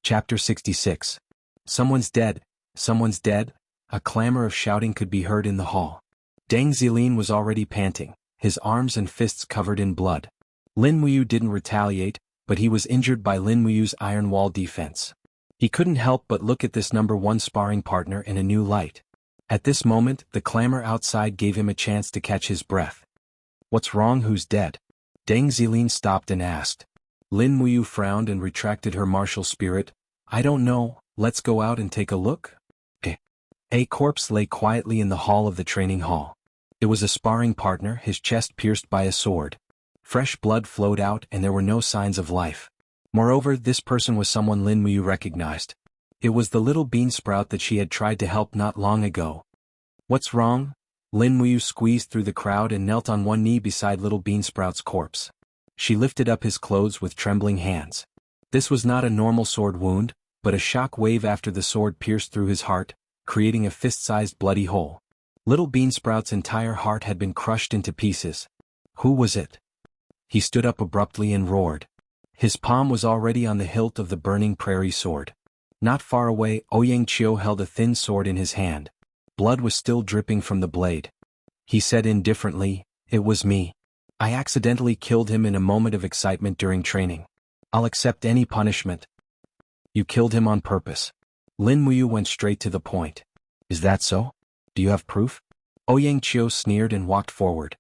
Chapter 66. Someone's dead, someone's dead. A clamor of shouting could be heard in the hall. Deng Zilin was already panting, his arms and fists covered in blood. Lin Muyu didn't retaliate, but he was injured by Lin Muyu's iron wall defense. He couldn't help but look at this number one sparring partner in a new light. At this moment, the clamor outside gave him a chance to catch his breath. What's wrong? Who's dead? Deng Zilin stopped and asked. Lin Muyu frowned and retracted her martial spirit. I don't know, let's go out and take a look? A corpse lay quietly in the hall of the training hall. It was a sparring partner, his chest pierced by a sword. Fresh blood flowed out and there were no signs of life. Moreover, this person was someone Lin Muyu recognized. It was the little bean sprout that she had tried to help not long ago. What's wrong? Lin Muyu squeezed through the crowd and knelt on one knee beside little bean sprout's corpse. She lifted up his clothes with trembling hands. This was not a normal sword wound, but a shock wave after the sword pierced through his heart, creating a fist-sized bloody hole. Little Beansprout's entire heart had been crushed into pieces. Who was it? He stood up abruptly and roared. His palm was already on the hilt of the burning prairie sword. Not far away, Ouyang Qiu held a thin sword in his hand. Blood was still dripping from the blade. He said indifferently, "It was me. I accidentally killed him in a moment of excitement during training. I'll accept any punishment." You killed him on purpose. Lin Muyu went straight to the point. Is that so? Do you have proof? Ouyang Qiu sneered and walked forward.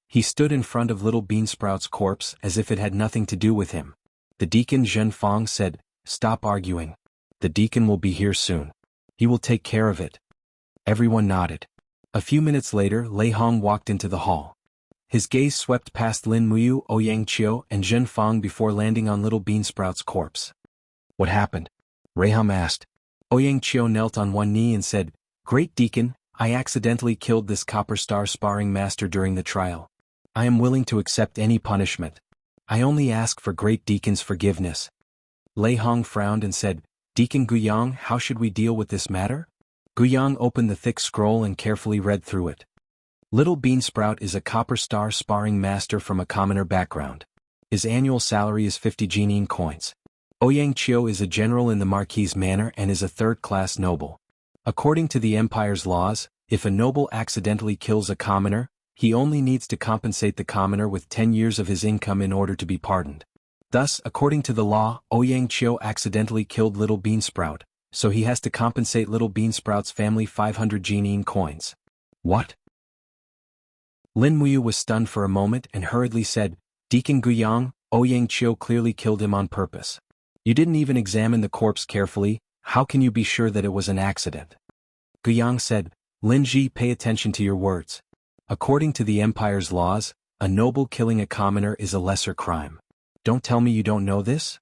He stood in front of little Beansprout's corpse as if it had nothing to do with him. The deacon Zhen Fang said, "Stop arguing. The deacon will be here soon. He will take care of it." Everyone nodded. A few minutes later, Lei Hong walked into the hall. His gaze swept past Lin Muyu, Ouyang Qiu, and Zhen Fang before landing on little Beansprout's corpse. What happened? Raham asked. Ouyang Qiu knelt on one knee and said, "Great Deacon, I accidentally killed this Copper Star sparring master during the trial. I am willing to accept any punishment. I only ask for Great Deacon's forgiveness." Lei Hong frowned and said, "Deacon Guyang, how should we deal with this matter?" Guyang opened the thick scroll and carefully read through it. Little Beansprout is a Copper Star sparring master from a commoner background. His annual salary is 50 Jinin coins. Ouyang Qiu is a general in the Marquis Manor and is a third-class noble. According to the Empire's laws, if a noble accidentally kills a commoner, he only needs to compensate the commoner with 10 years of his income in order to be pardoned. Thus, according to the law, Ouyang Qiu accidentally killed Little Beansprout, so he has to compensate Little Beansprout's family 500 Jinin coins. What? Lin Muyu was stunned for a moment and hurriedly said, "Deacon Guyang, Ouyang Qiu clearly killed him on purpose. You didn't even examine the corpse carefully, how can you be sure that it was an accident?" Guyang said, "Lin Ji, pay attention to your words. According to the Empire's laws, a noble killing a commoner is a lesser crime. Don't tell me you don't know this?"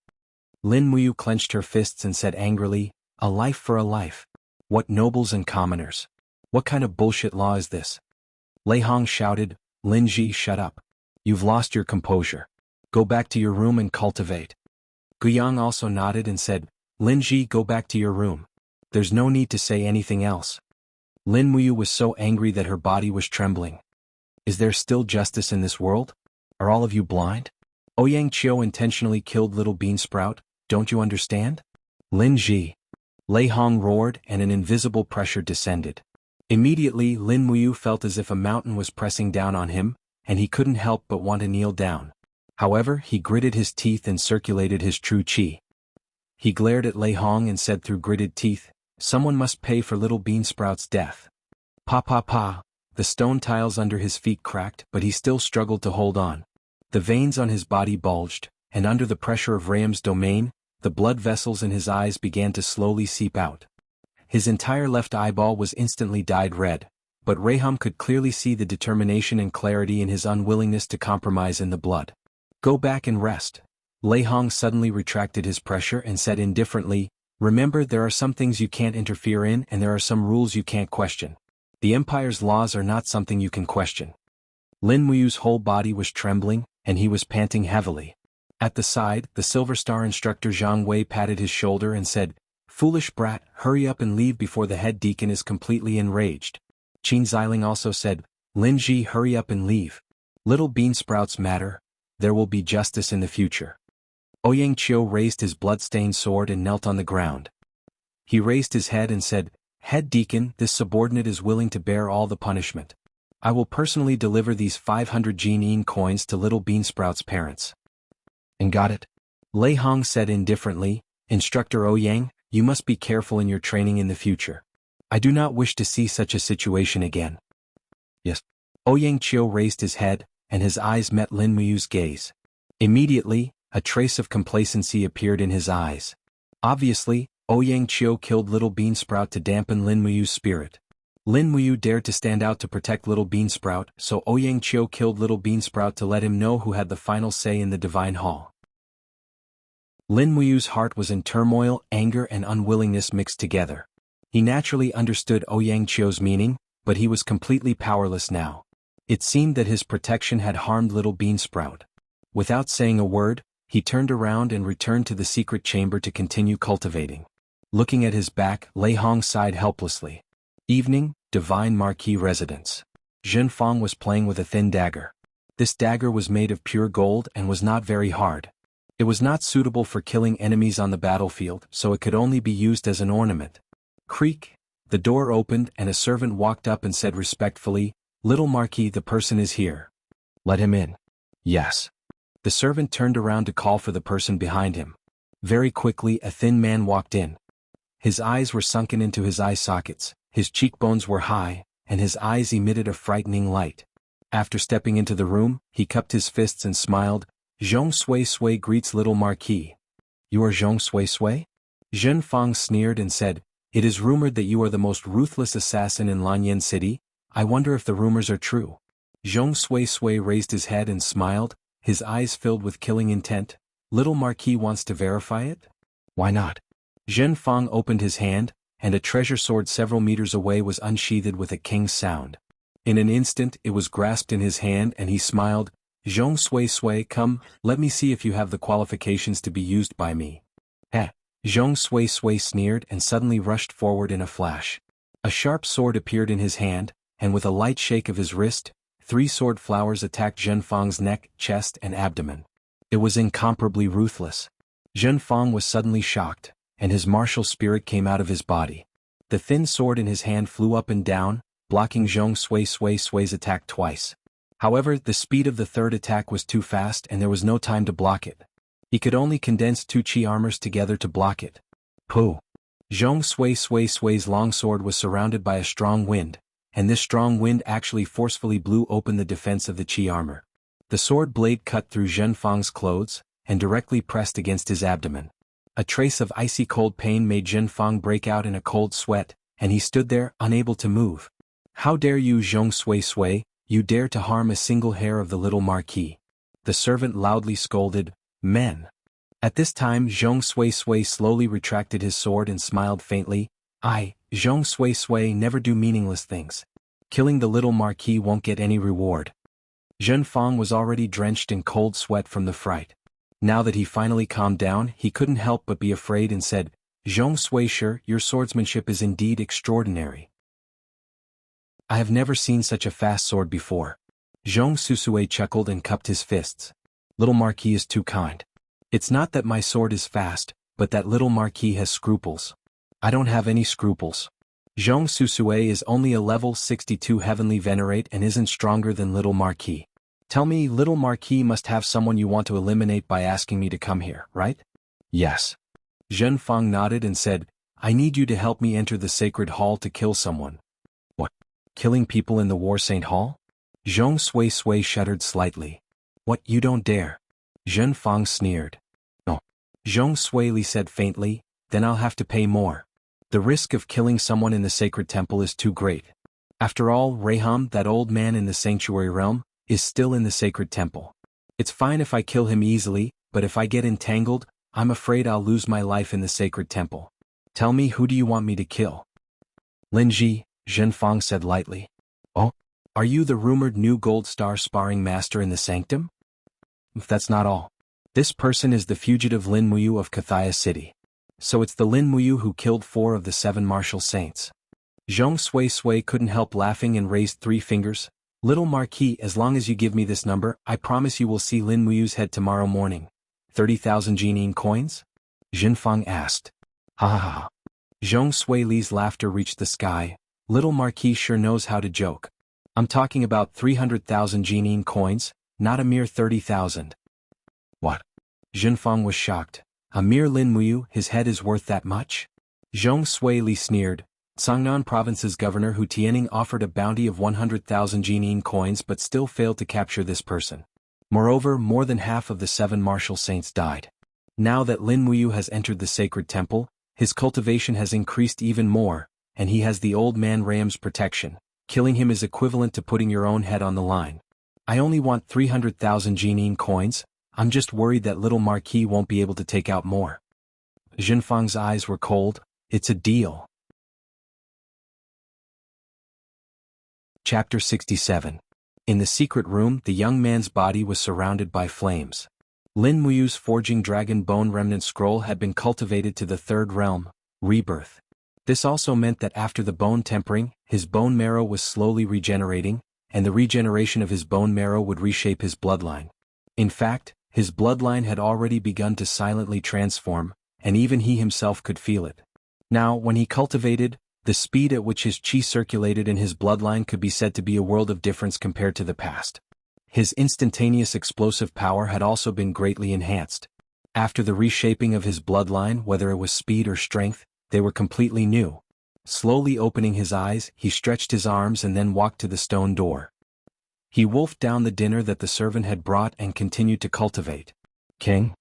Lin Muyu clenched her fists and said angrily, "A life for a life. What nobles and commoners? What kind of bullshit law is this?" Lei Hong shouted, "Lin Ji, shut up. You've lost your composure. Go back to your room and cultivate." Guyang also nodded and said, "Lin Ji, go back to your room. There's no need to say anything else." Lin Muyu was so angry that her body was trembling. Is there still justice in this world? Are all of you blind? Ouyang Qiu intentionally killed Little Beansprout, don't you understand? Lin Ji. Lei Hong roared and an invisible pressure descended. Immediately, Lin Muyu felt as if a mountain was pressing down on him, and he couldn't help but want to kneel down. However, he gritted his teeth and circulated his true qi. He glared at Lei Hong and said through gritted teeth, "Someone must pay for Little Beansprout's death." Pa pa pa. The stone tiles under his feet cracked, but he still struggled to hold on. The veins on his body bulged, and under the pressure of Raham's domain, the blood vessels in his eyes began to slowly seep out. His entire left eyeball was instantly dyed red, but Raham could clearly see the determination and clarity in his unwillingness to compromise in the blood. "Go back and rest." Lei Hong suddenly retracted his pressure and said indifferently, "Remember, there are some things you can't interfere in and there are some rules you can't question. The Empire's laws are not something you can question." Lin Muyu's whole body was trembling, and he was panting heavily. At the side, the Silver Star instructor Zhang Wei patted his shoulder and said, "Foolish brat, hurry up and leave before the head deacon is completely enraged." Qin Xiling also said, "Lin Ji, hurry up and leave. Little Beansprout's matter. There will be justice in the future." Ouyang Qiu raised his blood-stained sword and knelt on the ground. He raised his head and said, "Head Deacon, this subordinate is willing to bear all the punishment. I will personally deliver these 500 Jinyin coins to Little Beansprout's parents." "And got it?" Lei Hong said indifferently, "Instructor Ouyang, you must be careful in your training in the future. I do not wish to see such a situation again." "Yes." Ouyang Qiu raised his head, and his eyes met Lin Muyu's gaze. Immediately, a trace of complacency appeared in his eyes. Obviously, Ouyang Qiu killed Little Beansprout to dampen Lin Muyu's spirit. Lin Muyu dared to stand out to protect Little Beansprout, so Ouyang Qiu killed Little Beansprout to let him know who had the final say in the Divine Hall. Lin Muyu's heart was in turmoil, anger and unwillingness mixed together. He naturally understood Ouyang Qiu's meaning, but he was completely powerless now. It seemed that his protection had harmed Little Beansprout. Without saying a word, he turned around and returned to the secret chamber to continue cultivating. Looking at his back, Lei Hong sighed helplessly. Evening, Divine Marquis residence. Zhen Fang was playing with a thin dagger. This dagger was made of pure gold and was not very hard. It was not suitable for killing enemies on the battlefield, so it could only be used as an ornament. Creak! The door opened and a servant walked up and said respectfully, "Little Marquis, the person is here." "Let him in." "Yes." The servant turned around to call for the person behind him. Very quickly a thin man walked in. His eyes were sunken into his eye sockets, his cheekbones were high, and his eyes emitted a frightening light. After stepping into the room, he cupped his fists and smiled. "Zhong Sui Sui greets Little Marquis." "You are Zhong Sui Sui?" Zhen Fang sneered and said, "It is rumored that you are the most ruthless assassin in Lanyan City. I wonder if the rumors are true." Zhong Sui Sui raised his head and smiled, his eyes filled with killing intent. "Little Marquis wants to verify it?" "Why not?" Zhen Fang opened his hand, and a treasure sword several meters away was unsheathed with a king's sound. In an instant it was grasped in his hand and he smiled. "Zhong Sui Sui, come, let me see if you have the qualifications to be used by me." "Eh." Zhong Sui Sui sneered and suddenly rushed forward in a flash. A sharp sword appeared in his hand, and with a light shake of his wrist, 3 sword flowers attacked Zhen Fang's neck, chest and abdomen. It was incomparably ruthless. Zhen Fang was suddenly shocked, and his martial spirit came out of his body. The thin sword in his hand flew up and down, blocking Zhong Sui Sui Sui's attack twice. However, the speed of the third attack was too fast and there was no time to block it. He could only condense 2 chi armors together to block it. Pooh! Zhong Sui Sui Sui's longsword was surrounded by a strong wind, and this strong wind actually forcefully blew open the defense of the chi armor. The sword blade cut through Zhen Fang's clothes, and directly pressed against his abdomen. A trace of icy cold pain made Zhen Fang break out in a cold sweat, and he stood there, unable to move. "How dare you, Zhong Sui Sui, you dare to harm a single hair of the Little Marquis?" The servant loudly scolded, "Men!" At this time Zhong Sui Sui slowly retracted his sword and smiled faintly. "I, Zhong Sui Sui, never do meaningless things. Killing the Little Marquis won't get any reward." Zhen Fang was already drenched in cold sweat from the fright. Now that he finally calmed down, he couldn't help but be afraid and said, "Zhong Sui Shi, your swordsmanship is indeed extraordinary. I have never seen such a fast sword before." Zhong Susue chuckled and cupped his fists. "Little Marquis is too kind. It's not that my sword is fast, but that Little Marquis has scruples." "I don't have any scruples. Zhong Susue is only a level 62 heavenly venerate and isn't stronger than Little Marquis. Tell me, Little Marquis must have someone you want to eliminate by asking me to come here, right?" "Yes." Zhen Fang nodded and said, "I need you to help me enter the sacred hall to kill someone." "What? Killing people in the War Saint Hall?" Zhong Sui Sui shuddered slightly. "What, you don't dare?" Zhen Fang sneered. "No." Zhong Sui Li said faintly, "Then I'll have to pay more. The risk of killing someone in the sacred temple is too great. After all, Raham, that old man in the sanctuary realm, is still in the sacred temple. It's fine if I kill him easily, but if I get entangled, I'm afraid I'll lose my life in the sacred temple. Tell me, who do you want me to kill?" "Linji," Zhen Fang said lightly. "Oh? Are you the rumored new Gold Star sparring master in the sanctum?" "If that's not all. This person is the fugitive Lin Muyu of Kathaya City. So it's the Lin Muyu who killed 4 of the 7 martial saints." Zhong Sui Sui couldn't help laughing and raised 3 fingers. "Little Marquis, as long as you give me this number, I promise you will see Lin Muyu's head tomorrow morning." 30,000 Jinyin coins? Jinfeng asked. Ha ha ha. Zhong Sui Li's laughter reached the sky. Little Marquis sure knows how to joke. I'm talking about 300,000 Jinyin coins, not a mere 30,000. What? Jinfeng was shocked. A mere Lin Muyu, his head is worth that much? Zhong Sui Li sneered. Sangnan Province's governor Hu Tianing offered a bounty of 100,000 Jinyin coins but still failed to capture this person. Moreover, more than half of the 7 martial saints died. Now that Lin Muyu has entered the sacred temple, his cultivation has increased even more, and he has the old man Ram's protection. Killing him is equivalent to putting your own head on the line. I only want 300,000 Jinyin coins. I'm just worried that little Marquis won't be able to take out more. Jinfeng's eyes were cold. It's a deal. Chapter 67. In the secret room, the young man's body was surrounded by flames. Lin Muyu's forging dragon bone remnant scroll had been cultivated to the 3rd realm, rebirth. This also meant that after the bone tempering, his bone marrow was slowly regenerating, and the regeneration of his bone marrow would reshape his bloodline. In fact, his bloodline had already begun to silently transform, and even he himself could feel it. Now, when he cultivated, the speed at which his qi circulated in his bloodline could be said to be a world of difference compared to the past. His instantaneous explosive power had also been greatly enhanced. After the reshaping of his bloodline, whether it was speed or strength, they were completely new. Slowly opening his eyes, he stretched his arms and then walked to the stone door. He wolfed down the dinner that the servant had brought and continued to cultivate. King?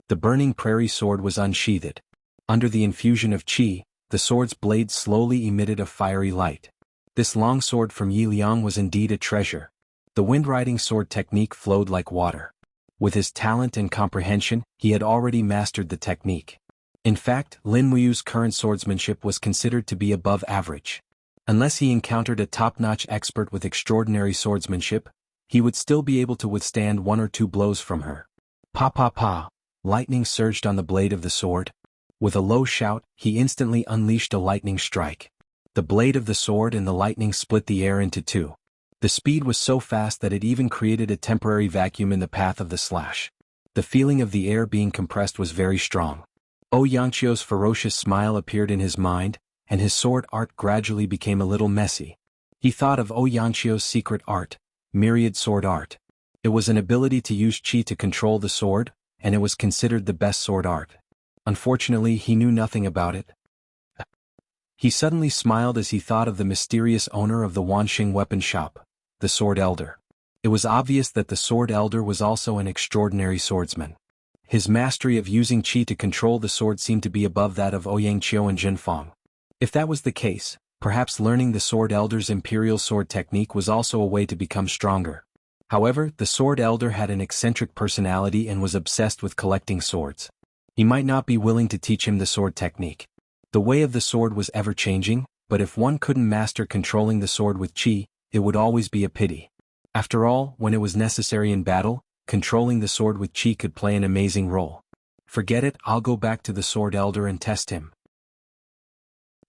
The burning prairie sword was unsheathed. Under the infusion of qi, the sword's blade slowly emitted a fiery light. This long sword from Yi Liang was indeed a treasure. The wind-riding sword technique flowed like water. With his talent and comprehension, he had already mastered the technique. In fact, Lin Muyu's current swordsmanship was considered to be above average. Unless he encountered a top-notch expert with extraordinary swordsmanship, he would still be able to withstand 1 or 2 blows from her. Pa pa pa! Lightning surged on the blade of the sword. With a low shout, he instantly unleashed a lightning strike. The blade of the sword and the lightning split the air into 2. The speed was so fast that it even created a temporary vacuum in the path of the slash. The feeling of the air being compressed was very strong. Yangqiu's ferocious smile appeared in his mind, and his sword art gradually became a little messy. He thought of Yangqiu's secret art, myriad sword art. It was an ability to use qi to control the sword, and it was considered the best sword art. Unfortunately, he knew nothing about it. He suddenly smiled as he thought of the mysterious owner of the Wanxing weapon shop, the Sword Elder. It was obvious that the Sword Elder was also an extraordinary swordsman. His mastery of using qi to control the sword seemed to be above that of Ouyangqiu and Jinfeng. If that was the case, perhaps learning the Sword Elder's imperial sword technique was also a way to become stronger. However, the Sword Elder had an eccentric personality and was obsessed with collecting swords. He might not be willing to teach him the sword technique. The way of the sword was ever-changing, but if one couldn't master controlling the sword with qi, it would always be a pity. After all, when it was necessary in battle, controlling the sword with qi could play an amazing role. Forget it, I'll go back to the Sword Elder and test him.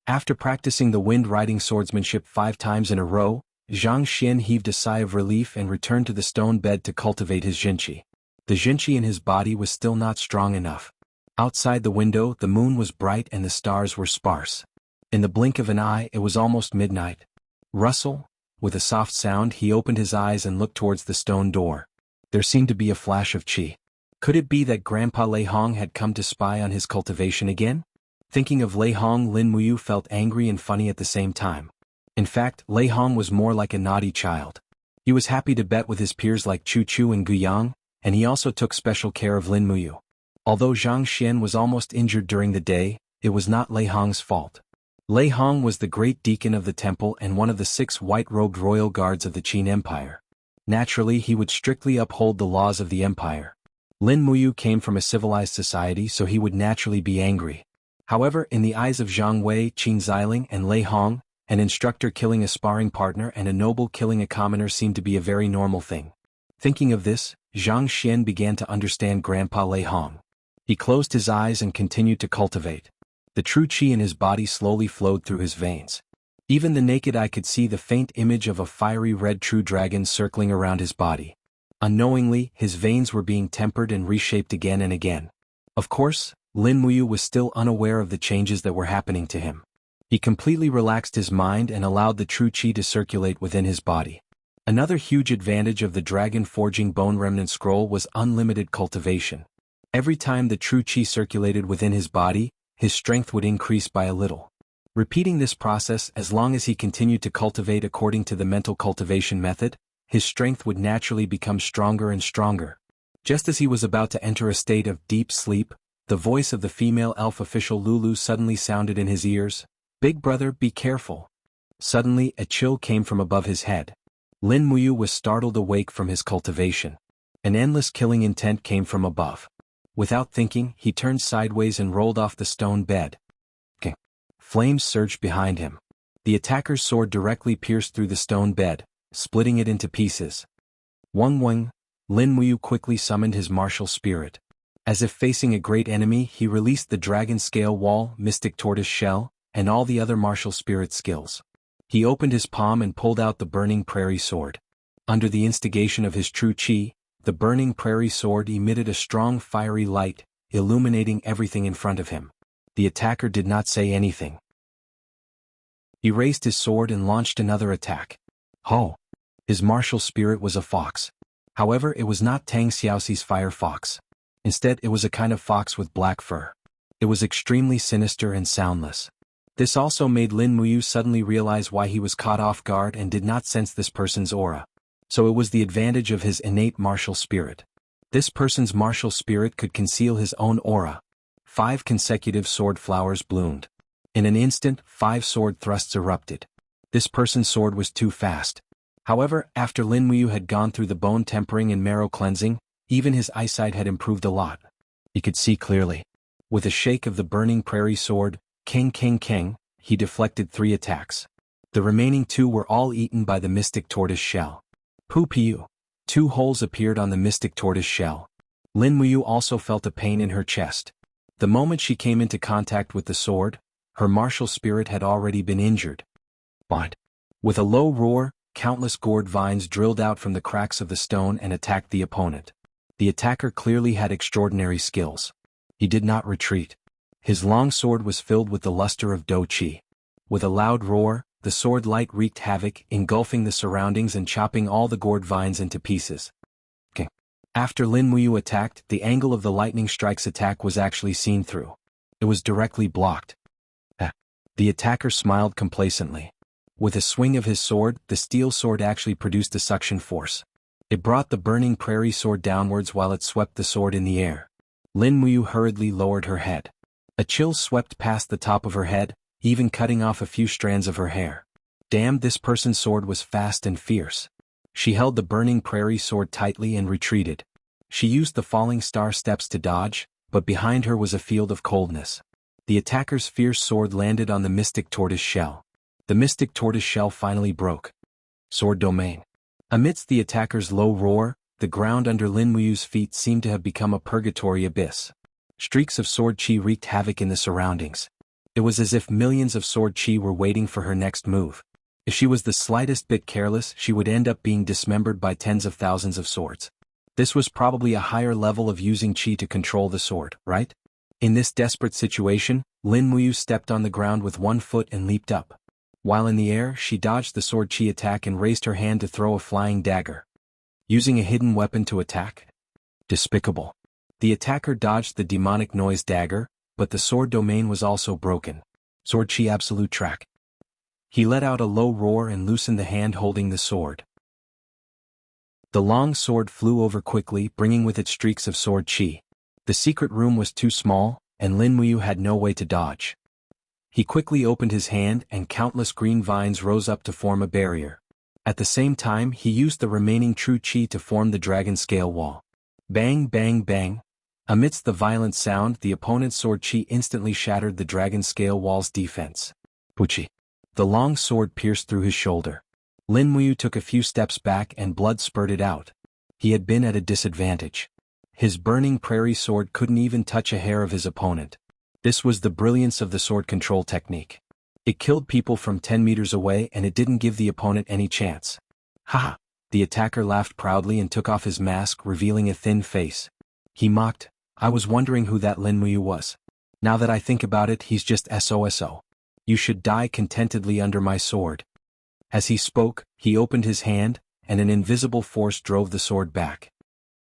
After practicing the wind-riding swordsmanship 5 times in a row, Zhang Xian heaved a sigh of relief and returned to the stone bed to cultivate his jinqi. The jinqi in his body was still not strong enough. Outside the window, the moon was bright and the stars were sparse. In the blink of an eye, it was almost midnight. Rustle? With a soft sound, he opened his eyes and looked towards the stone door. There seemed to be a flash of qi. Could it be that Grandpa Lei Hong had come to spy on his cultivation again? Thinking of Lei Hong, Lin Muyu felt angry and funny at the same time. In fact, Lei Hong was more like a naughty child. He was happy to bet with his peers like Chu Chu and Guyang, and he also took special care of Lin Muyu. Although Zhang Xian was almost injured during the day, it was not Lei Hong's fault. Lei Hong was the great deacon of the temple and one of the 6 white-robed royal guards of the Qin Empire. Naturally, he would strictly uphold the laws of the empire. Lin Muyu came from a civilized society, so he would naturally be angry. However, in the eyes of Zhang Wei, Qin Xiling, and Lei Hong, an instructor killing a sparring partner and a noble killing a commoner seemed to be a very normal thing. Thinking of this, Zhang Xian began to understand Grandpa Lei Hong. He closed his eyes and continued to cultivate. The true qi in his body slowly flowed through his veins. Even the naked eye could see the faint image of a fiery red true dragon circling around his body. Unknowingly, his veins were being tempered and reshaped again and again. Of course, Lin Muyu was still unaware of the changes that were happening to him. He completely relaxed his mind and allowed the true qi to circulate within his body. Another huge advantage of the Dragon Forging Bone Remnant Scroll was unlimited cultivation. Every time the true qi circulated within his body, his strength would increase by a little. Repeating this process as long as he continued to cultivate according to the mental cultivation method, his strength would naturally become stronger and stronger. Just as he was about to enter a state of deep sleep, the voice of the female elf official Lulu suddenly sounded in his ears, "Big brother, be careful." Suddenly, a chill came from above his head. Lin Muyu was startled awake from his cultivation. An endless killing intent came from above. Without thinking, he turned sideways and rolled off the stone bed. Flames surged behind him. The attacker's sword directly pierced through the stone bed, splitting it into pieces. Weng. Lin Muyu quickly summoned his martial spirit. As if facing a great enemy, he released the dragon scale wall, mystic tortoise shell, and all the other martial spirit skills. He opened his palm and pulled out the burning prairie sword. Under the instigation of his true qi, the burning prairie sword emitted a strong fiery light, illuminating everything in front of him. The attacker did not say anything. He raised his sword and launched another attack. Ho! His martial spirit was a fox. However, it was not Tang Xiaoxi's fire fox. Instead, it was a kind of fox with black fur. It was extremely sinister and soundless. This also made Lin Muyu suddenly realize why he was caught off guard and did not sense this person's aura. So it was the advantage of his innate martial spirit. This person's martial spirit could conceal his own aura. 5 consecutive sword flowers bloomed. In an instant, 5 sword thrusts erupted. This person's sword was too fast. However, after Lin Muyu had gone through the bone tempering and marrow cleansing, even his eyesight had improved a lot. He could see clearly. With a shake of the burning prairie sword, King, he deflected 3 attacks. The remaining 2 were all eaten by the mystic tortoise shell. Poo-piu. 2 holes appeared on the mystic tortoise shell. Lin Muyu also felt a pain in her chest. The moment she came into contact with the sword, her martial spirit had already been injured. But, with a low roar, countless gourd vines drilled out from the cracks of the stone and attacked the opponent. The attacker clearly had extraordinary skills. He did not retreat. His long sword was filled with the luster of Do Qi. With a loud roar, the sword light wreaked havoc, engulfing the surroundings and chopping all the gourd vines into pieces. After Lin Muyu attacked, the angle of the lightning strike's attack was actually seen through. It was directly blocked. The attacker smiled complacently. With a swing of his sword, the steel sword actually produced a suction force. It brought the burning prairie sword downwards while it swept the sword in the air. Lin Muyu hurriedly lowered her head. A chill swept past the top of her head, even cutting off a few strands of her hair. Damn, this person's sword was fast and fierce. She held the burning prairie sword tightly and retreated. She used the falling star steps to dodge, but behind her was a field of coldness. The attacker's fierce sword landed on the mystic tortoise shell. The mystic tortoise shell finally broke. Sword domain. Amidst the attacker's low roar, the ground under Lin Muyu's feet seemed to have become a purgatory abyss. Streaks of sword qi wreaked havoc in the surroundings. It was as if millions of sword qi were waiting for her next move. If she was the slightest bit careless, she would end up being dismembered by tens of thousands of swords. This was probably a higher level of using qi to control the sword, right? In this desperate situation, Lin Muyu stepped on the ground with one foot and leaped up. While in the air, she dodged the sword qi attack and raised her hand to throw a flying dagger. Using a hidden weapon to attack? Despicable. The attacker dodged the demonic noise dagger, but the sword domain was also broken. Sword qi absolute track. He let out a low roar and loosened the hand holding the sword. The long sword flew over quickly, bringing with it streaks of sword qi. The secret room was too small, and Lin Muyu had no way to dodge. He quickly opened his hand and countless green vines rose up to form a barrier. At the same time, he used the remaining true qi to form the dragon scale wall. Bang, bang, bang. Amidst the violent sound, the opponent's sword qi instantly shattered the dragon scale wall's defense. Puchi. The long sword pierced through his shoulder. Lin Muyu took a few steps back and blood spurted out. He had been at a disadvantage. His burning prairie sword couldn't even touch a hair of his opponent. This was the brilliance of the sword control technique. It killed people from 10 meters away and it didn't give the opponent any chance. Haha! The attacker laughed proudly and took off his mask, revealing a thin face. He mocked, "I was wondering who that Lin Muyu was. Now that I think about it, he's just SOSO. You should die contentedly under my sword." As he spoke, he opened his hand, and an invisible force drove the sword back.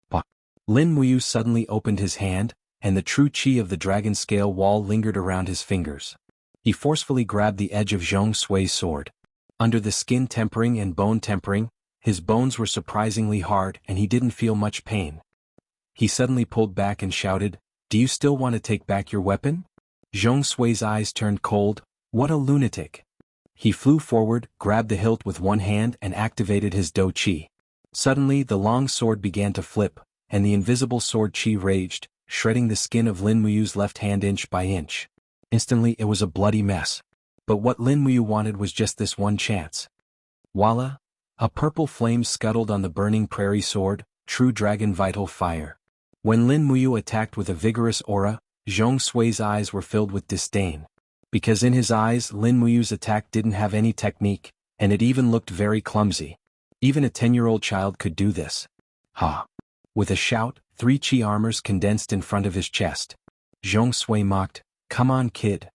Bah! Lin Muyu suddenly opened his hand, and the true chi of the dragon scale wall lingered around his fingers. He forcefully grabbed the edge of Zhong Sui's sword. Under the skin tempering and bone tempering, his bones were surprisingly hard and he didn't feel much pain. He suddenly pulled back and shouted, "Do you still want to take back your weapon?" Zhong Sui's eyes turned cold. What a lunatic! He flew forward, grabbed the hilt with one hand and activated his Do Chi. Suddenly the long sword began to flip, and the invisible sword chi raged, shredding the skin of Lin Muyu's left hand inch by inch. Instantly it was a bloody mess. But what Lin Muyu wanted was just this one chance. Voila! A purple flame scuttled on the burning prairie sword, true dragon vital fire. When Lin Muyu attacked with a vigorous aura, Zhong Sui's eyes were filled with disdain. Because in his eyes Lin Muyu's attack didn't have any technique, and it even looked very clumsy. Even a 10-year-old child could do this. Ha! With a shout, 3 chi armors condensed in front of his chest. Zhong Sui mocked, "Come on, kid."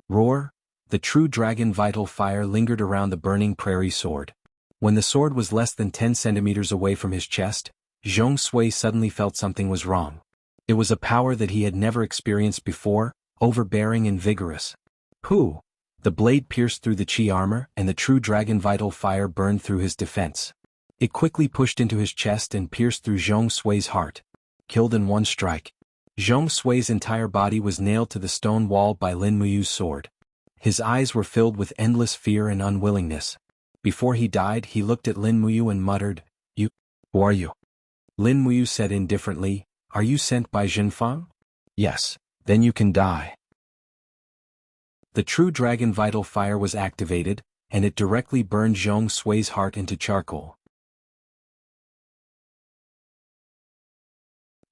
Roar! The true dragon vital fire lingered around the burning prairie sword. When the sword was less than 10 centimeters away from his chest, Zhong Sui suddenly felt something was wrong. It was a power that he had never experienced before, overbearing and vigorous. Pooh! The blade pierced through the chi armor and the true dragon vital fire burned through his defense. It quickly pushed into his chest and pierced through Zhong Sui's heart. Killed in one strike. Zhong Sui's entire body was nailed to the stone wall by Lin Muyu's sword. His eyes were filled with endless fear and unwillingness. Before he died, he looked at Lin Muyu and muttered, Who are you?" Lin Muyu said indifferently, "Are you sent by Jinfang?" "Yes, then you can die." The true dragon vital fire was activated, and it directly burned Zhong Sui's heart into charcoal.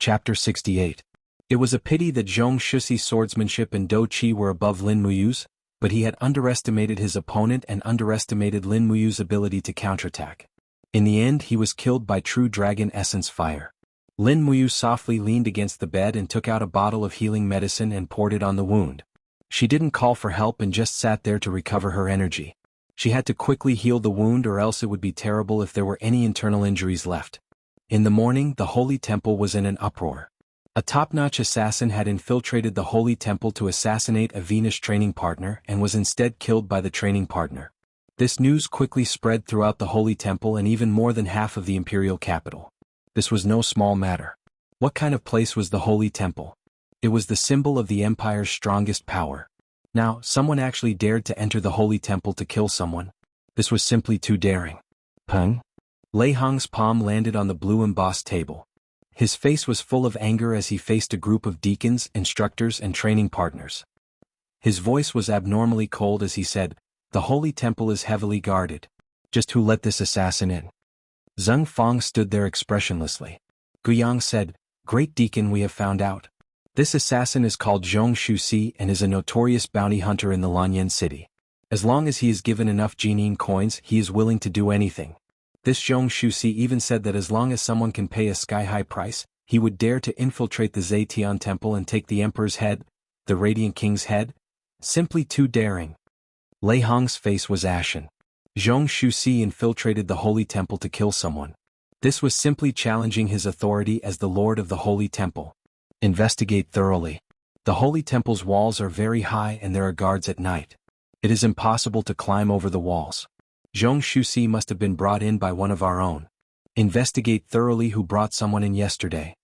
Chapter 68. It was a pity that Zhong Shuxi's swordsmanship and Do Chi were above Lin Muyu's, but he had underestimated his opponent and underestimated Lin Muyu's ability to counterattack. In the end he was killed by true dragon essence fire. Lin Muyu softly leaned against the bed and took out a bottle of healing medicine and poured it on the wound. She didn't call for help and just sat there to recover her energy. She had to quickly heal the wound or else it would be terrible if there were any internal injuries left. In the morning the holy temple was in an uproar. A top-notch assassin had infiltrated the holy temple to assassinate a Venus training partner and was instead killed by the training partner. This news quickly spread throughout the holy temple and even more than half of the imperial capital. This was no small matter. What kind of place was the holy temple? It was the symbol of the empire's strongest power. Now, someone actually dared to enter the holy temple to kill someone. This was simply too daring. Peng? Lei Hong's palm landed on the blue embossed table. His face was full of anger as he faced a group of deacons, instructors, and training partners. His voice was abnormally cold as he said, "The holy temple is heavily guarded. Just who let this assassin in?" Zheng Fang stood there expressionlessly. Guyang said, "Great Deacon, we have found out. This assassin is called Zhong Shuxi and is a notorious bounty hunter in the Lanyan city. As long as he is given enough Jinin coins, he is willing to do anything. This Zhong Shuxi even said that as long as someone can pay a sky-high price, he would dare to infiltrate the Zetian temple and take the emperor's head, the Radiant King's head. Simply too daring." Lei Hong's face was ashen. Zhong Shuxi infiltrated the holy temple to kill someone. This was simply challenging his authority as the lord of the holy temple. Investigate thoroughly. The holy temple's walls are very high and there are guards at night. It is impossible to climb over the walls. Zhong Shuxi must have been brought in by one of our own. Investigate thoroughly who brought someone in yesterday.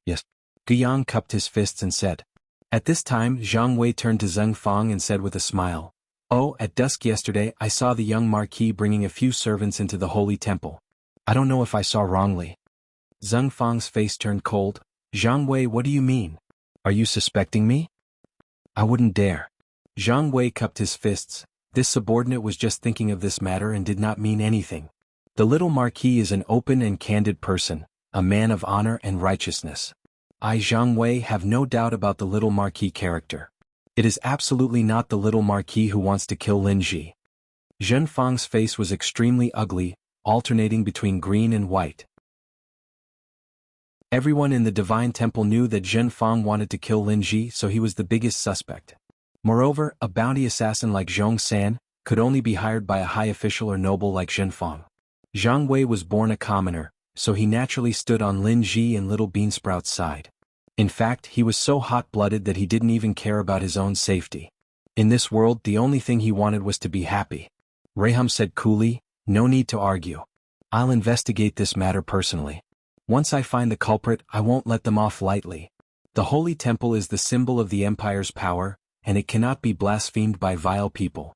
Yes. Guiyang cupped his fists and said. At this time Zhang Wei turned to Zheng Fang and said with a smile, "Oh, at dusk yesterday I saw the young marquis bringing a few servants into the holy temple. I don't know if I saw wrongly." Zheng Fang's face turned cold. "Zhang Wei, what do you mean? Are you suspecting me?" "I wouldn't dare." Zhang Wei cupped his fists. This subordinate was just thinking of this matter and did not mean anything. The little marquis is an open and candid person, a man of honor and righteousness. I, Zhang Wei, have no doubt about the little marquis character. It is absolutely not the little marquis who wants to kill Lin Ji. Zhen Fang's face was extremely ugly. alternating between green and white. Everyone in the Divine Temple knew that Zhen Fang wanted to kill Lin Ji, so he was the biggest suspect. Moreover, a bounty assassin like Zhong San could only be hired by a high official or noble like Zhen Fang. Zhang Wei was born a commoner, so he naturally stood on Lin Ji and Little Beansprout's side. In fact, he was so hot-blooded that he didn't even care about his own safety. In this world, the only thing he wanted was to be happy. Raham said coolly, "No need to argue. I'll investigate this matter personally. Once I find the culprit, I won't let them off lightly. The Holy Temple is the symbol of the Empire's power, and it cannot be blasphemed by vile people."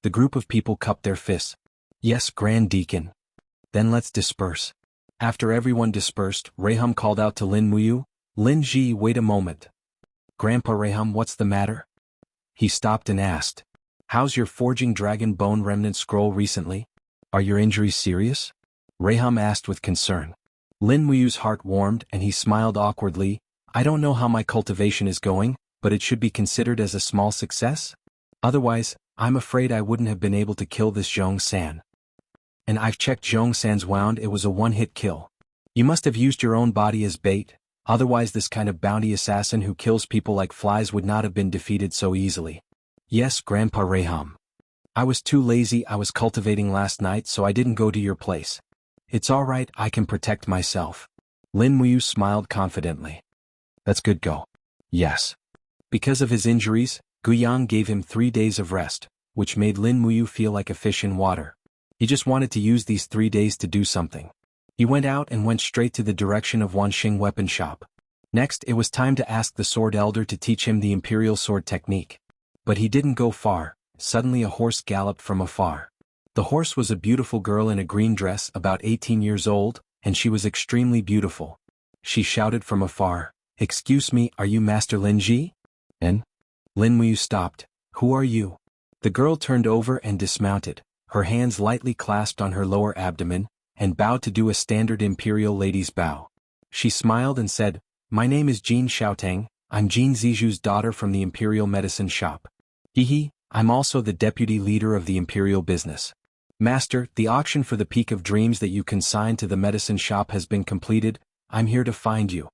The group of people cupped their fists. "Yes, Grand Deacon. Then let's disperse." After everyone dispersed, Raham called out to Lin Muyu, "Lin Ji, wait a moment." "Grandpa Raham, what's the matter?" He stopped and asked, "How's your forging dragon bone remnant scroll recently? Are your injuries serious?" Raham asked with concern. Lin Muyu's heart warmed and he smiled awkwardly. "I don't know how my cultivation is going, but it should be considered as a small success? Otherwise, I'm afraid I wouldn't have been able to kill this Zhong San. And I've checked Zhong San's wound, it was a one-hit kill. You must have used your own body as bait, otherwise this kind of bounty assassin who kills people like flies would not have been defeated so easily." "Yes, Grandpa Raham. I was too lazy, I was cultivating last night so I didn't go to your place. It's alright, I can protect myself." Lin Muyu smiled confidently. "That's good, go." "Yes." Because of his injuries, Guyang gave him 3 days of rest, which made Lin Muyu feel like a fish in water. He just wanted to use these 3 days to do something. He went out and went straight to the direction of Wanxing weapon shop. Next, it was time to ask the Sword Elder to teach him the Imperial Sword technique. But he didn't go far. Suddenly a horse galloped from afar. The horse was a beautiful girl in a green dress, about 18 years old, and she was extremely beautiful. She shouted from afar, "Excuse me, are you Master Lin Ji?" "And?" Lin Muyu stopped. "Who are you?" The girl turned over and dismounted, her hands lightly clasped on her lower abdomen, and bowed to do a standard imperial lady's bow. She smiled and said, "My name is Jean Xiaotang, I'm Jean Ziju's daughter from the Imperial Medicine Shop. Hehe, I'm also the deputy leader of the Imperial business. Master, the auction for the Peak of Dreams that you consigned to the medicine shop has been completed, I'm here to find you."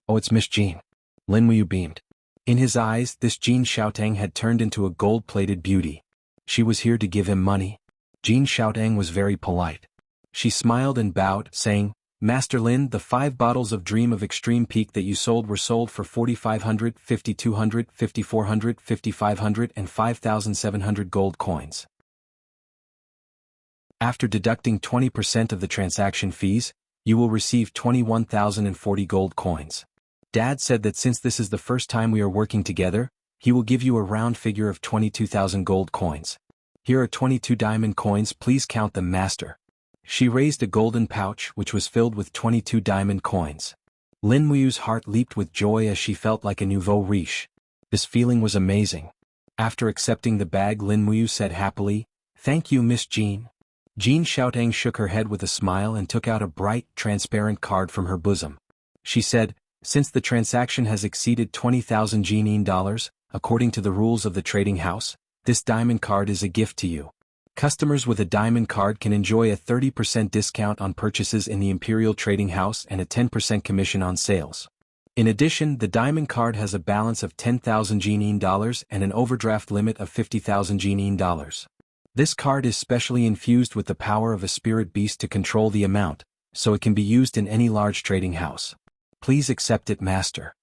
"Oh, it's Miss Jean." Lin Muyu beamed. In his eyes, this Jean Xiaotang had turned into a gold-plated beauty. She was here to give him money. Jean Xiaotang was very polite. She smiled and bowed, saying, "Master Lin, the 5 bottles of Dream of Extreme Peak that you sold were sold for 4,500, 5,200, 5,400, 5,500 and 5,700 gold coins. After deducting 20% of the transaction fees, you will receive 21,040 gold coins. Dad said that since this is the first time we are working together, he will give you a round figure of 22,000 gold coins. Here are 22 diamond coins, please count them, Master." She raised a golden pouch which was filled with 22 diamond coins. Lin Muyu's heart leaped with joy as she felt like a nouveau riche. This feeling was amazing. After accepting the bag, Lin Muyu said happily, "Thank you, Miss Jean." Jean Xiaotang shook her head with a smile and took out a bright, transparent card from her bosom. She said, "Since the transaction has exceeded 20,000 Jinin dollars, according to the rules of the trading house, this diamond card is a gift to you. Customers with a diamond card can enjoy a 30% discount on purchases in the Imperial Trading House and a 10% commission on sales. In addition, the diamond card has a balance of 10,000 Jinin dollars and an overdraft limit of 50,000 Jinin dollars. This card is specially infused with the power of a spirit beast to control the amount, so it can be used in any large trading house. Please accept it, Master."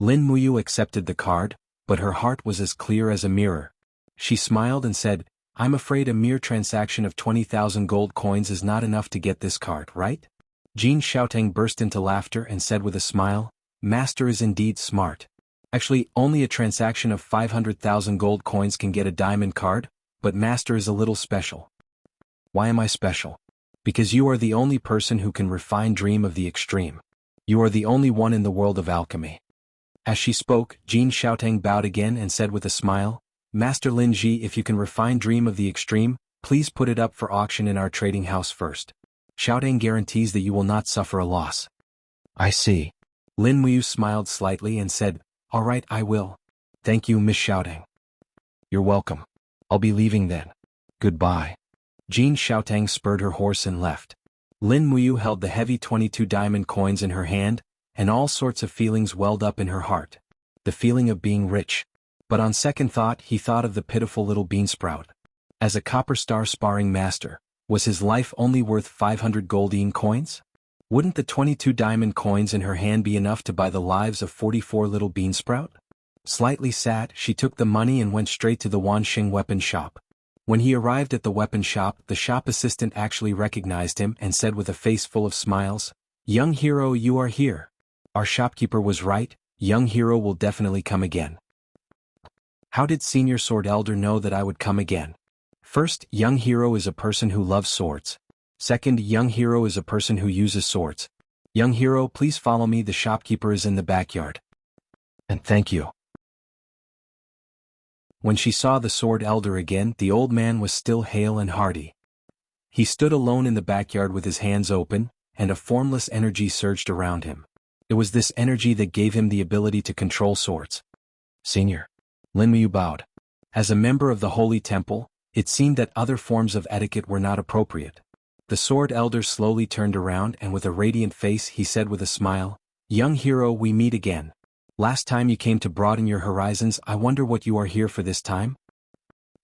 Lin Muyu accepted the card, but her heart was as clear as a mirror. She smiled and said, "I'm afraid a mere transaction of 20,000 gold coins is not enough to get this card, right?" Jean Xiaotang burst into laughter and said with a smile, "Master is indeed smart. Actually, only a transaction of 500,000 gold coins can get a diamond card, but Master is a little special." "Why am I special?" "Because you are the only person who can refine Dream of the Extreme. You are the only one in the world of alchemy." As she spoke, Jean Xiaotang bowed again and said with a smile, "Master Lin Ji, if you can refine Dream of the Extreme, please put it up for auction in our trading house first. Xiaotang guarantees that you will not suffer a loss." "I see." Lin Muyu smiled slightly and said, "All right, I will. Thank you, Miss Xiaotang." "You're welcome. I'll be leaving then. Goodbye." Jean Xiaotang spurred her horse and left. Lin Muyu held the heavy 22 diamond coins in her hand, and all sorts of feelings welled up in her heart. The feeling of being rich. But on second thought he thought of the pitiful little beansprout. As a copper star sparring master, was his life only worth 500 goldine coins? Wouldn't the 22 diamond coins in her hand be enough to buy the lives of 44 little beansprout? Slightly sad, she took the money and went straight to the Wanxing weapon shop. When he arrived at the weapon shop, the shop assistant actually recognized him and said with a face full of smiles, "Young hero, you are here. Our shopkeeper was right, young hero will definitely come again." How did Senior Sword Elder know that I would come again? First, young hero is a person who loves swords. Second, young hero is a person who uses swords. Young hero, please follow me, the shopkeeper is in the backyard. And thank you. When she saw the Sword Elder again, the old man was still hale and hearty. He stood alone in the backyard with his hands open, and a formless energy surged around him. It was this energy that gave him the ability to control swords. Senior. Lin Muyu bowed. As a member of the Holy Temple, it seemed that other forms of etiquette were not appropriate. The Sword Elder slowly turned around and with a radiant face he said with a smile, "Young hero, we meet again. Last time you came to broaden your horizons, I wonder what you are here for this time?"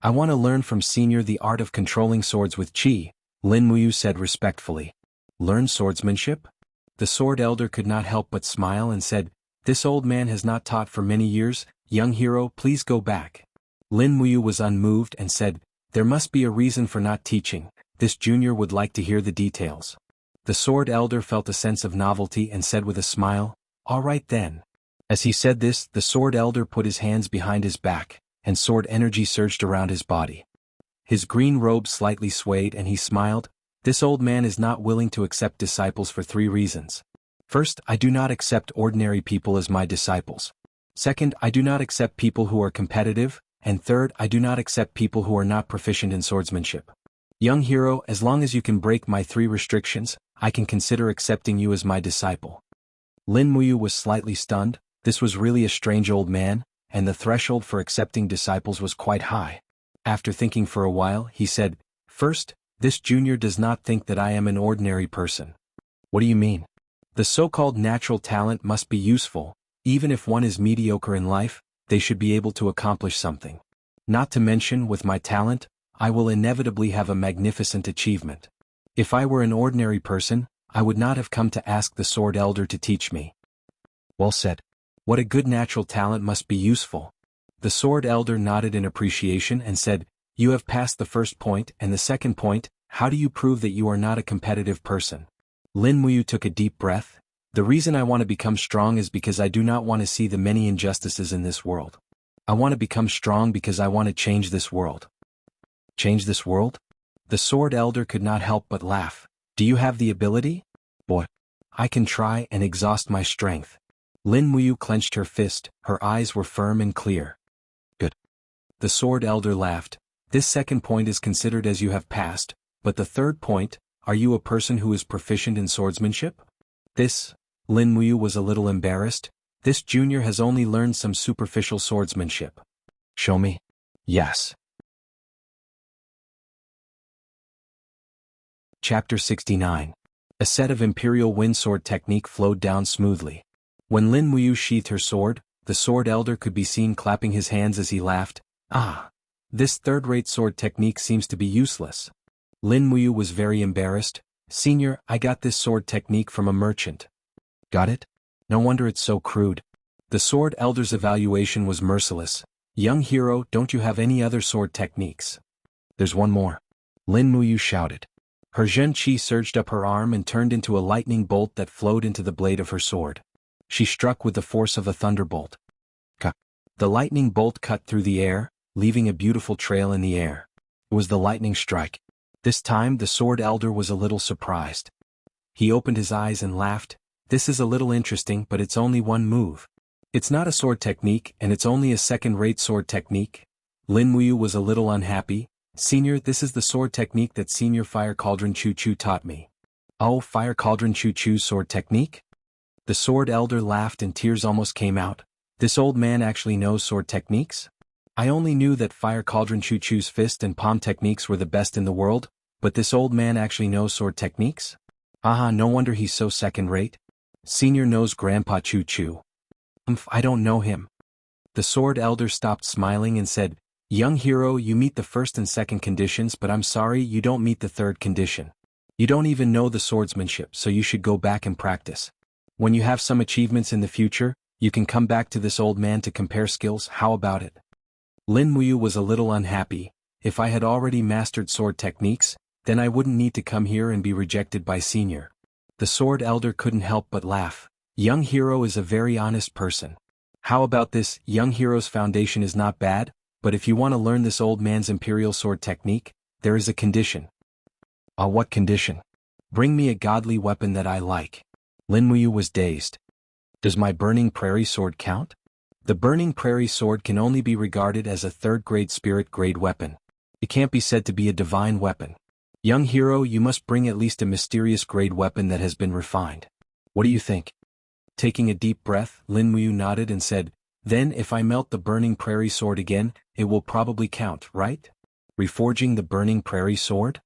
"I want to learn from Senior the art of controlling swords with chi," Lin Muyu said respectfully. "Learn swordsmanship?" The Sword Elder could not help but smile and said, "This old man has not taught for many years, young hero, please go back." Lin Muyu was unmoved and said, "There must be a reason for not teaching, this junior would like to hear the details." The Sword Elder felt a sense of novelty and said with a smile, "All right then." As he said this, the Sword Elder put his hands behind his back, and sword energy surged around his body. His green robe slightly swayed and he smiled. This old man is not willing to accept disciples for 3 reasons. First, I do not accept ordinary people as my disciples. Second, I do not accept people who are competitive, and third, I do not accept people who are not proficient in swordsmanship. Young hero, as long as you can break my 3 restrictions, I can consider accepting you as my disciple. Lin Muyu was slightly stunned. This was really a strange old man, and the threshold for accepting disciples was quite high. After thinking for a while, he said, "First, this junior does not think that I am an ordinary person." "What do you mean?" "The so-called natural talent must be useful. Even if one is mediocre in life, they should be able to accomplish something. Not to mention, with my talent, I will inevitably have a magnificent achievement. If I were an ordinary person, I would not have come to ask the Sword Elder to teach me." "Well said. What a good natural talent must be useful." The Sword Elder nodded in appreciation and said, "You have passed the first point, and the second point, how do you prove that you are not a competitive person?" Lin Muyu took a deep breath. "The reason I want to become strong is because I do not want to see the many injustices in this world. I want to become strong because I want to change this world." "Change this world?" The Sword Elder could not help but laugh. "Do you have the ability?" "Boy, I can try and exhaust my strength." Lin Muyu clenched her fist, her eyes were firm and clear. "Good." The Sword Elder laughed. "This second point is considered as you have passed, but the third point, are you a person who is proficient in swordsmanship?" This, Lin Muyu was a little embarrassed. This junior has only learned some superficial swordsmanship. "Show me." "Yes." Chapter 69. A set of Imperial Wind Sword technique flowed down smoothly. When Lin Muyu sheathed her sword, the Sword Elder could be seen clapping his hands as he laughed. "Ah! This third-rate sword technique seems to be useless." Lin Muyu was very embarrassed. "Senior, I got this sword technique from a merchant." "Got it? No wonder it's so crude." The Sword Elder's evaluation was merciless. "Young hero, don't you have any other sword techniques?" "There's one more." Lin Muyu shouted. Her Zhen Qi surged up her arm and turned into a lightning bolt that flowed into the blade of her sword. She struck with the force of a thunderbolt. Ka! The lightning bolt cut through the air, leaving a beautiful trail in the air. It was the lightning strike. This time the Sword Elder was a little surprised. He opened his eyes and laughed. "This is a little interesting, but it's only one move. It's not a sword technique and it's only a second-rate sword technique." Lin Muyu was a little unhappy. "Senior, this is the sword technique that Senior Fire Cauldron Chu Chu taught me." "Oh, Fire Cauldron Chu Chu's sword technique?" The Sword Elder laughed and tears almost came out. "This old man actually knows sword techniques? I only knew that Fire Cauldron Chu Chu's fist and palm techniques were the best in the world. But this old man actually knows sword techniques? Aha, no wonder he's so second-rate. Senior knows Grandpa Choo Choo. I don't know him. The sword elder stopped smiling and said, Young hero, you meet the first and second conditions, but I'm sorry you don't meet the third condition. You don't even know the swordsmanship, so you should go back and practice. When you have some achievements in the future, you can come back to this old man to compare skills. How about it? Lin Muyu was a little unhappy. If I had already mastered sword techniques, then I wouldn't need to come here and be rejected by senior. The sword elder couldn't help but laugh. Young hero is a very honest person. How about this? Young hero's foundation is not bad, but if you want to learn this old man's imperial sword technique, there is a condition. What condition? Bring me a godly weapon that I like. Lin Muyu was dazed. Does my burning prairie sword count? The burning prairie sword can only be regarded as a third-grade spirit-grade weapon. It can't be said to be a divine weapon. Young hero, you must bring at least a mysterious grade weapon that has been refined. What do you think? Taking a deep breath, Lin Muyu nodded and said, Then if I melt the burning prairie sword again, it will probably count, right? Reforging the burning prairie sword?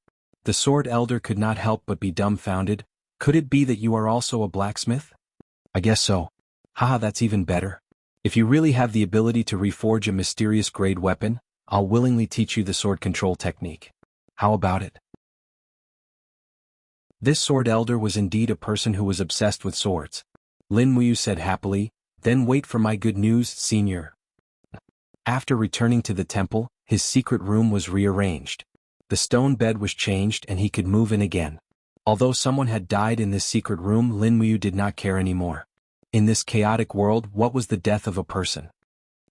The sword elder could not help but be dumbfounded. Could it be that you are also a blacksmith? I guess so. Haha, that's even better. If you really have the ability to reforge a mysterious grade weapon, I'll willingly teach you the sword control technique. How about it? This sword elder was indeed a person who was obsessed with swords. Lin Muyu said happily, Then wait for my good news, senior. After returning to the temple, his secret room was rearranged. The stone bed was changed and he could move in again. Although someone had died in this secret room, Lin Muyu did not care anymore. In this chaotic world, what was the death of a person?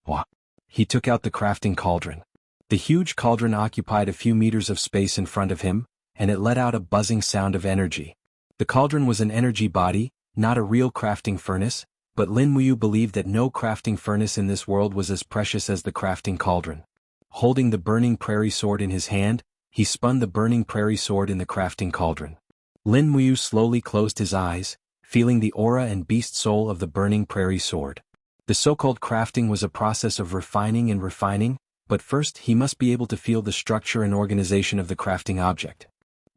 What? He took out the crafting cauldron. The huge cauldron occupied a few meters of space in front of him, and it let out a buzzing sound of energy. The cauldron was an energy body, not a real crafting furnace, but Lin Muyu believed that no crafting furnace in this world was as precious as the crafting cauldron. Holding the burning prairie sword in his hand, he spun the burning prairie sword in the crafting cauldron. Lin Muyu slowly closed his eyes, feeling the aura and beast soul of the burning prairie sword. The so-called crafting was a process of refining, but first he must be able to feel the structure and organization of the crafting object.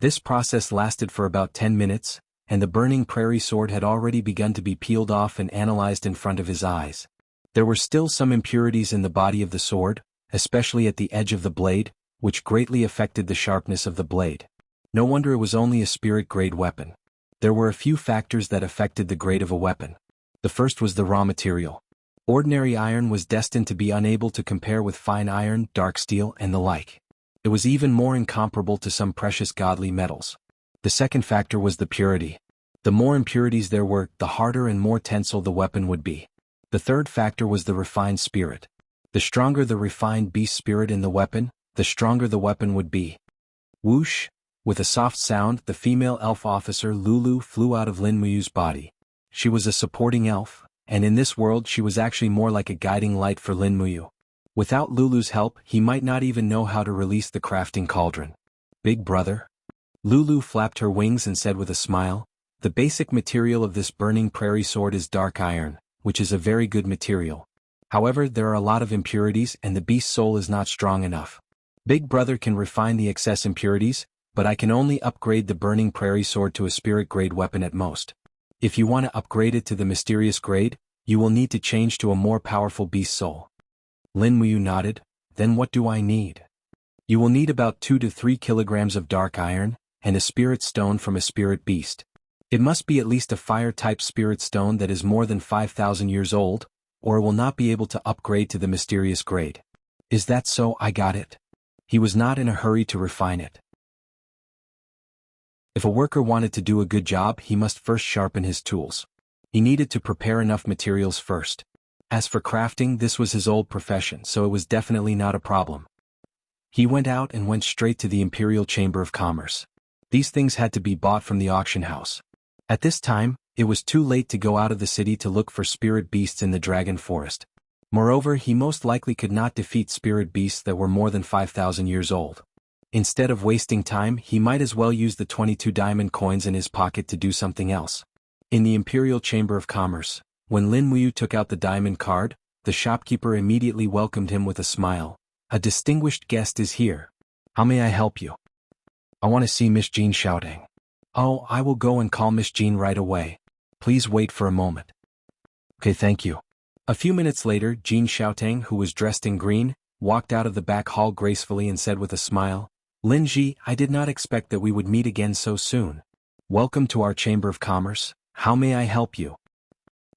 This process lasted for about 10 minutes, and the burning prairie sword had already begun to be peeled off and analyzed in front of his eyes. There were still some impurities in the body of the sword, especially at the edge of the blade, which greatly affected the sharpness of the blade. No wonder it was only a spirit-grade weapon. There were a few factors that affected the grade of a weapon. The first was the raw material. Ordinary iron was destined to be unable to compare with fine iron, dark steel, and the like. It was even more incomparable to some precious godly metals. The second factor was the purity. The more impurities there were, the harder and more tensile the weapon would be. The third factor was the refined spirit. The stronger the refined beast spirit in the weapon, the stronger the weapon would be. Whoosh! With a soft sound, the female elf officer Lulu flew out of Lin Muyu's body. She was a supporting elf, and in this world she was actually more like a guiding light for Lin Muyu. Without Lulu's help, he might not even know how to release the crafting cauldron. Big brother? Lulu flapped her wings and said with a smile, The basic material of this burning prairie sword is dark iron, which is a very good material. However, there are a lot of impurities and the beast soul is not strong enough. Big brother can refine the excess impurities, but I can only upgrade the burning prairie sword to a spirit-grade weapon at most. If you want to upgrade it to the mysterious grade, you will need to change to a more powerful beast soul. Lin Muyu nodded. Then what do I need? You will need about 2 to 3 kilograms of dark iron, and a spirit stone from a spirit beast. It must be at least a fire-type spirit stone that is more than 5,000 years old, or it will not be able to upgrade to the mysterious grade. Is that so? I got it. He was not in a hurry to refine it. If a worker wanted to do a good job, he must first sharpen his tools. He needed to prepare enough materials first. As for crafting, this was his old profession, so it was definitely not a problem. He went out and went straight to the Imperial Chamber of Commerce. These things had to be bought from the auction house. At this time, it was too late to go out of the city to look for spirit beasts in the dragon forest. Moreover, he most likely could not defeat spirit beasts that were more than 5,000 years old. Instead of wasting time, he might as well use the 22 diamond coins in his pocket to do something else. In the Imperial Chamber of Commerce, when Lin Muyu took out the diamond card, the shopkeeper immediately welcomed him with a smile. A distinguished guest is here. How may I help you? I want to see Miss Jean Xiaotang. Oh, I will go and call Miss Jean right away. Please wait for a moment. Okay, thank you. A few minutes later, Jean Xiaotang, who was dressed in green, walked out of the back hall gracefully and said with a smile, Lin Ji, I did not expect that we would meet again so soon. Welcome to our Chamber of Commerce. How may I help you?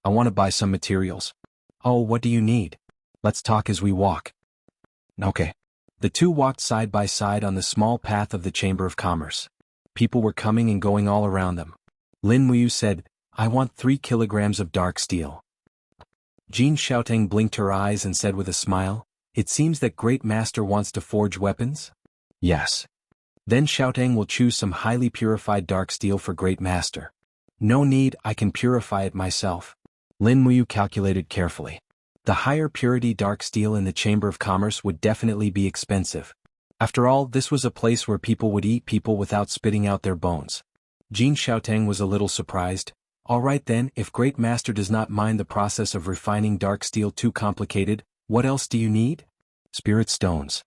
I want to buy some materials. Oh, what do you need? Let's talk as we walk. Okay. The two walked side by side on the small path of the Chamber of Commerce. People were coming and going all around them. Lin Muyu said, I want 3 kilograms of dark steel. Jean Xiaotang blinked her eyes and said with a smile, It seems that Great Master wants to forge weapons? Yes. Then Xiaotang will choose some highly purified dark steel for Great Master. No need, I can purify it myself. Lin Muyu calculated carefully. The higher purity dark steel in the Chamber of Commerce would definitely be expensive. After all, this was a place where people would eat people without spitting out their bones. Jean Xiaotang was a little surprised. All right then, if Great Master does not mind the process of refining dark steel too complicated, what else do you need? Spirit stones.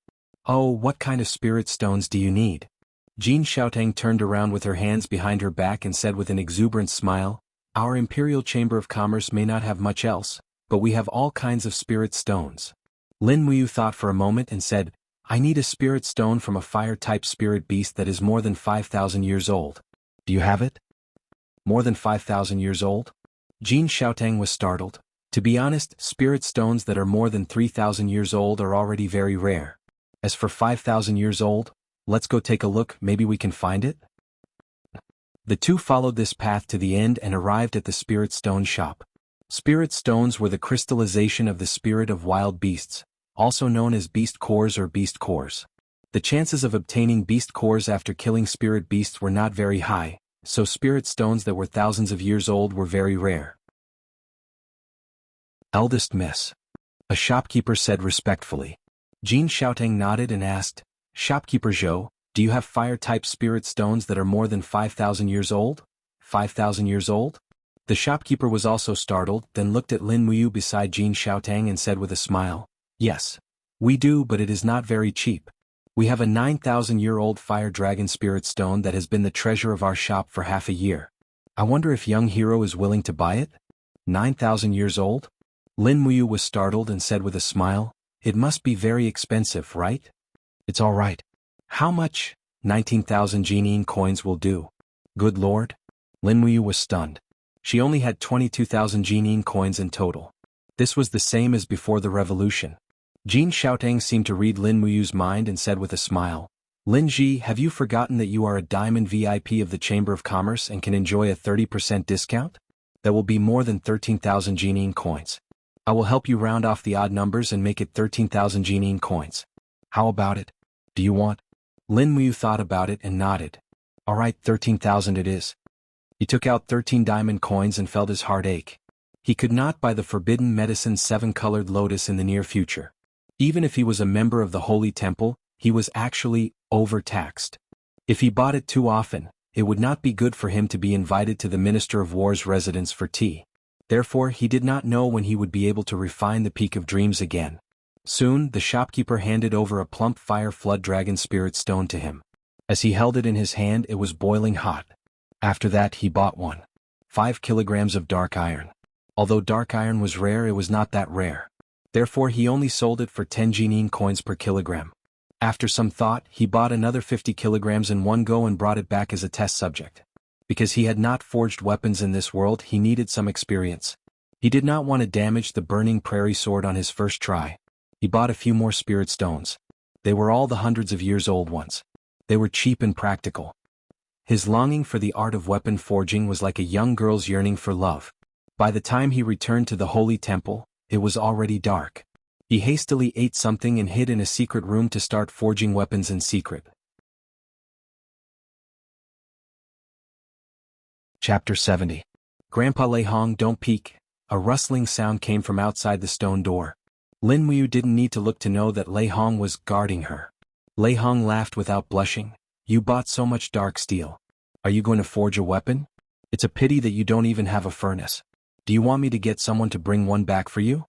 Oh, what kind of spirit stones do you need? Jean Xiaotang turned around with her hands behind her back and said with an exuberant smile, Our Imperial Chamber of Commerce may not have much else, but we have all kinds of spirit stones. Lin Muyu thought for a moment and said, I need a spirit stone from a fire-type spirit beast that is more than 5,000 years old. Do you have it? More than 5,000 years old? Jean Xiaotang was startled. To be honest, spirit stones that are more than 3,000 years old are already very rare. As for 5,000 years old, let's go take a look, maybe we can find it? The two followed this path to the end and arrived at the spirit stone shop. Spirit stones were the crystallization of the spirit of wild beasts, also known as beast cores or beast cores. The chances of obtaining beast cores after killing spirit beasts were not very high, so spirit stones that were thousands of years old were very rare. Eldest Miss. A shopkeeper said respectfully. Jean Xiaotang nodded and asked, Shopkeeper Zhou, do you have fire-type spirit stones that are more than 5,000 years old? 5,000 years old? The shopkeeper was also startled, then looked at Lin Muyu beside Jean Xiaotang and said with a smile, Yes. We do, but it is not very cheap. We have a 9,000-year-old fire dragon spirit stone that has been the treasure of our shop for half a year. I wonder if young hero is willing to buy it? 9,000 years old? Lin Muyu was startled and said with a smile, It must be very expensive, right? It's all right. How much? 19,000 Jinyin coins will do. Good lord? Lin Muyu was stunned. She only had 22,000 Jinyin coins in total. This was the same as before the revolution. Jean Xiaotang seemed to read Lin Muyu's mind and said with a smile, Lin Ji, have you forgotten that you are a diamond VIP of the Chamber of Commerce and can enjoy a 30% discount? That will be more than 13,000 Jinyin coins. I will help you round off the odd numbers and make it 13,000 Jinyin coins. How about it? Do you want? Lin Muyu thought about it and nodded. All right, 13,000 it is. He took out 13 diamond coins and felt his heart ache. He could not buy the forbidden medicine 7-colored lotus in the near future. Even if he was a member of the Holy Temple, he was actually overtaxed. If he bought it too often, it would not be good for him to be invited to the Minister of War's residence for tea. Therefore, he did not know when he would be able to refine the Peak of Dreams again. Soon, the shopkeeper handed over a plump fire flood dragon spirit stone to him. As he held it in his hand, it was boiling hot. After that, he bought 5 kilograms of dark iron. Although dark iron was rare, it was not that rare. Therefore, he only sold it for 10 Jinyin coins per kilogram. After some thought, he bought another 50 kilograms in one go and brought it back as a test subject. Because he had not forged weapons in this world, he needed some experience. He did not want to damage the burning prairie sword on his first try. He bought a few more spirit stones. They were all the hundreds of years old ones. They were cheap and practical. His longing for the art of weapon forging was like a young girl's yearning for love. By the time he returned to the Holy Temple, it was already dark. He hastily ate something and hid in a secret room to start forging weapons in secret. Chapter 70. Grandpa Lei Hong, don't peek. A rustling sound came from outside the stone door. Lin Muyu didn't need to look to know that Lei Hong was guarding her. Lei Hong laughed without blushing. You bought so much dark steel. Are you going to forge a weapon? It's a pity that you don't even have a furnace. Do you want me to get someone to bring one back for you?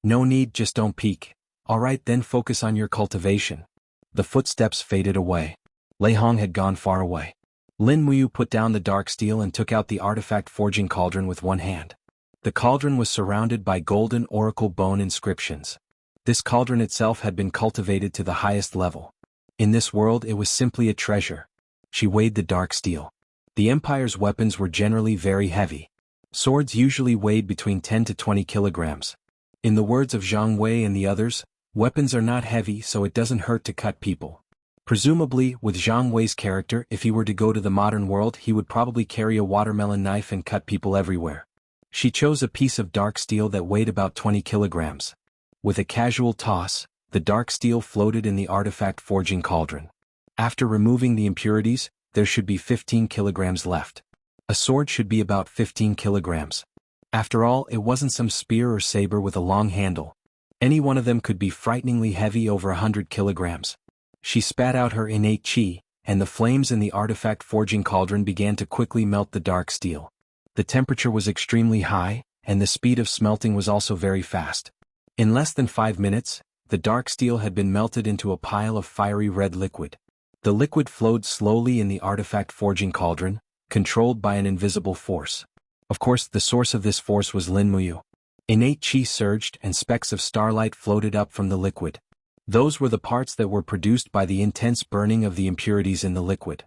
No need, just don't peek. All right, then focus on your cultivation. The footsteps faded away. Lei Hong had gone far away. Lin Muyu put down the dark steel and took out the artifact forging cauldron with one hand. The cauldron was surrounded by golden oracle bone inscriptions. This cauldron itself had been cultivated to the highest level. In this world it was simply a treasure. She weighed the dark steel. The Empire's weapons were generally very heavy. Swords usually weighed between 10 to 20 kilograms. In the words of Zhang Wei and the others, weapons are not heavy so it doesn't hurt to cut people. Presumably, with Zhang Wei's character, if he were to go to the modern world he would probably carry a watermelon knife and cut people everywhere. She chose a piece of dark steel that weighed about 20 kilograms. With a casual toss, the dark steel floated in the artifact forging cauldron. After removing the impurities, there should be 15 kilograms left. A sword should be about 15 kilograms. After all, it wasn't some spear or saber with a long handle. Any one of them could be frighteningly heavy, over 100 kilograms. She spat out her innate chi, and the flames in the artifact forging cauldron began to quickly melt the dark steel. The temperature was extremely high, and the speed of smelting was also very fast. In less than 5 minutes, the dark steel had been melted into a pile of fiery red liquid. The liquid flowed slowly in the artifact forging cauldron, controlled by an invisible force. Of course, the source of this force was Lin Muyu. Innate chi surged and specks of starlight floated up from the liquid. Those were the parts that were produced by the intense burning of the impurities in the liquid.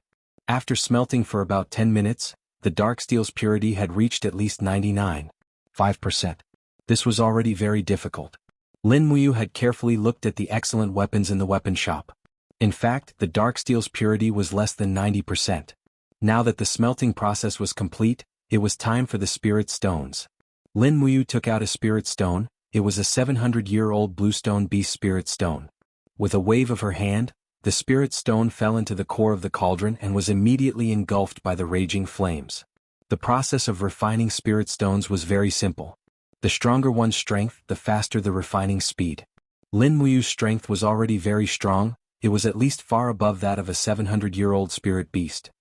After smelting for about 10 minutes, the dark steel's purity had reached at least 99.5%. This was already very difficult. Lin Muyu had carefully looked at the excellent weapons in the weapon shop. In fact, the dark steel's purity was less than 90%. Now that the smelting process was complete, it was time for the spirit stones. Lin Muyu took out a spirit stone. It was a 700-year-old bluestone beast spirit stone. With a wave of her hand, the spirit stone fell into the core of the cauldron and was immediately engulfed by the raging flames. The process of refining spirit stones was very simple. The stronger one's strength, the faster the refining speed. Lin Muyu's strength was already very strong. It was at least far above that of a 700-year-old spirit beast.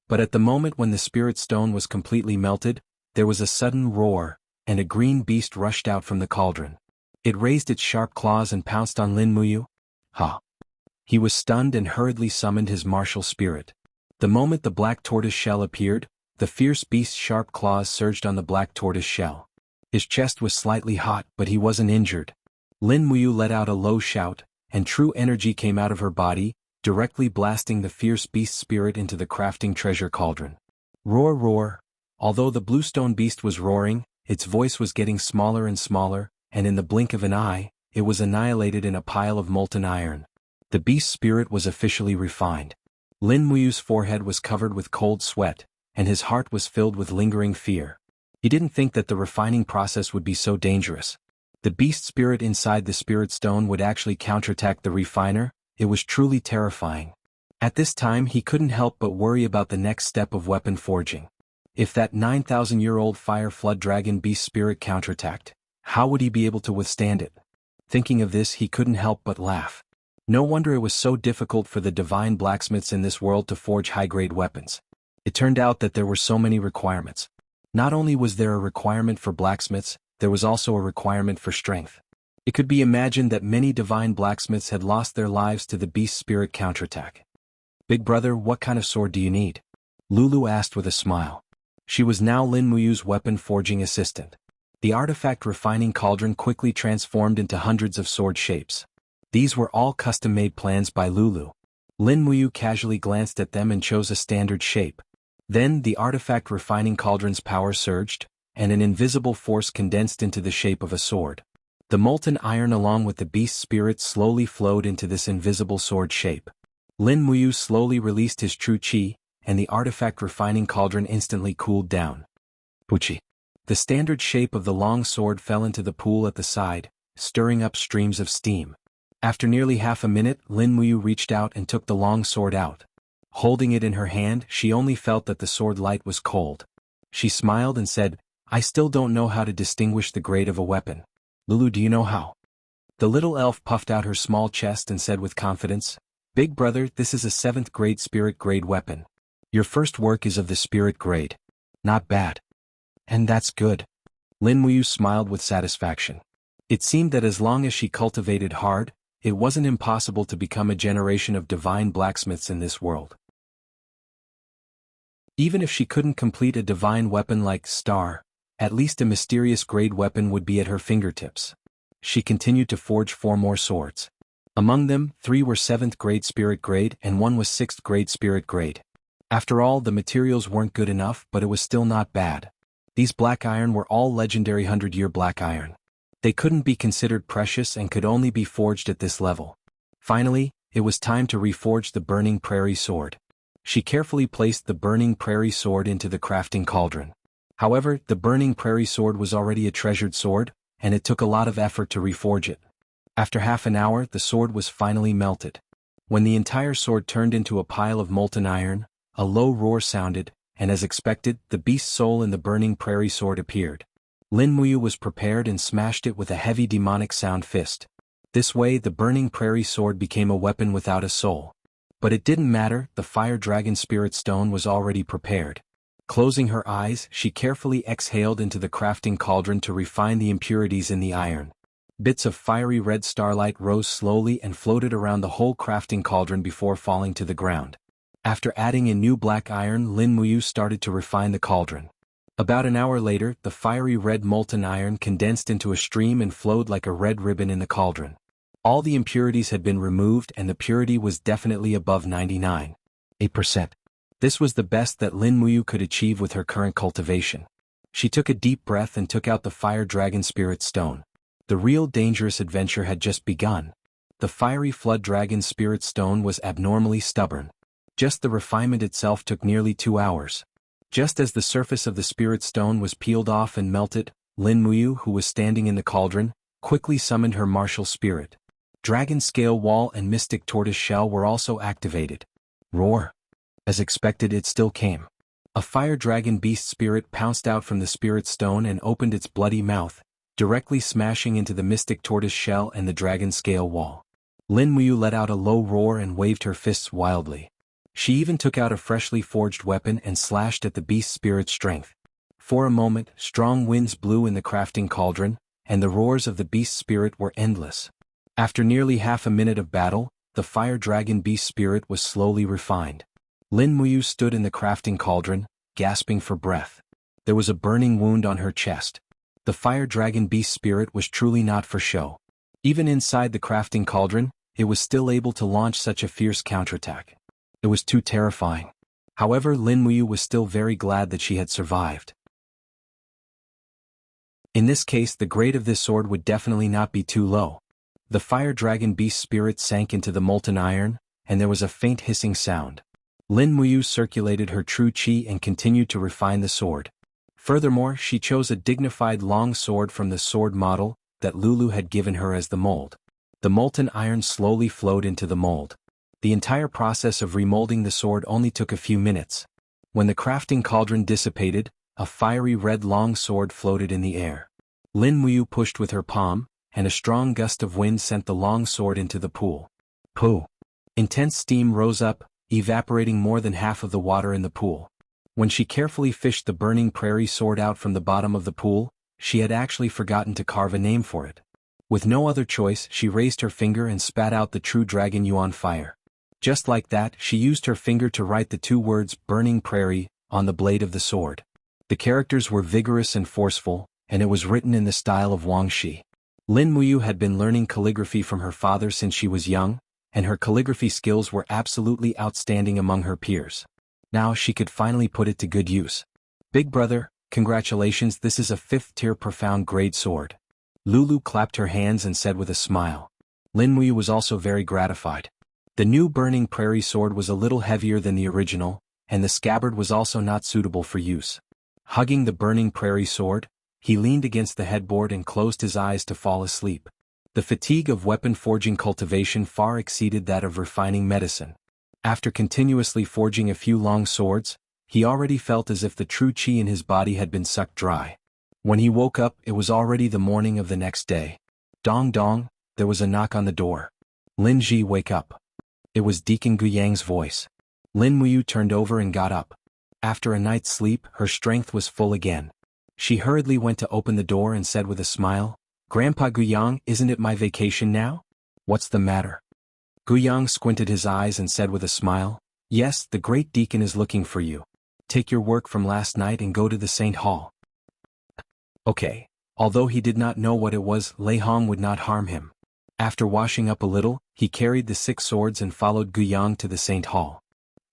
But at the moment when the spirit stone was completely melted, there was a sudden roar, and a green beast rushed out from the cauldron. It raised its sharp claws and pounced on Lin Muyu. Ha! He was stunned and hurriedly summoned his martial spirit. The moment the black tortoise shell appeared, the fierce beast's sharp claws surged on the black tortoise shell. His chest was slightly hot, but he wasn't injured. Lin Muyu let out a low shout, and true energy came out of her body, directly blasting the fierce beast spirit into the crafting treasure cauldron. Roar, roar! Although the bluestone beast was roaring, its voice was getting smaller and smaller, and in the blink of an eye, it was annihilated in a pile of molten iron. The beast's spirit was officially refined. Lin Muyu's forehead was covered with cold sweat, and his heart was filled with lingering fear. He didn't think that the refining process would be so dangerous. The beast spirit inside the spirit stone would actually counterattack the refiner. It was truly terrifying. At this time he couldn't help but worry about the next step of weapon forging. If that 9,000-year-old fire flood dragon beast spirit counterattacked, how would he be able to withstand it? Thinking of this, he couldn't help but laugh. No wonder it was so difficult for the divine blacksmiths in this world to forge high-grade weapons. It turned out that there were so many requirements. Not only was there a requirement for blacksmiths, there was also a requirement for strength. It could be imagined that many divine blacksmiths had lost their lives to the beast spirit counterattack. "Big brother, what kind of sword do you need?" Lulu asked with a smile. She was now Lin Muyu's weapon forging assistant. The artifact refining cauldron quickly transformed into hundreds of sword shapes. These were all custom-made plans by Lulu. Lin Muyu casually glanced at them and chose a standard shape. Then the artifact refining cauldron's power surged, and an invisible force condensed into the shape of a sword. The molten iron along with the beast spirit slowly flowed into this invisible sword shape. Lin Muyu slowly released his true chi, and the artifact refining cauldron instantly cooled down. Puchi. The standard shape of the long sword fell into the pool at the side, stirring up streams of steam. After nearly half a minute, Lin Muyu reached out and took the long sword out. Holding it in her hand, she only felt that the sword light was cold. She smiled and said, "I still don't know how to distinguish the grade of a weapon. Lulu, do you know how?" The little elf puffed out her small chest and said with confidence, "Big brother, this is a 7th grade spirit grade weapon. Your first work is of the spirit grade. Not bad. And that's good." Lin Muyu smiled with satisfaction. It seemed that as long as she cultivated hard, it wasn't impossible to become a generation of divine blacksmiths in this world. Even if she couldn't complete a divine weapon like Star, at least a mysterious grade weapon would be at her fingertips. She continued to forge 4 more swords. Among them, 3 were 7th grade spirit grade and 1 was 6th grade spirit grade. After all, the materials weren't good enough, but it was still not bad. These black iron were all legendary 100-year black iron. They couldn't be considered precious and could only be forged at this level. Finally, it was time to reforge the Burning Prairie sword. She carefully placed the Burning Prairie sword into the crafting cauldron. However, the Burning Prairie sword was already a treasured sword, and it took a lot of effort to reforge it. After half an hour, the sword was finally melted. When the entire sword turned into a pile of molten iron, a low roar sounded, and as expected, the beast soul in the Burning Prairie sword appeared. Lin Muyu was prepared and smashed it with a heavy demonic sound fist. This way, the Burning Prairie sword became a weapon without a soul. But it didn't matter, the Fire Dragon Spirit Stone was already prepared. Closing her eyes, she carefully exhaled into the crafting cauldron to refine the impurities in the iron. Bits of fiery red starlight rose slowly and floated around the whole crafting cauldron before falling to the ground. After adding in new black iron, Lin Muyu started to refine the cauldron. About an hour later, the fiery red molten iron condensed into a stream and flowed like a red ribbon in the cauldron. All the impurities had been removed and the purity was definitely above 99%. This was the best that Lin Muyu could achieve with her current cultivation. She took a deep breath and took out the Fire Dragon Spirit Stone. The real dangerous adventure had just begun. The fiery Flood Dragon Spirit Stone was abnormally stubborn. Just the refinement itself took nearly 2 hours. Just as the surface of the Spirit Stone was peeled off and melted, Lin Muyu, who was standing in the cauldron, quickly summoned her martial spirit. Dragon Scale Wall and Mystic Tortoise Shell were also activated. Roar! As expected, it still came. A fire dragon beast spirit pounced out from the Spirit Stone and opened its bloody mouth, directly smashing into the Mystic Tortoise Shell and the Dragon Scale Wall. Lin Muyu let out a low roar and waved her fists wildly. She even took out a freshly forged weapon and slashed at the beast spirit's strength. For a moment, strong winds blew in the crafting cauldron, and the roars of the beast spirit were endless. After nearly half a minute of battle, the fire dragon beast spirit was slowly refined. Lin Muyu stood in the crafting cauldron, gasping for breath. There was a burning wound on her chest. The fire dragon beast spirit was truly not for show. Even inside the crafting cauldron, it was still able to launch such a fierce counterattack. It was too terrifying. However, Lin Muyu was still very glad that she had survived. In this case, the grade of this sword would definitely not be too low. The fire dragon beast spirit sank into the molten iron, and there was a faint hissing sound. Lin Muyu circulated her true chi and continued to refine the sword. Furthermore, she chose a dignified long sword from the sword model that Lulu had given her as the mold. The molten iron slowly flowed into the mold. The entire process of remolding the sword only took a few minutes. When the crafting cauldron dissipated, a fiery red long sword floated in the air. Lin Muyu pushed with her palm, and a strong gust of wind sent the long sword into the pool. Pooh! Intense steam rose up, evaporating more than half of the water in the pool. When she carefully fished the Burning Prairie sword out from the bottom of the pool, she had actually forgotten to carve a name for it. With no other choice, she raised her finger and spat out the true Dragon Yuan fire. Just like that, she used her finger to write the 2 words Burning Prairie on the blade of the sword. The characters were vigorous and forceful, and it was written in the style of Wang Shi. Lin Muyu had been learning calligraphy from her father since she was young, and her calligraphy skills were absolutely outstanding among her peers. Now she could finally put it to good use. Big brother, congratulations, this is a 5th-tier profound grade sword. Lulu clapped her hands and said with a smile. Lin Muyu was also very gratified. The new Burning Prairie sword was a little heavier than the original, and the scabbard was also not suitable for use. Hugging the Burning Prairie sword, he leaned against the headboard and closed his eyes to fall asleep. The fatigue of weapon forging cultivation far exceeded that of refining medicine. After continuously forging a few long swords, he already felt as if the true chi in his body had been sucked dry. When he woke up, it was already the morning of the next day. Dong dong, there was a knock on the door. Lin Ji, wake up. It was Deacon Guyang's voice. Lin Muyu turned over and got up. After a night's sleep, her strength was full again. She hurriedly went to open the door and said with a smile, Grandpa Guyang, isn't it my vacation now? What's the matter? Guyang squinted his eyes and said with a smile, Yes, the great deacon is looking for you. Take your work from last night and go to the Saint Hall. Okay. Although he did not know what it was, Lei Hong would not harm him. After washing up a little, he carried the 6 swords and followed Guyang to the Saint Hall.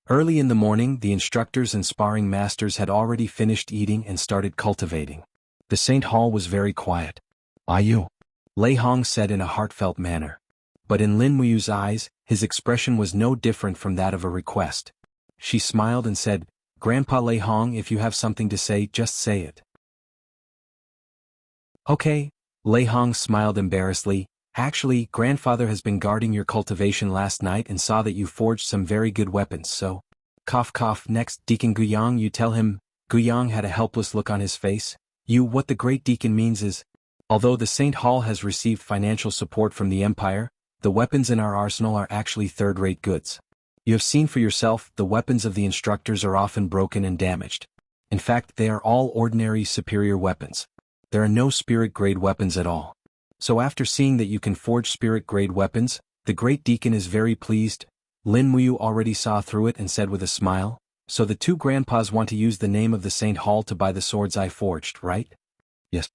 Early in the morning, the instructors and sparring masters had already finished eating and started cultivating. The Saint Hall was very quiet. "Ayu," Lei Hong said in a heartfelt manner. But in Lin Muyu's eyes, his expression was no different from that of a request. She smiled and said, "Grandpa Lei Hong, if you have something to say, just say it." "Okay." Lei Hong smiled embarrassedly. "Actually, grandfather has been guarding your cultivation last night and saw that you forged some very good weapons, so..." Cough cough. Next, Deacon Guyang, you tell him. Guyang had a helpless look on his face. What the great deacon means is, although the Saint Hall has received financial support from the Empire, the weapons in our arsenal are actually third-rate goods. You have seen for yourself, the weapons of the instructors are often broken and damaged. In fact, they are all ordinary superior weapons. There are no spirit-grade weapons at all. So after seeing that you can forge spirit-grade weapons, the great deacon is very pleased. Lin Muyu already saw through it and said with a smile, "So the 2 grandpas want to use the name of the Saint Hall to buy the swords I forged, right?" "Yes."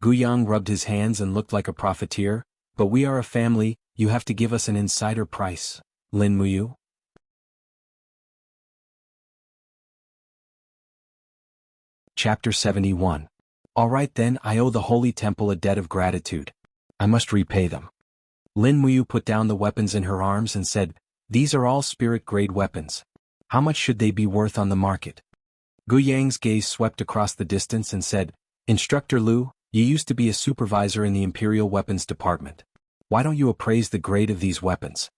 Guyang rubbed his hands and looked like a profiteer. "But we are a family, you have to give us an insider price, Lin Muyu." Chapter 71. Alright then, I owe the Holy Temple a debt of gratitude. I must repay them. Lin Muyu put down the weapons in her arms and said, "These are all spirit-grade weapons. How much should they be worth on the market?" Guyang's gaze swept across the distance and said, "Instructor Liu, you used to be a supervisor in the Imperial Weapons Department. Why don't you appraise the grade of these weapons?"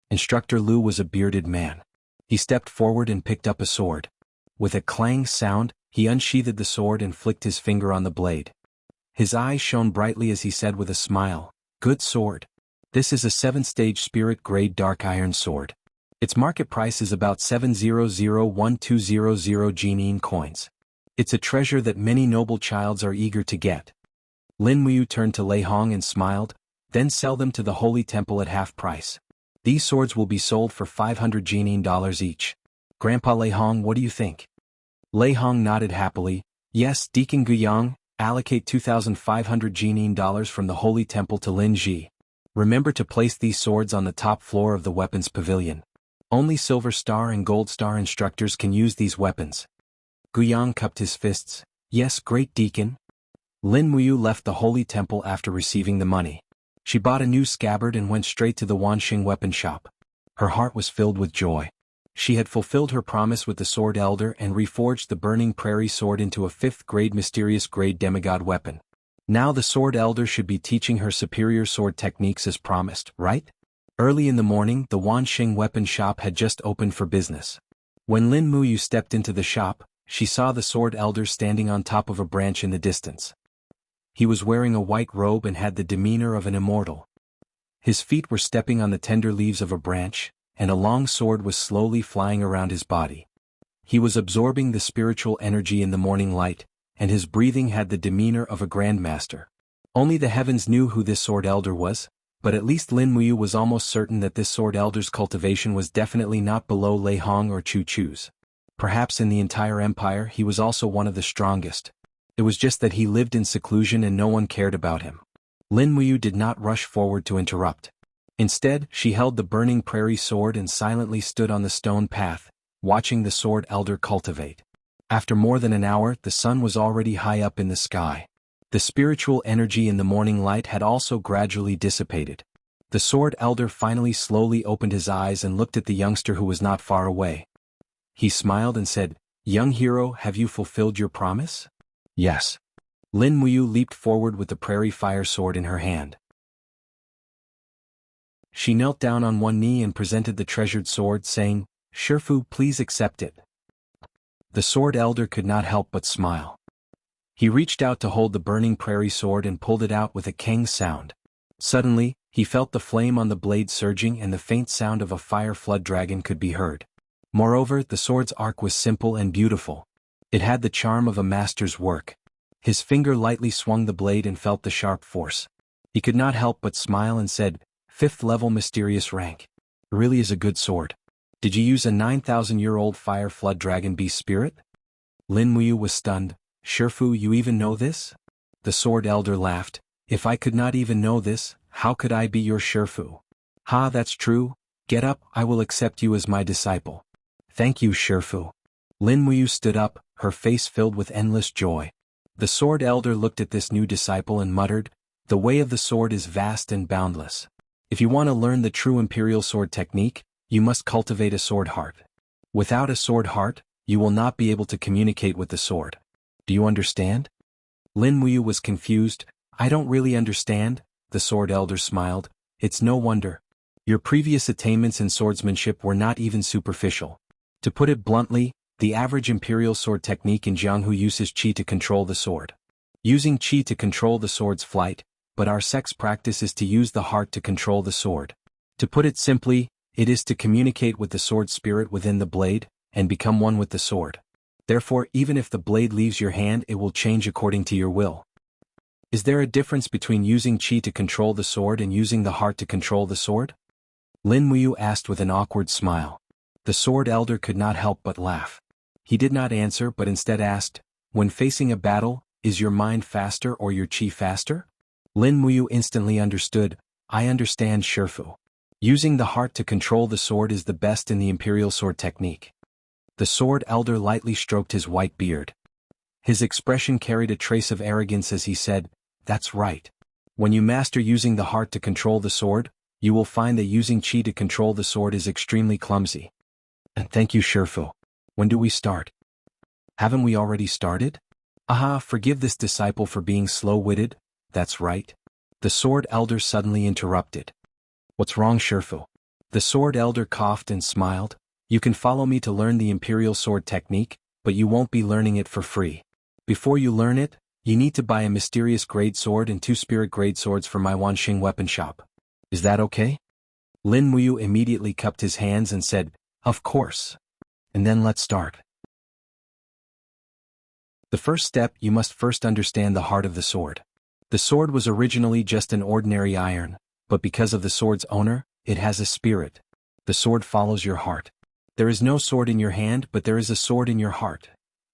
Instructor Liu was a bearded man. He stepped forward and picked up a sword. With a clang sound, he unsheathed the sword and flicked his finger on the blade. His eyes shone brightly as he said with a smile, "Good sword. This is a 7th-stage spirit-grade dark iron sword. Its market price is about 7001200 Jinyin coins. It's a treasure that many noble childs are eager to get." Lin Muyu turned to Lei Hong and smiled, "Then sell them to the Holy Temple at half price. These swords will be sold for 500 Jinyin dollars each. Grandpa Lei Hong, what do you think?" Lei Hong nodded happily. "Yes, Deacon Guyang, allocate 2,500 Jinyin dollars from the Holy Temple to Lin Ji. Remember to place these swords on the top floor of the weapons pavilion. Only Silver Star and Gold Star instructors can use these weapons." Guyang cupped his fists. "Yes, great deacon." Lin Muyu left the Holy Temple after receiving the money. She bought a new scabbard and went straight to the Wanxing weapon shop. Her heart was filled with joy. She had fulfilled her promise with the Sword Elder and reforged the Burning Prairie sword into a 5th-grade mysterious grade demigod weapon. Now the Sword Elder should be teaching her superior sword techniques as promised, right? Early in the morning, the Wanxing weapon shop had just opened for business. When Lin Muyu stepped into the shop, she saw the Sword Elder standing on top of a branch in the distance. He was wearing a white robe and had the demeanor of an immortal. His feet were stepping on the tender leaves of a branch, and a long sword was slowly flying around his body. He was absorbing the spiritual energy in the morning light, and his breathing had the demeanor of a grandmaster. Only the heavens knew who this Sword Elder was, but at least Lin Muyu was almost certain that this Sword Elder's cultivation was definitely not below Lei Hong or Chu Chu's. Perhaps in the entire empire he was also one of the strongest. It was just that he lived in seclusion and no one cared about him. Lin Muyu did not rush forward to interrupt. Instead, she held the Burning Prairie sword and silently stood on the stone path, watching the Sword Elder cultivate. After more than an hour, the sun was already high up in the sky. The spiritual energy in the morning light had also gradually dissipated. The Sword Elder finally slowly opened his eyes and looked at the youngster who was not far away. He smiled and said, "Young hero, have you fulfilled your promise?" "Yes." Lin Muyu leaped forward with the Prairie Fire sword in her hand. She knelt down on one knee and presented the treasured sword, saying, "Shifu, please accept it." The Sword Elder could not help but smile. He reached out to hold the Burning Prairie sword and pulled it out with a keng sound. Suddenly, he felt the flame on the blade surging and the faint sound of a fire flood dragon could be heard. Moreover, the sword's arc was simple and beautiful. It had the charm of a master's work. His finger lightly swung the blade and felt the sharp force. He could not help but smile and said, 5th level mysterious rank. It really is a good sword. Did you use a 9,000-year-old fire flood dragon beast spirit? Lin Muyu was stunned. Shifu, you even know this? The sword elder laughed. If I could not even know this, how could I be your Shifu? Ha, that's true. Get up, I will accept you as my disciple. Thank you, Shifu. Lin Muyu stood up, her face filled with endless joy. The sword elder looked at this new disciple and muttered, the way of the sword is vast and boundless. If you want to learn the true imperial sword technique, you must cultivate a sword heart. Without a sword heart, you will not be able to communicate with the sword. Do you understand? Lin Muyu was confused. I don't really understand, the sword elder smiled. It's no wonder. Your previous attainments in swordsmanship were not even superficial. To put it bluntly, the average imperial sword technique in Jianghu uses qi to control the sword. Using qi to control the sword's flight, but our sect's practice is to use the heart to control the sword. To put it simply, it is to communicate with the sword spirit within the blade, and become one with the sword. Therefore, even if the blade leaves your hand, it will change according to your will. Is there a difference between using qi to control the sword and using the heart to control the sword? Lin Muyu asked with an awkward smile. The sword elder could not help but laugh. He did not answer but instead asked, when facing a battle, is your mind faster or your qi faster? Lin Muyu instantly understood. I understand, Shifu. Using the heart to control the sword is the best in the imperial sword technique. The sword elder lightly stroked his white beard. His expression carried a trace of arrogance as he said, that's right. When you master using the heart to control the sword, you will find that using qi to control the sword is extremely clumsy. And thank you, Shifu. When do we start? Haven't we already started? Aha, forgive this disciple for being slow-witted. That's right. The sword elder suddenly interrupted. What's wrong, Shifu? The sword elder coughed and smiled. You can follow me to learn the imperial sword technique, but you won't be learning it for free. Before you learn it, you need to buy a mysterious grade sword and 2 spirit grade swords from my Wanxing weapon shop. Is that okay? Lin Muyu immediately cupped his hands and said, of course. And then let's start. The first step, you must first understand the heart of the sword. The sword was originally just an ordinary iron, but because of the sword's owner, it has a spirit. The sword follows your heart. There is no sword in your hand, but there is a sword in your heart.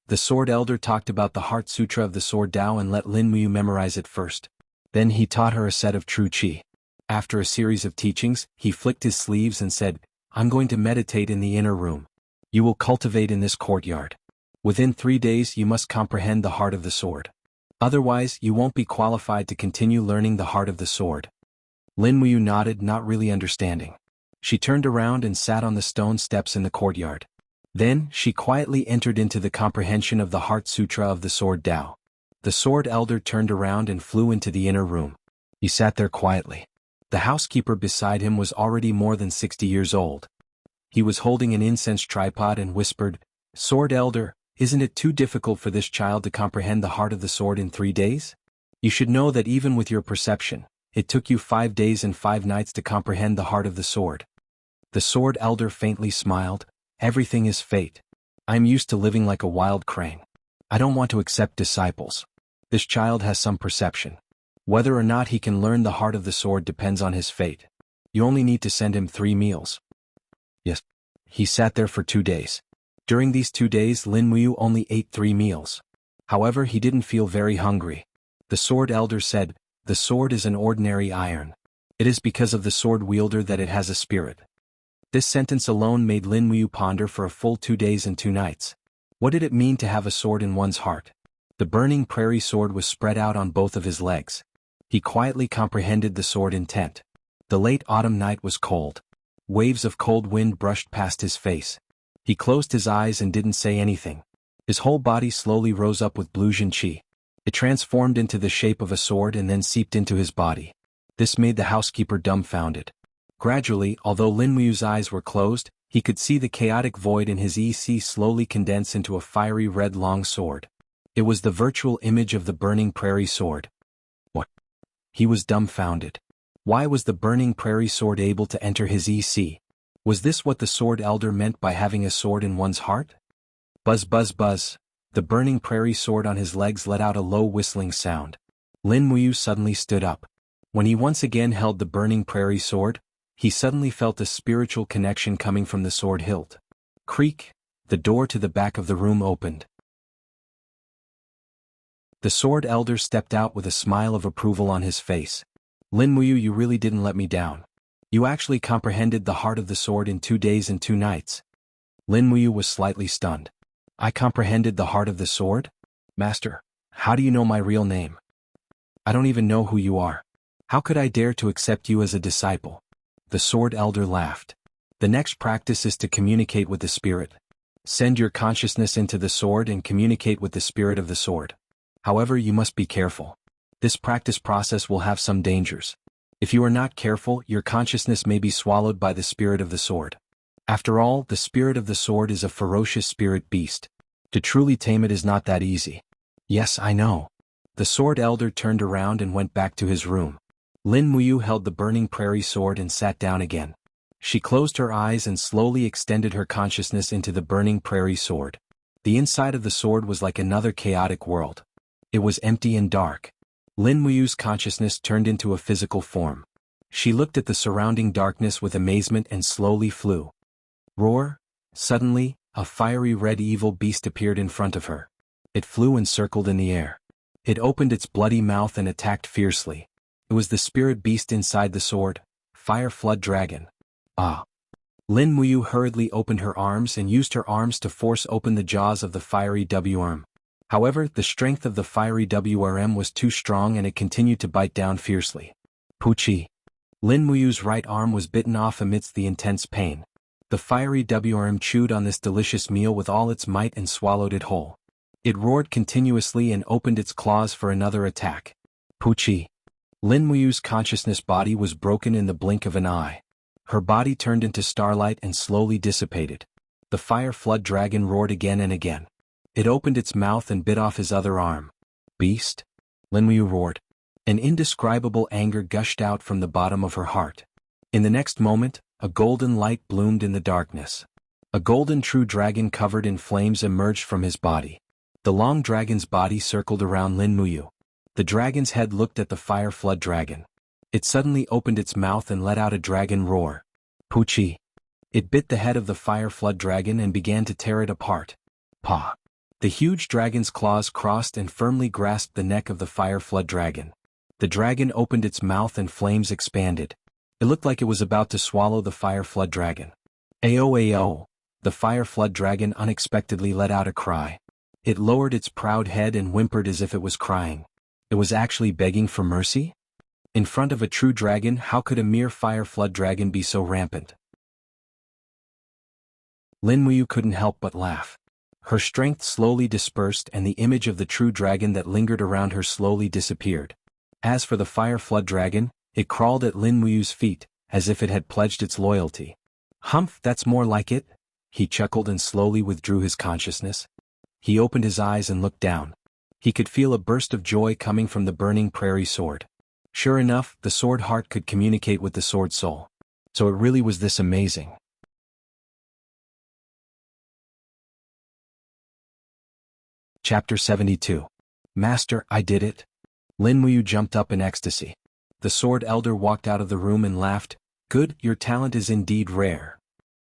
The sword elder talked about the heart sutra of the sword Tao and let Lin Muyu memorize it first. Then he taught her a set of true qi. After a series of teachings, he flicked his sleeves and said, I'm going to meditate in the inner room. You will cultivate in this courtyard. Within 3 days you must comprehend the heart of the sword. Otherwise, you won't be qualified to continue learning the heart of the sword. Lin Muyu nodded, not really understanding. She turned around and sat on the stone steps in the courtyard. Then, she quietly entered into the comprehension of the Heart Sutra of the Sword Tao. The sword elder turned around and flew into the inner room. He sat there quietly. The housekeeper beside him was already more than 60 years old. He was holding an incense tripod and whispered, Sword elder, isn't it too difficult for this child to comprehend the heart of the sword in 3 days? You should know that even with your perception, it took you 5 days and 5 nights to comprehend the heart of the sword. The sword elder faintly smiled. Everything is fate. I'm used to living like a wild crane. I don't want to accept disciples. This child has some perception. Whether or not he can learn the heart of the sword depends on his fate. You only need to send him 3 meals. Yes. He sat there for 2 days. During these 2 days Lin Muyu only ate 3 meals. However, he didn't feel very hungry. The sword elder said, the sword is an ordinary iron. It is because of the sword wielder that it has a spirit. This sentence alone made Lin Muyu ponder for a full 2 days and 2 nights. What did it mean to have a sword in one's heart? The burning prairie sword was spread out on both of his legs. He quietly comprehended the sword intent. The late autumn night was cold. Waves of cold wind brushed past his face. He closed his eyes and didn't say anything. His whole body slowly rose up with blue qi. It transformed into the shape of a sword and then seeped into his body. This made the housekeeper dumbfounded. Gradually, although Lin Muyu's eyes were closed, he could see the chaotic void in his EC slowly condense into a fiery red long sword. It was the virtual image of the burning prairie sword. What? He was dumbfounded. Why was the burning prairie sword able to enter his EC? Was this what the sword elder meant by having a sword in one's heart? Buzz buzz buzz. The burning prairie sword on his legs let out a low whistling sound. Lin Muyu suddenly stood up. When he once again held the burning prairie sword, he suddenly felt a spiritual connection coming from the sword hilt. Creak, the door to the back of the room opened. The sword elder stepped out with a smile of approval on his face. Lin Muyu, you really didn't let me down. You actually comprehended the heart of the sword in 2 days and 2 nights. Lin Muyu was slightly stunned. I comprehended the heart of the sword? Master, how do you know my real name? I don't even know who you are. How could I dare to accept you as a disciple? The sword elder laughed. The next practice is to communicate with the spirit. Send your consciousness into the sword and communicate with the spirit of the sword. However, you must be careful. This practice process will have some dangers. If you are not careful, your consciousness may be swallowed by the spirit of the sword. After all, the spirit of the sword is a ferocious spirit beast. To truly tame it is not that easy. Yes, I know. The sword elder turned around and went back to his room. Lin Muyu held the burning prairie sword and sat down again. She closed her eyes and slowly extended her consciousness into the burning prairie sword. The inside of the sword was like another chaotic world. It was empty and dark. Lin Muyu's consciousness turned into a physical form. She looked at the surrounding darkness with amazement and slowly flew. Roar! Suddenly, a fiery red evil beast appeared in front of her. It flew and circled in the air. It opened its bloody mouth and attacked fiercely. It was the spirit beast inside the sword, Fire Flood Dragon. Ah! Lin Muyu hurriedly opened her arms and used her arms to force open the jaws of the fiery WRM. However, the strength of the fiery WRM was too strong and it continued to bite down fiercely. Poochie! Lin Muyu's right arm was bitten off amidst the intense pain. The fiery WRM chewed on this delicious meal with all its might and swallowed it whole. It roared continuously and opened its claws for another attack. Poochie! Lin Muyu's consciousness body was broken in the blink of an eye. Her body turned into starlight and slowly dissipated. The Fire Flood Dragon roared again and again. It opened its mouth and bit off his other arm. Beast? Lin Muyu roared. An indescribable anger gushed out from the bottom of her heart. In the next moment, a golden light bloomed in the darkness. A golden true dragon covered in flames emerged from his body. The long dragon's body circled around Lin Muyu. The dragon's head looked at the Fire Flood Dragon. It suddenly opened its mouth and let out a dragon roar. Poochie! It bit the head of the Fire Flood Dragon and began to tear it apart. Paw! The huge dragon's claws crossed and firmly grasped the neck of the Fire Flood Dragon. The dragon opened its mouth and flames expanded. It looked like it was about to swallow the Fire Flood Dragon. Ao! The Fire Flood Dragon unexpectedly let out a cry. It lowered its proud head and whimpered as if it was crying. It was actually begging for mercy? In front of a true dragon, how could a mere Fire Flood Dragon be so rampant? Lin Muyu couldn't help but laugh. Her strength slowly dispersed and the image of the true dragon that lingered around her slowly disappeared. As for the Fire Flood Dragon, it crawled at Lin Muyu's feet, as if it had pledged its loyalty. Humph, that's more like it, he chuckled and slowly withdrew his consciousness. He opened his eyes and looked down. He could feel a burst of joy coming from the burning prairie sword. Sure enough, the sword heart could communicate with the sword soul. So it really was this amazing. Chapter 72. Master, I did it. Lin Muyu jumped up in ecstasy. The sword elder walked out of the room and laughed. Good, your talent is indeed rare.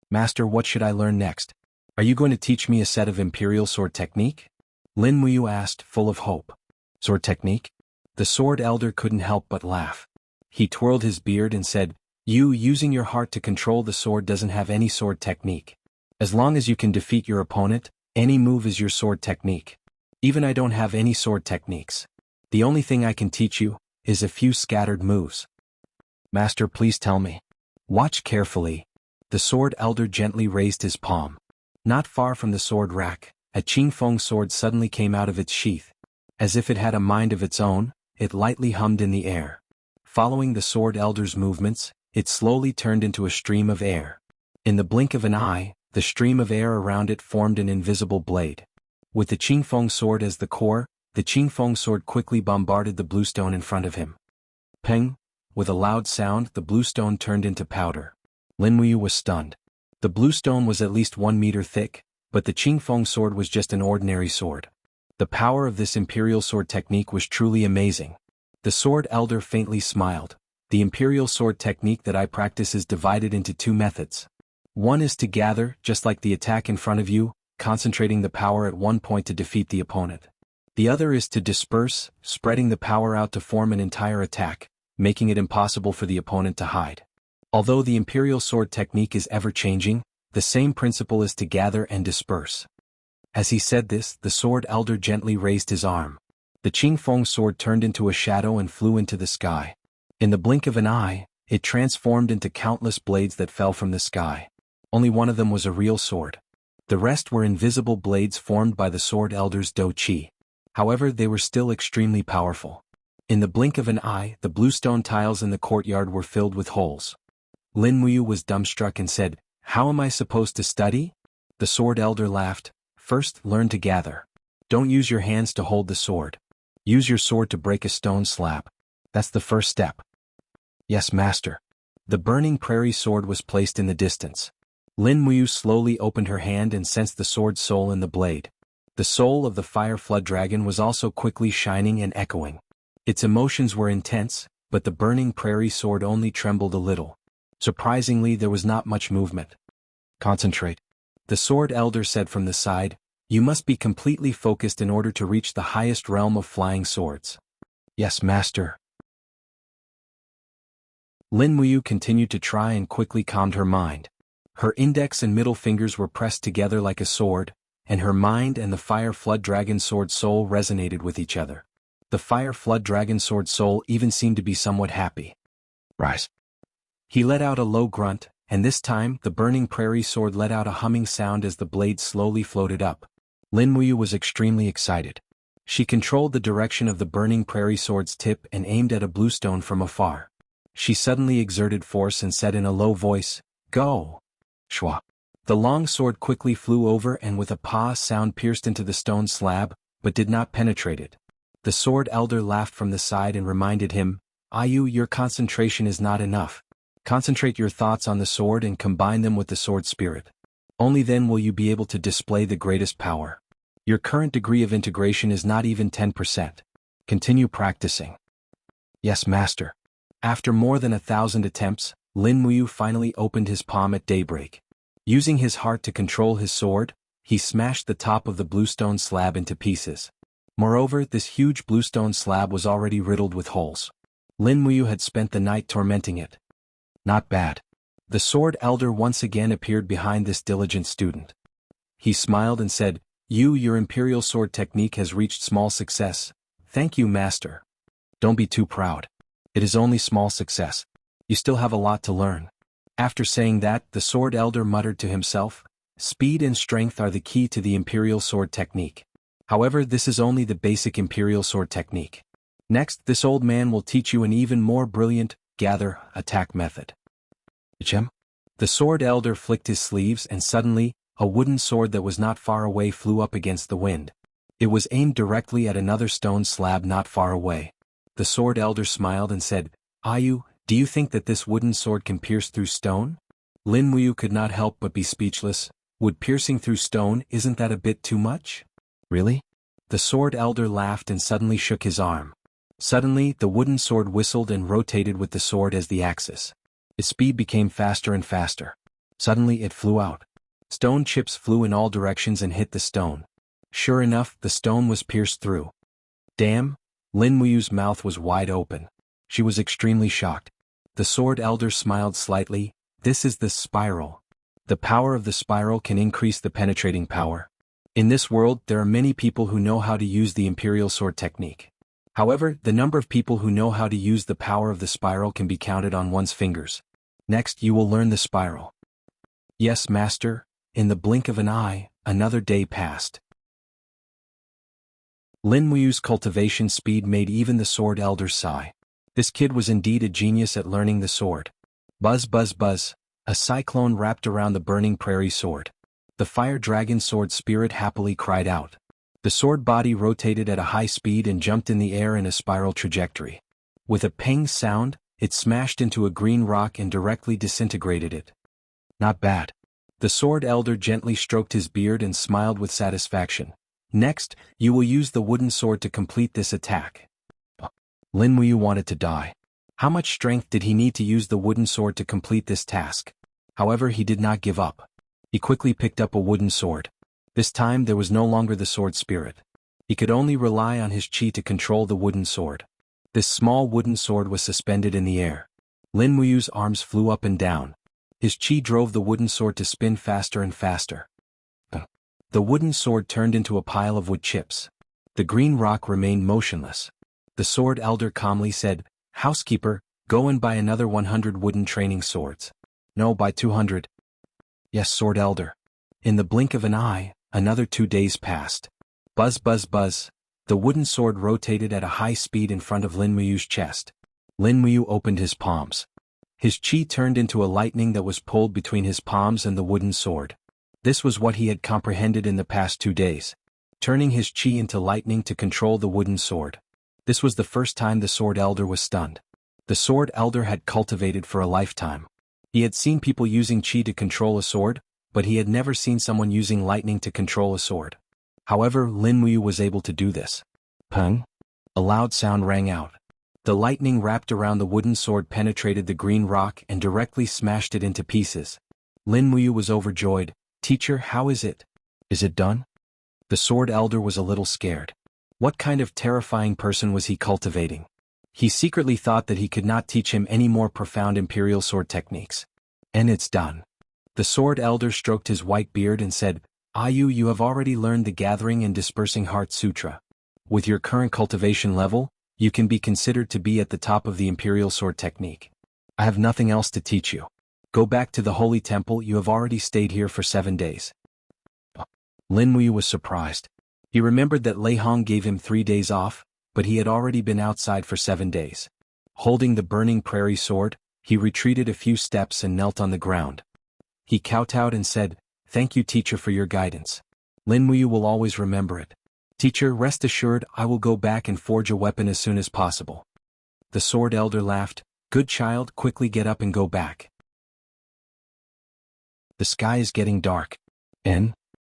Master, what should I learn next? Are you going to teach me a set of imperial sword technique? Lin Muyu asked, full of hope. Sword technique? The sword elder couldn't help but laugh. He twirled his beard and said, You using your heart to control the sword doesn't have any sword technique. As long as you can defeat your opponent, any move is your sword technique. Even I don't have any sword techniques. The only thing I can teach you is a few scattered moves. Master, please tell me. Watch carefully. The sword elder gently raised his palm. Not far from the sword rack, a Qingfeng sword suddenly came out of its sheath. As if it had a mind of its own, it lightly hummed in the air. Following the sword elder's movements, it slowly turned into a stream of air. In the blink of an eye, the stream of air around it formed an invisible blade. With the Qingfeng sword as the core, the Qingfeng sword quickly bombarded the bluestone in front of him. Peng! With a loud sound, the bluestone turned into powder. Lin Muyu was stunned. The bluestone was at least 1 meter thick, but the Qingfeng sword was just an ordinary sword. The power of this imperial sword technique was truly amazing. The sword elder faintly smiled. The imperial sword technique that I practice is divided into two methods. One is to gather, just like the attack in front of you, concentrating the power at one point to defeat the opponent. The other is to disperse, spreading the power out to form an entire attack, making it impossible for the opponent to hide. Although the imperial sword technique is ever-changing, the same principle is to gather and disperse. As he said this, the sword elder gently raised his arm. The Qingfeng sword turned into a shadow and flew into the sky. In the blink of an eye, it transformed into countless blades that fell from the sky. Only one of them was a real sword. The rest were invisible blades formed by the sword elder's Do Qi. However, they were still extremely powerful. In the blink of an eye, the bluestone tiles in the courtyard were filled with holes. Lin Muyu was dumbstruck and said, "How am I supposed to study?" The sword elder laughed. "First, learn to gather. Don't use your hands to hold the sword. Use your sword to break a stone slab. That's the first step." "Yes, master." The burning prairie sword was placed in the distance. Lin Muyu slowly opened her hand and sensed the sword's soul in the blade. The soul of the fire flood dragon was also quickly shining and echoing. Its emotions were intense, but the burning prairie sword only trembled a little. Surprisingly, there was not much movement. "Concentrate," the sword elder said from the side. "You must be completely focused in order to reach the highest realm of flying swords." "Yes, master." Lin Muyu continued to try and quickly calmed her mind. Her index and middle fingers were pressed together like a sword, and her mind and the fire flood dragon sword soul resonated with each other. The fire flood dragon sword soul even seemed to be somewhat happy. "Rise." He let out a low grunt, and this time the burning prairie sword let out a humming sound as the blade slowly floated up. Lin Muyu was extremely excited. She controlled the direction of the burning prairie sword's tip and aimed at a bluestone from afar. She suddenly exerted force and said in a low voice, "Go!" Shwa. The long sword quickly flew over and with a pa sound pierced into the stone slab, but did not penetrate it. The sword elder laughed from the side and reminded him, "Ayu, your concentration is not enough. Concentrate your thoughts on the sword and combine them with the sword spirit. Only then will you be able to display the greatest power. Your current degree of integration is not even 10%. Continue practicing." "Yes, master." After more than 1,000 attempts, Lin Muyu finally opened his palm at daybreak. Using his heart to control his sword, he smashed the top of the bluestone slab into pieces. Moreover, this huge bluestone slab was already riddled with holes. Lin Muyu had spent the night tormenting it. Not bad. The sword elder once again appeared behind this diligent student. He smiled and said, Your imperial sword technique has reached small success. Thank you, master." "Don't be too proud. It is only small success. You still have a lot to learn." After saying that, the sword elder muttered to himself, "Speed and strength are the key to the imperial sword technique. However, this is only the basic imperial sword technique. Next, this old man will teach you an even more brilliant, gather-attack method." "Chem?" The sword elder flicked his sleeves and suddenly, a wooden sword that was not far away flew up against the wind. It was aimed directly at another stone slab not far away. The sword elder smiled and said, "Ayu, do you think that this wooden sword can pierce through stone?" Lin Muyu could not help but be speechless. Would piercing through stone, isn't that a bit too much? "Really?" The sword elder laughed and suddenly shook his arm. Suddenly, the wooden sword whistled and rotated with the sword as the axis. Its speed became faster and faster. Suddenly it flew out. Stone chips flew in all directions and hit the stone. Sure enough, the stone was pierced through. "Damn!" Lin Muyu's mouth was wide open. She was extremely shocked. The sword elder smiled slightly. "This is the spiral. The power of the spiral can increase the penetrating power. In this world, there are many people who know how to use the imperial sword technique. However, the number of people who know how to use the power of the spiral can be counted on one's fingers. Next, you will learn the spiral." "Yes, master." In the blink of an eye, another day passed. Lin Muyu's cultivation speed made even the sword elder sigh. This kid was indeed a genius at learning the sword. Buzz buzz buzz, a cyclone wrapped around the burning prairie sword. The fire dragon sword spirit happily cried out. The sword body rotated at a high speed and jumped in the air in a spiral trajectory. With a ping sound, it smashed into a green rock and directly disintegrated it. "Not bad." The sword elder gently stroked his beard and smiled with satisfaction. "Next, you will use the wooden sword to complete this attack." Lin Muyu wanted to die. How much strength did he need to use the wooden sword to complete this task? However, he did not give up. He quickly picked up a wooden sword. This time there was no longer the sword spirit. He could only rely on his chi to control the wooden sword. This small wooden sword was suspended in the air. Lin Muyu's arms flew up and down. His chi drove the wooden sword to spin faster and faster. The wooden sword turned into a pile of wood chips. The green rock remained motionless. The sword elder calmly said, "Housekeeper, go and buy another 100 wooden training swords." "No, buy 200. "Yes, sword elder." In the blink of an eye, another 2 days passed. Buzz buzz buzz. The wooden sword rotated at a high speed in front of Lin Muyu's chest. Lin Muyu opened his palms. His chi turned into a lightning that was pulled between his palms and the wooden sword. This was what he had comprehended in the past 2 days. Turning his chi into lightning to control the wooden sword. This was the first time the sword elder was stunned. The sword elder had cultivated for a lifetime. He had seen people using chi to control a sword, but he had never seen someone using lightning to control a sword. However, Lin Muyu was able to do this. Peng! A loud sound rang out. The lightning wrapped around the wooden sword penetrated the green rock and directly smashed it into pieces. Lin Muyu was overjoyed. "Teacher, how is it? Is it done?" The sword elder was a little scared. What kind of terrifying person was he cultivating? He secretly thought that he could not teach him any more profound imperial sword techniques. "And it's done." The sword elder stroked his white beard and said, "Ayu, you have already learned the Gathering and Dispersing Heart Sutra. With your current cultivation level, you can be considered to be at the top of the imperial sword technique. I have nothing else to teach you. Go back to the holy temple. You have already stayed here for 7 days. Lin Muyu was surprised. He remembered that Lei Hong gave him 3 days off, but he had already been outside for 7 days. Holding the burning prairie sword, he retreated a few steps and knelt on the ground. He kowtowed and said, "Thank you, teacher, for your guidance. Lin Muyu will always remember it. Teacher, rest assured I will go back and forge a weapon as soon as possible." The sword elder laughed. "Good child, quickly get up and go back. The sky is getting dark." And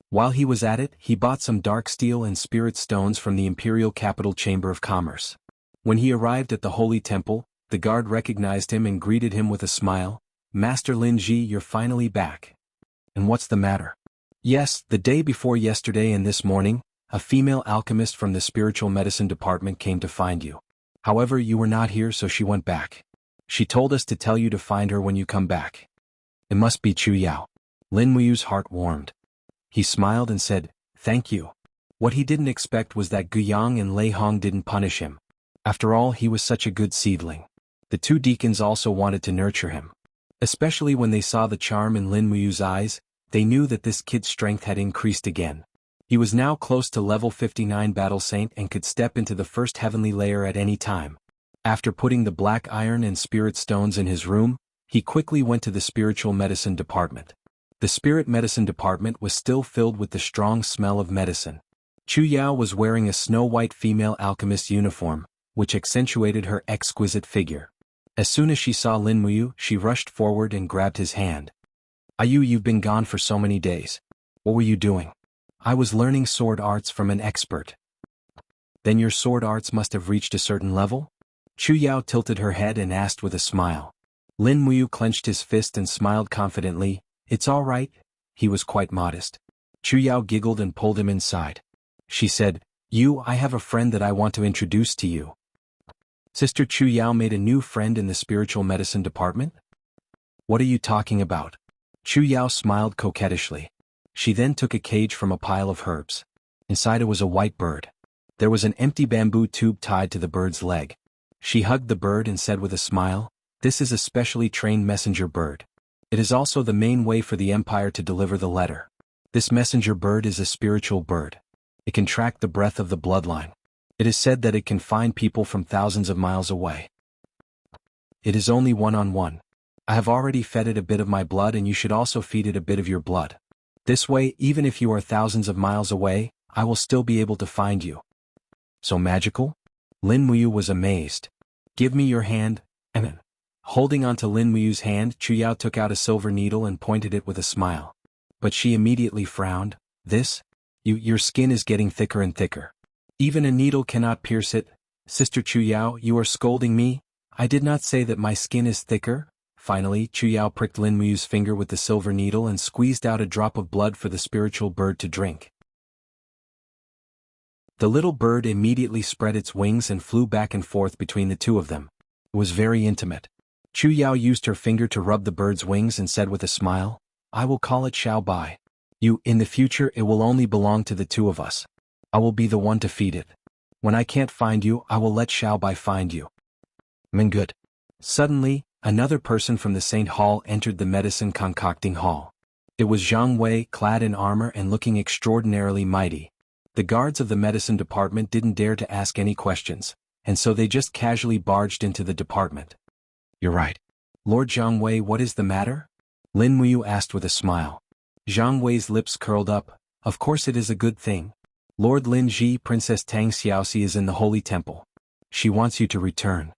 while he was at it, he bought some dark steel and spirit stones from the Imperial Capital Chamber of Commerce. When he arrived at the Holy Temple, the guard recognized him and greeted him with a smile. "Master Lin Ji, you're finally back. And what's the matter?" "Yes, the day before yesterday and this morning, a female alchemist from the spiritual medicine department came to find you. However, you were not here, so she went back. She told us to tell you to find her when you come back." "It must be Chu Yao." Lin Muyu's heart warmed. He smiled and said, "Thank you." What he didn't expect was that Guyang and Lei Hong didn't punish him. After all, he was such a good seedling. The 2 deacons also wanted to nurture him. Especially when they saw the charm in Lin Muyu's eyes, they knew that this kid's strength had increased again. He was now close to level 59 Battle Saint and could step into the first heavenly layer at any time. After putting the black iron and spirit stones in his room, he quickly went to the spiritual medicine department. The spirit medicine department was still filled with the strong smell of medicine. Chu Yao was wearing a snow-white female alchemist uniform, which accentuated her exquisite figure. As soon as she saw Lin Muyu, she rushed forward and grabbed his hand. "Ayu, you've been gone for so many days. What were you doing?" "I was learning sword arts from an expert." "Then your sword arts must have reached a certain level?" Chu Yao tilted her head and asked with a smile. Lin Muyu clenched his fist and smiled confidently. "It's all right." He was quite modest. Chu Yao giggled and pulled him inside. She said, I have a friend that I want to introduce to you." Sister Chu Yao made a new friend in the spiritual medicine department? "What are you talking about?" Chu Yao smiled coquettishly. She then took a cage from a pile of herbs. Inside it was a white bird. There was an empty bamboo tube tied to the bird's leg. She hugged the bird and said with a smile, "This is a specially trained messenger bird. It is also the main way for the Empire to deliver the letter. This messenger bird is a spiritual bird. It can track the breath of the bloodline. It is said that it can find people from thousands of miles away. It is only one-on-one. I have already fed it a bit of my blood, and you should also feed it a bit of your blood. This way, even if you are thousands of miles away, I will still be able to find you." "So magical?" Lin Muyu was amazed. "Give me your hand," and holding onto Lin Muyu's hand, Chu Yao took out a silver needle and pointed it with a smile. But she immediately frowned. "This? Your skin is getting thicker and thicker. Even a needle cannot pierce it. Sister Chu Yao, you are scolding me? I did not say that my skin is thicker. Finally, Chuyao pricked Lin Muyu's finger with the silver needle and squeezed out a drop of blood for the spiritual bird to drink. The little bird immediately spread its wings and flew back and forth between the two of them. It was very intimate. Chuyao used her finger to rub the bird's wings and said with a smile, I will call it Xiao Bai. In the future it will only belong to the two of us. I will be the one to feed it. When I can't find you, I will let Xiao Bai find you. Good. Suddenly, another person from the Saint Hall entered the medicine concocting hall. It was Zhang Wei, clad in armor and looking extraordinarily mighty. The guards of the medicine department didn't dare to ask any questions, and so they just casually barged into the department. You're right. Lord Zhang Wei, what is the matter? Lin Muyu asked with a smile. Zhang Wei's lips curled up. Of course it is a good thing. Lord Lin Ji, Princess Tang Xiaoxi is in the holy temple. She wants you to return.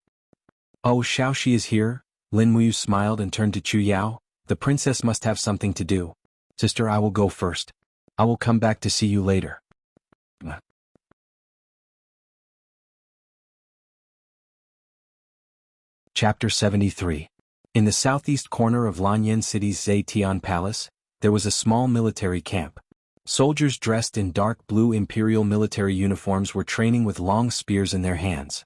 Oh, Xiaoxi is here? Lin Muyu smiled and turned to Chuyao. The princess must have something to do. Sister, I will go first. I will come back to see you later. Chapter 73. In the southeast corner of Lanyan City's Zetian Palace, there was a small military camp. Soldiers dressed in dark blue imperial military uniforms were training with long spears in their hands.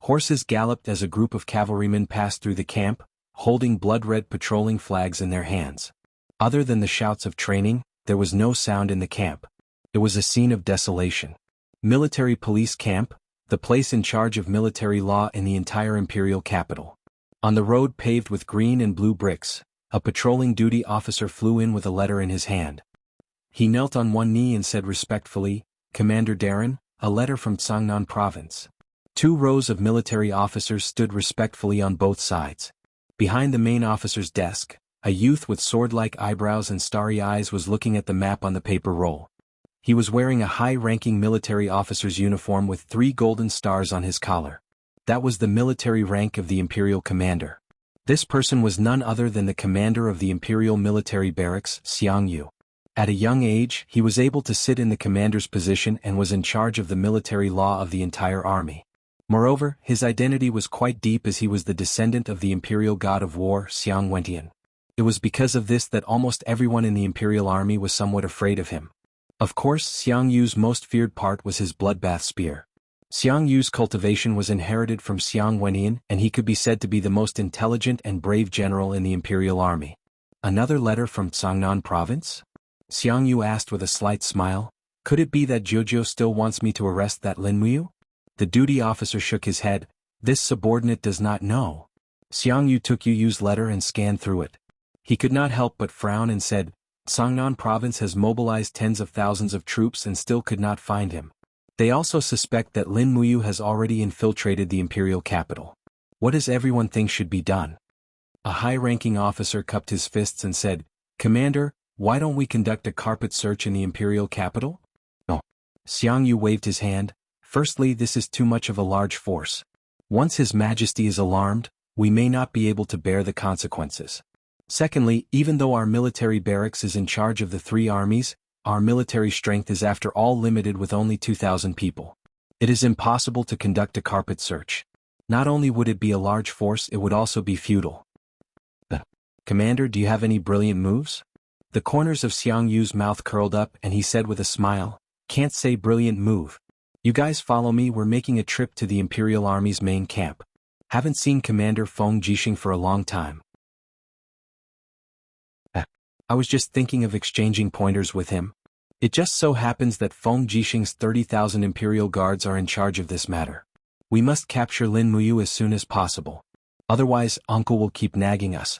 Horses galloped as a group of cavalrymen passed through the camp, holding blood-red patrolling flags in their hands. Other than the shouts of training, there was no sound in the camp. It was a scene of desolation. Military police camp, the place in charge of military law in the entire imperial capital. On the road paved with green and blue bricks, a patrolling duty officer flew in with a letter in his hand. He knelt on one knee and said respectfully, Commander Darren, a letter from Tsangnan Province. 2 rows of military officers stood respectfully on both sides. Behind the main officer's desk, a youth with sword-like eyebrows and starry eyes was looking at the map on the paper roll. He was wearing a high-ranking military officer's uniform with 3 golden stars on his collar. That was the military rank of the Imperial Commander. This person was none other than the commander of the Imperial Military Barracks, Xiang Yu. At a young age, he was able to sit in the commander's position and was in charge of the military law of the entire army. Moreover, his identity was quite deep as he was the descendant of the imperial god of war, Xiang Wentian. It was because of this that almost everyone in the imperial army was somewhat afraid of him. Of course, Xiang Yu's most feared part was his bloodbath spear. Xiang Yu's cultivation was inherited from Xiang Wentian, and he could be said to be the most intelligent and brave general in the imperial army. Another letter from Tsangnan Province? Xiang Yu asked with a slight smile. Could it be that Jojo still wants me to arrest that Lin Muyu? The duty officer shook his head. This subordinate does not know. Xiang Yu took Yu's letter and scanned through it. He could not help but frown and said, Tsangnan Province has mobilized tens of thousands of troops and still could not find him. They also suspect that Lin Muyu has already infiltrated the imperial capital. What does everyone think should be done? A high-ranking officer cupped his fists and said, Commander, why don't we conduct a carpet search in the imperial capital? No. Xiang Yu waved his hand. Firstly, this is too much of a large force. Once His Majesty is alarmed, we may not be able to bear the consequences. Secondly, even though our military barracks is in charge of the 3 armies, our military strength is after all limited with only 2,000 people. It is impossible to conduct a carpet search. Not only would it be a large force, it would also be futile. Commander, do you have any brilliant moves? The corners of Xiang Yu's mouth curled up and he said with a smile, Can't say brilliant move. You guys follow me, we're making a trip to the Imperial Army's main camp. Haven't seen Commander Feng Jixing for a long time. I was just thinking of exchanging pointers with him. It just so happens that Feng Jixing's 30,000 Imperial Guards are in charge of this matter. We must capture Lin Muyu as soon as possible. Otherwise, Uncle will keep nagging us.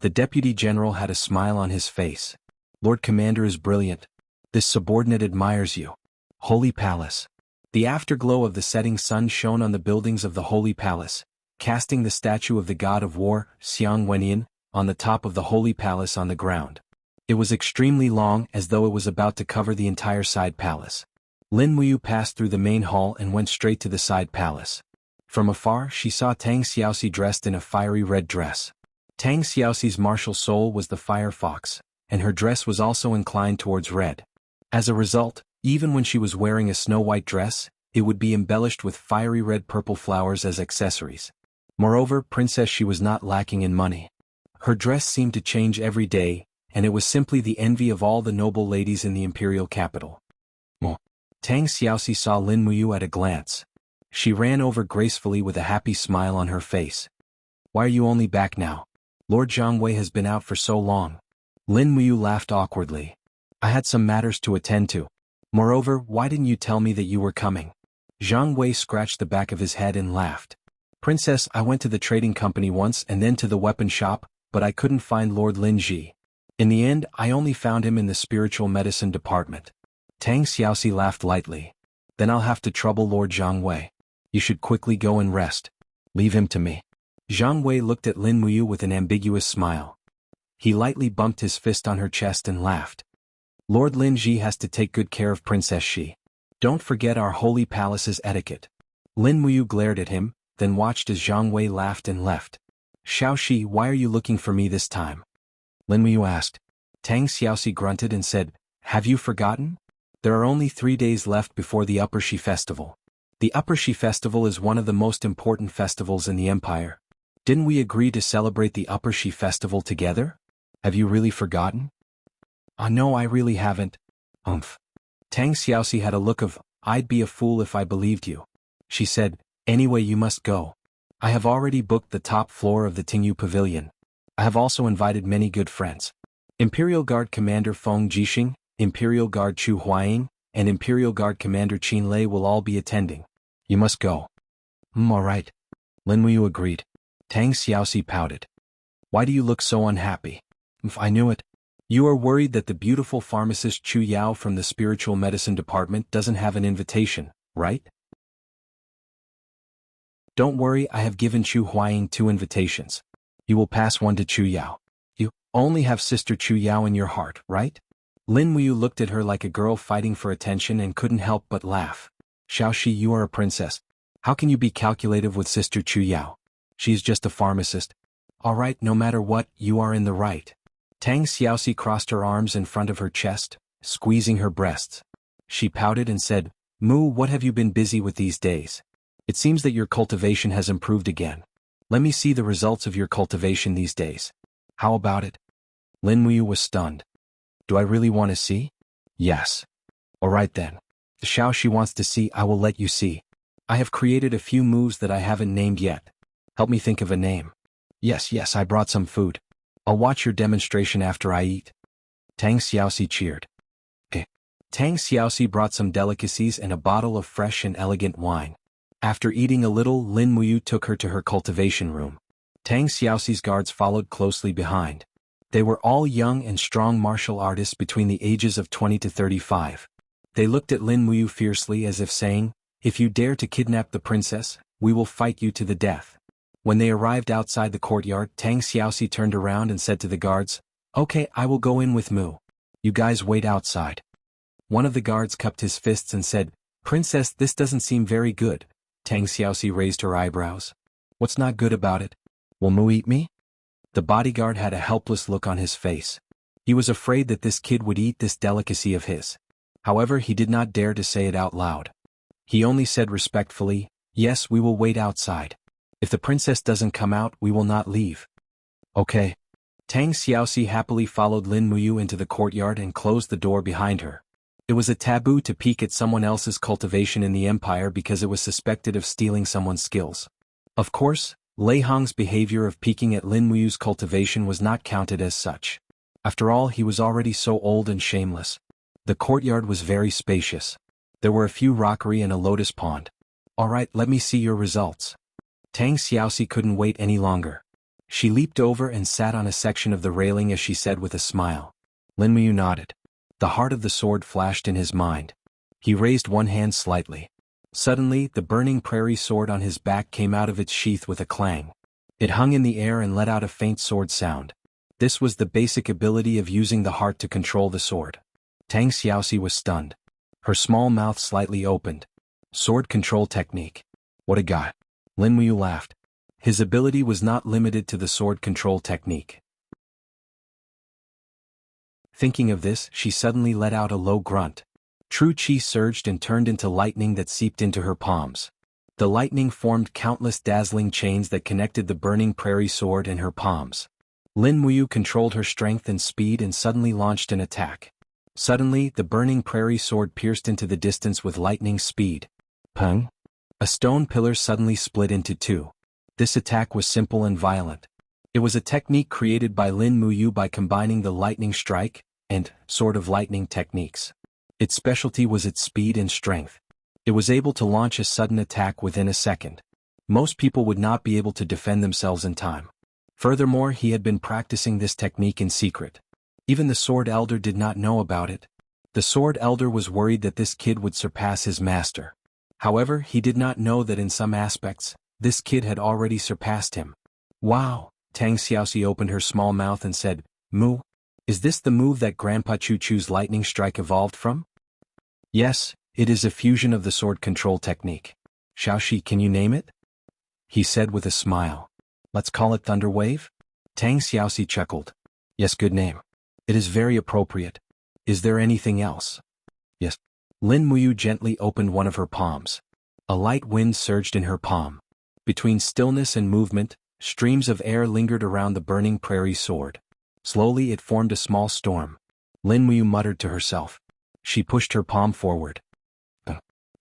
The Deputy General had a smile on his face. Lord Commander is brilliant. This subordinate admires you. Holy Palace. The afterglow of the setting sun shone on the buildings of the Holy Palace, casting the statue of the god of war, Xiang Wentian, on the top of the Holy Palace on the ground. It was extremely long, as though it was about to cover the entire side palace. Lin Muyu passed through the main hall and went straight to the side palace. From afar she saw Tang Xiaoxi dressed in a fiery red dress. Tang Xiaoxi's martial soul was the fire fox, and her dress was also inclined towards red. As a result, even when she was wearing a snow-white dress, it would be embellished with fiery red-purple flowers as accessories. Moreover, Princess She was not lacking in money. Her dress seemed to change every day, and it was simply the envy of all the noble ladies in the imperial capital. Tang Xiaoxi saw Lin Muyu at a glance. She ran over gracefully with a happy smile on her face. Why are you only back now? Lord Zhang has been out for so long. Lin Muyu laughed awkwardly. I had some matters to attend to. Moreover, why didn't you tell me that you were coming? Zhang Wei scratched the back of his head and laughed. Princess, I went to the trading company once and then to the weapon shop, but I couldn't find Lord Lin Ji. In the end, I only found him in the spiritual medicine department. Tang Xiaoxi laughed lightly. Then I'll have to trouble Lord Zhang Wei. You should quickly go and rest. Leave him to me. Zhang Wei looked at Lin Muyu with an ambiguous smile. He lightly bumped his fist on her chest and laughed. Lord Lin Ji has to take good care of Princess Shi. Don't forget our holy palace's etiquette. Lin Muyu glared at him, then watched as Zhang Wei laughed and left. Xiao Shi, why are you looking for me this time? Lin Muyu asked. Tang Xiaoxi grunted and said, Have you forgotten? There are only 3 days left before the Upper Shi Festival. The Upper Shi Festival is one of the most important festivals in the empire. Didn't we agree to celebrate the Upper Shi Festival together? Have you really forgotten? No, I really haven't. Tang Xiaoxi had a look of, I'd be a fool if I believed you. She said, Anyway, you must go. I have already booked the top floor of the Tingyu Pavilion. I have also invited many good friends. Imperial Guard Commander Feng Jixing, Imperial Guard Chu Huaying, and Imperial Guard Commander Qin Lei will all be attending. You must go. All right. Lin Muyu agreed. Tang Xiaoxi pouted. Why do you look so unhappy? I knew it. You are worried that the beautiful pharmacist Chu Yao from the spiritual medicine department doesn't have an invitation, right? Don't worry, I have given Chu Huaying 2 invitations. You will pass one to Chu Yao. You only have Sister Chu Yao in your heart, right? Lin Muyu looked at her like a girl fighting for attention and couldn't help but laugh. Xiaoxi, you are a princess. How can you be calculative with Sister Chu Yao? She's just a pharmacist. All right, no matter what, you are in the right. Tang Xiaoxi crossed her arms in front of her chest, squeezing her breasts. She pouted and said, Mu, what have you been busy with these days? It seems that your cultivation has improved again. Let me see the results of your cultivation these days. How about it? Lin Muyu was stunned. Do I really want to see? Yes. All right then. The Xiaoxi wants to see, I will let you see. I have created a few moves that I haven't named yet. Help me think of a name. Yes, I brought some food. I'll watch your demonstration after I eat. Tang Xiaoxi cheered. Tang Xiaoxi brought some delicacies and a bottle of fresh and elegant wine. After eating a little, Lin Muyu took her to her cultivation room. Tang Xiaoxi's guards followed closely behind. They were all young and strong martial artists between the ages of 20 to 35. They looked at Lin Muyu fiercely as if saying, If you dare to kidnap the princess, we will fight you to the death. When they arrived outside the courtyard, Tang Xiaoxi turned around and said to the guards, Okay, I will go in with Mu. You guys wait outside. One of the guards cupped his fists and said, Princess, this doesn't seem very good. Tang Xiaoxi raised her eyebrows. What's not good about it? Will Mu eat me? The bodyguard had a helpless look on his face. He was afraid that this kid would eat this delicacy of his. However, he did not dare to say it out loud. He only said respectfully, Yes, we will wait outside. If the princess doesn't come out, we will not leave. Okay. Tang Xiaoxi happily followed Lin Muyu into the courtyard and closed the door behind her. It was a taboo to peek at someone else's cultivation in the empire because it was suspected of stealing someone's skills. Of course, Lei Hong's behavior of peeking at Lin Muyu's cultivation was not counted as such. After all, he was already so old and shameless. The courtyard was very spacious. There were a few rockery and a lotus pond. All right, let me see your results. Tang Xiaoxi couldn't wait any longer. She leaped over and sat on a section of the railing as she said with a smile. Lin Muyu nodded. The heart of the sword flashed in his mind. He raised one hand slightly. Suddenly, the burning prairie sword on his back came out of its sheath with a clang. It hung in the air and let out a faint sword sound. This was the basic ability of using the heart to control the sword. Tang Xiaoxi was stunned. Her small mouth slightly opened. Sword control technique. What a guy. Lin Muyu laughed. His ability was not limited to the sword control technique. Thinking of this, she suddenly let out a low grunt. True Qi surged and turned into lightning that seeped into her palms. The lightning formed countless dazzling chains that connected the burning prairie sword in her palms. Lin Muyu controlled her strength and speed and suddenly launched an attack. Suddenly, the burning prairie sword pierced into the distance with lightning speed. Pung! A stone pillar suddenly split into two. This attack was simple and violent. It was a technique created by Lin Muyu by combining the lightning strike and sword of lightning techniques. Its specialty was its speed and strength. It was able to launch a sudden attack within a second. Most people would not be able to defend themselves in time. Furthermore, he had been practicing this technique in secret. Even the Sword Elder did not know about it. The Sword Elder was worried that this kid would surpass his master. However, he did not know that in some aspects, this kid had already surpassed him. Wow! Tang Xiaoxi opened her small mouth and said, "Mu? Is this the move that Grandpa Chu Chu's lightning strike evolved from?" "Yes, it is a fusion of the sword control technique." "Xiaoxi, can you name it?" he said with a smile. "Let's call it Thunder Wave?" Tang Xiaoxi chuckled. "Yes, good name. It is very appropriate. Is there anything else?" "Yes." Lin Muyu gently opened one of her palms. A light wind surged in her palm. Between stillness and movement, streams of air lingered around the burning prairie sword. Slowly it formed a small storm. Lin Muyu muttered to herself. She pushed her palm forward.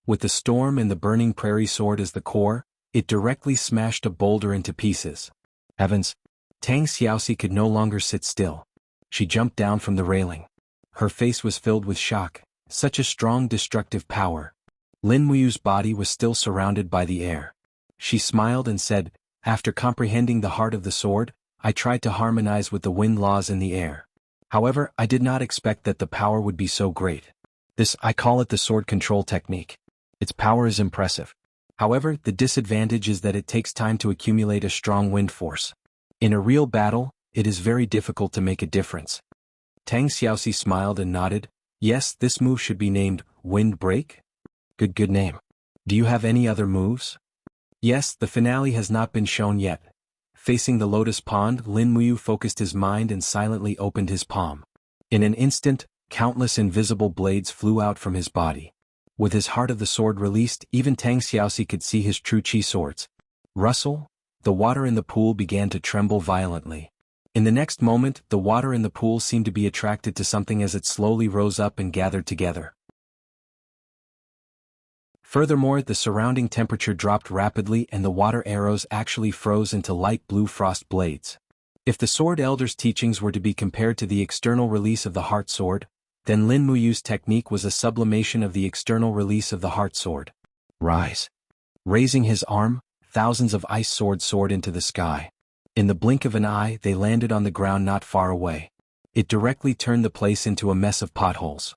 With the storm and the burning prairie sword as the core, it directly smashed a boulder into pieces. Heavens! Tang Xiaoxi could no longer sit still. She jumped down from the railing. Her face was filled with shock. Such a strong destructive power. Lin Muyu's body was still surrounded by the air. She smiled and said, "After comprehending the heart of the sword, I tried to harmonize with the wind laws in the air. However, I did not expect that the power would be so great. I call it the sword control technique. Its power is impressive. However, the disadvantage is that it takes time to accumulate a strong wind force. In a real battle, it is very difficult to make a difference." Tang Xiaoxi smiled and nodded. "Yes, this move should be named Wind Break?" Good name. "Do you have any other moves?" "Yes, the finale has not been shown yet." Facing the lotus pond, Lin Muyu focused his mind and silently opened his palm. In an instant, countless invisible blades flew out from his body. With his heart of the sword released, even Tang Xiaoxi could see his true chi swords. Rustle! The water in the pool began to tremble violently. In the next moment, the water in the pool seemed to be attracted to something as it slowly rose up and gathered together. Furthermore, the surrounding temperature dropped rapidly and the water arrows actually froze into light blue frost blades. If the Sword Elder's teachings were to be compared to the external release of the Heart Sword, then Lin Muyu's technique was a sublimation of the external release of the Heart Sword. Rise! Raising his arm, thousands of ice swords soared into the sky. In the blink of an eye, they landed on the ground not far away. It directly turned the place into a mess of potholes.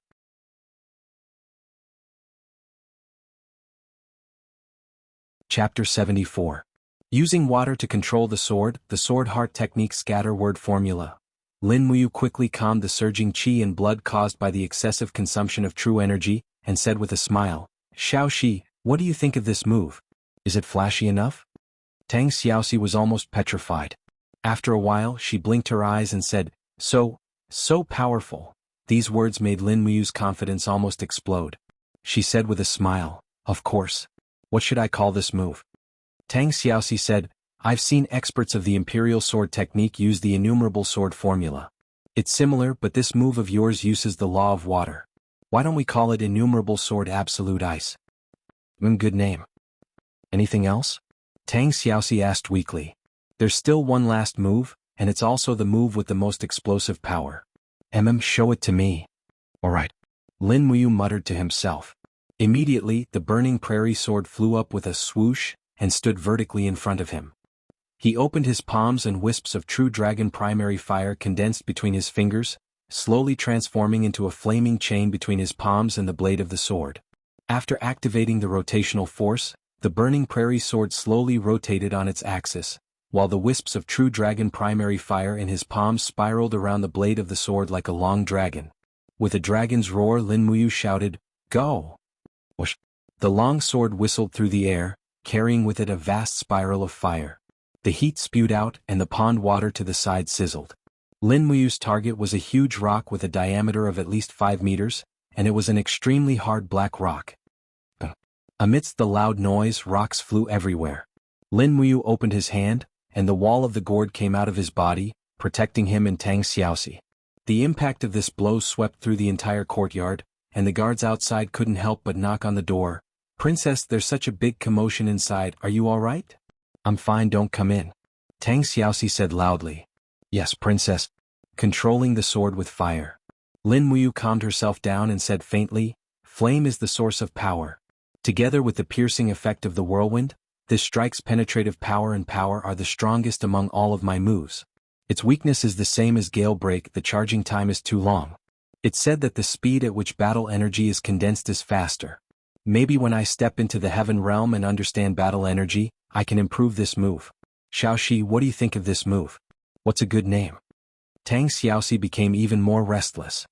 Chapter 74. Using water to control the sword heart technique scatter word formula. Lin Muyu quickly calmed the surging qi and blood caused by the excessive consumption of true energy, and said with a smile, "Xiaoxi, what do you think of this move? Is it flashy enough?" Tang Xiaoxi was almost petrified. After a while, she blinked her eyes and said, So powerful." These words made Lin Muyu's confidence almost explode. She said with a smile, "Of course. What should I call this move?" Tang Xiaoxi said, "I've seen experts of the Imperial Sword technique use the innumerable sword formula. It's similar, but this move of yours uses the law of water. Why don't we call it Innumerable Sword Absolute Ice?" Good name. "Anything else?" Tang Xiaoxi asked weakly. "There's still one last move, and it's also the move with the most explosive power." Show it to me." "Alright." Lin Muyu muttered to himself. Immediately, the burning prairie sword flew up with a swoosh, and stood vertically in front of him. He opened his palms and wisps of true dragon primary fire condensed between his fingers, slowly transforming into a flaming chain between his palms and the blade of the sword. After activating the rotational force, the burning prairie sword slowly rotated on its axis, while the wisps of true dragon primary fire in his palms spiraled around the blade of the sword like a long dragon. With a dragon's roar, Lin Muyu shouted, "Go!" Whoosh! The long sword whistled through the air, carrying with it a vast spiral of fire. The heat spewed out and the pond water to the side sizzled. Lin Muyu's target was a huge rock with a diameter of at least 5 meters, and it was an extremely hard black rock. Amidst the loud noise, rocks flew everywhere. Lin Muyu opened his hand, and the wall of the gourd came out of his body, protecting him and Tang Xiaoxi. The impact of this blow swept through the entire courtyard, and the guards outside couldn't help but knock on the door. "Princess, there's such a big commotion inside, are you all right?" "I'm fine, don't come in," Tang Xiaoxi said loudly. "Yes, princess." Controlling the sword with fire. Lin Muyu calmed herself down and said faintly, "Flame is the source of power. Together with the piercing effect of the whirlwind, this strike's penetrative power and power are the strongest among all of my moves. Its weakness is the same as Gale Break, the charging time is too long. It's said that the speed at which battle energy is condensed is faster. Maybe when I step into the heaven realm and understand battle energy, I can improve this move. Xiaoxi, what do you think of this move? What's a good name?" Tang Xiaoxi became even more restless.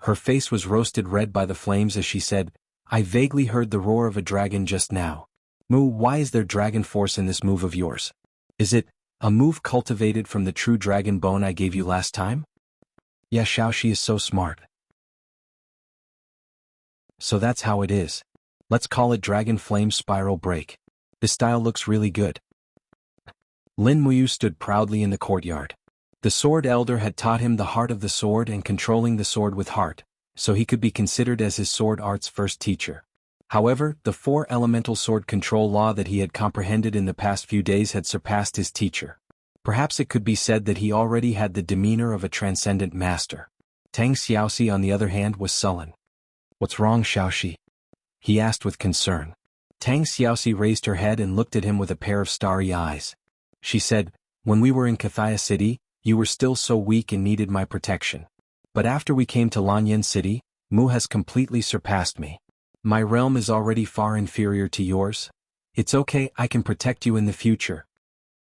Her face was roasted red by the flames as she said, "I vaguely heard the roar of a dragon just now. Mu, why is there dragon force in this move of yours? Is it a move cultivated from the true dragon bone I gave you last time?" "Yeah, Xiaoxi is so smart." "So that's how it is. Let's call it Dragon Flame Spiral Break. This style looks really good." Lin Muyu stood proudly in the courtyard. The Sword Elder had taught him the heart of the sword and controlling the sword with heart, so he could be considered as his sword art's first teacher. However, the 4 elemental sword control law that he had comprehended in the past few days had surpassed his teacher. Perhaps it could be said that he already had the demeanor of a transcendent master. Tang Xiaoxi, on the other hand, was sullen. "What's wrong, Xiaoxi?" he asked with concern. Tang Xiaoxi raised her head and looked at him with a pair of starry eyes. She said, "When we were in Kathaya City, you were still so weak and needed my protection. But after we came to Lanyan City, Mu has completely surpassed me. My realm is already far inferior to yours. It's okay, I can protect you in the future."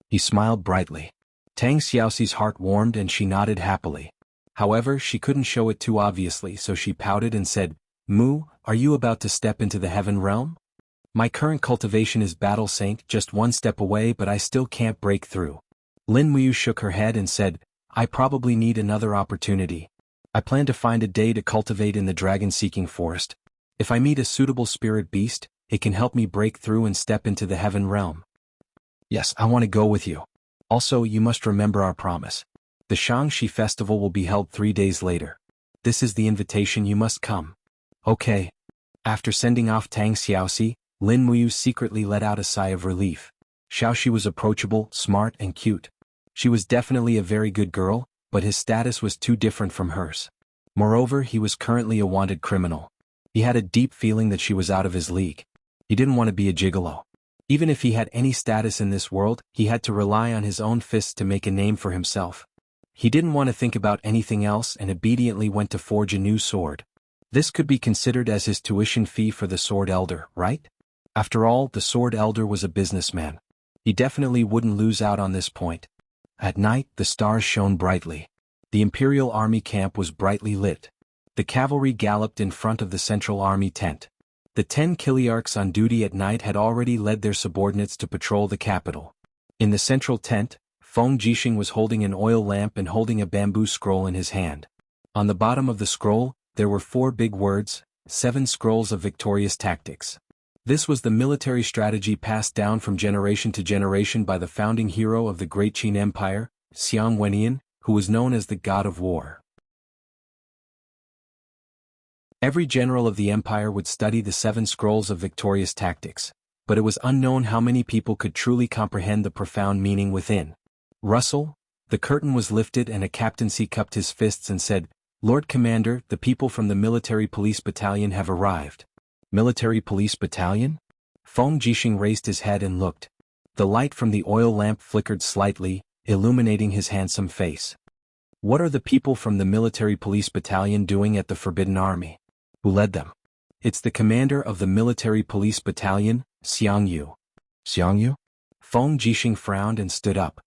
He smiled brightly. Tang Xiaoxi's heart warmed and she nodded happily. However, she couldn't show it too obviously, so she pouted and said, "Mu, are you about to step into the heaven realm? My current cultivation is Battle Saint, just one step away, but I still can't break through." Lin Muyu shook her head and said, "I probably need another opportunity. I plan to find a day to cultivate in the dragon-seeking forest. If I meet a suitable spirit beast, it can help me break through and step into the heaven realm." "Yes, I want to go with you. Also, you must remember our promise. The Shangxi festival will be held 3 days later. This is the invitation, you must come." "Okay." After sending off Tang Xiaoxi, Lin Muyu secretly let out a sigh of relief. Xiaoxi was approachable, smart, and cute. She was definitely a very good girl, but his status was too different from hers. Moreover, he was currently a wanted criminal. He had a deep feeling that she was out of his league. He didn't want to be a gigolo. Even if he had any status in this world, he had to rely on his own fists to make a name for himself. He didn't want to think about anything else and obediently went to forge a new sword. This could be considered as his tuition fee for the Sword Elder, right? After all, the Sword Elder was a businessman. He definitely wouldn't lose out on this point. At night, the stars shone brightly. The Imperial Army camp was brightly lit. The cavalry galloped in front of the Central Army tent. The 10 Kiliarchs on duty at night had already led their subordinates to patrol the capital. In the central tent, Feng Jixing was holding an oil lamp and holding a bamboo scroll in his hand. On the bottom of the scroll, there were 4 big words, 7 scrolls of victorious tactics. This was the military strategy passed down from generation to generation by the founding hero of the Great Qin Empire, Xiang Wenian, who was known as the God of War. Every general of the empire would study the 7 scrolls of victorious tactics, but it was unknown how many people could truly comprehend the profound meaning within. Rustle, the curtain was lifted and a captaincy cupped his fists and said, "Lord Commander, the people from the Military Police Battalion have arrived." Military Police Battalion? Feng Jixing raised his head and looked. The light from the oil lamp flickered slightly, illuminating his handsome face. "What are the people from the Military Police Battalion doing at the Forbidden Army? Who led them?" "It's the commander of the Military Police Battalion, Xiang Yu." "Xiang Yu?" Feng Jixing frowned and stood up.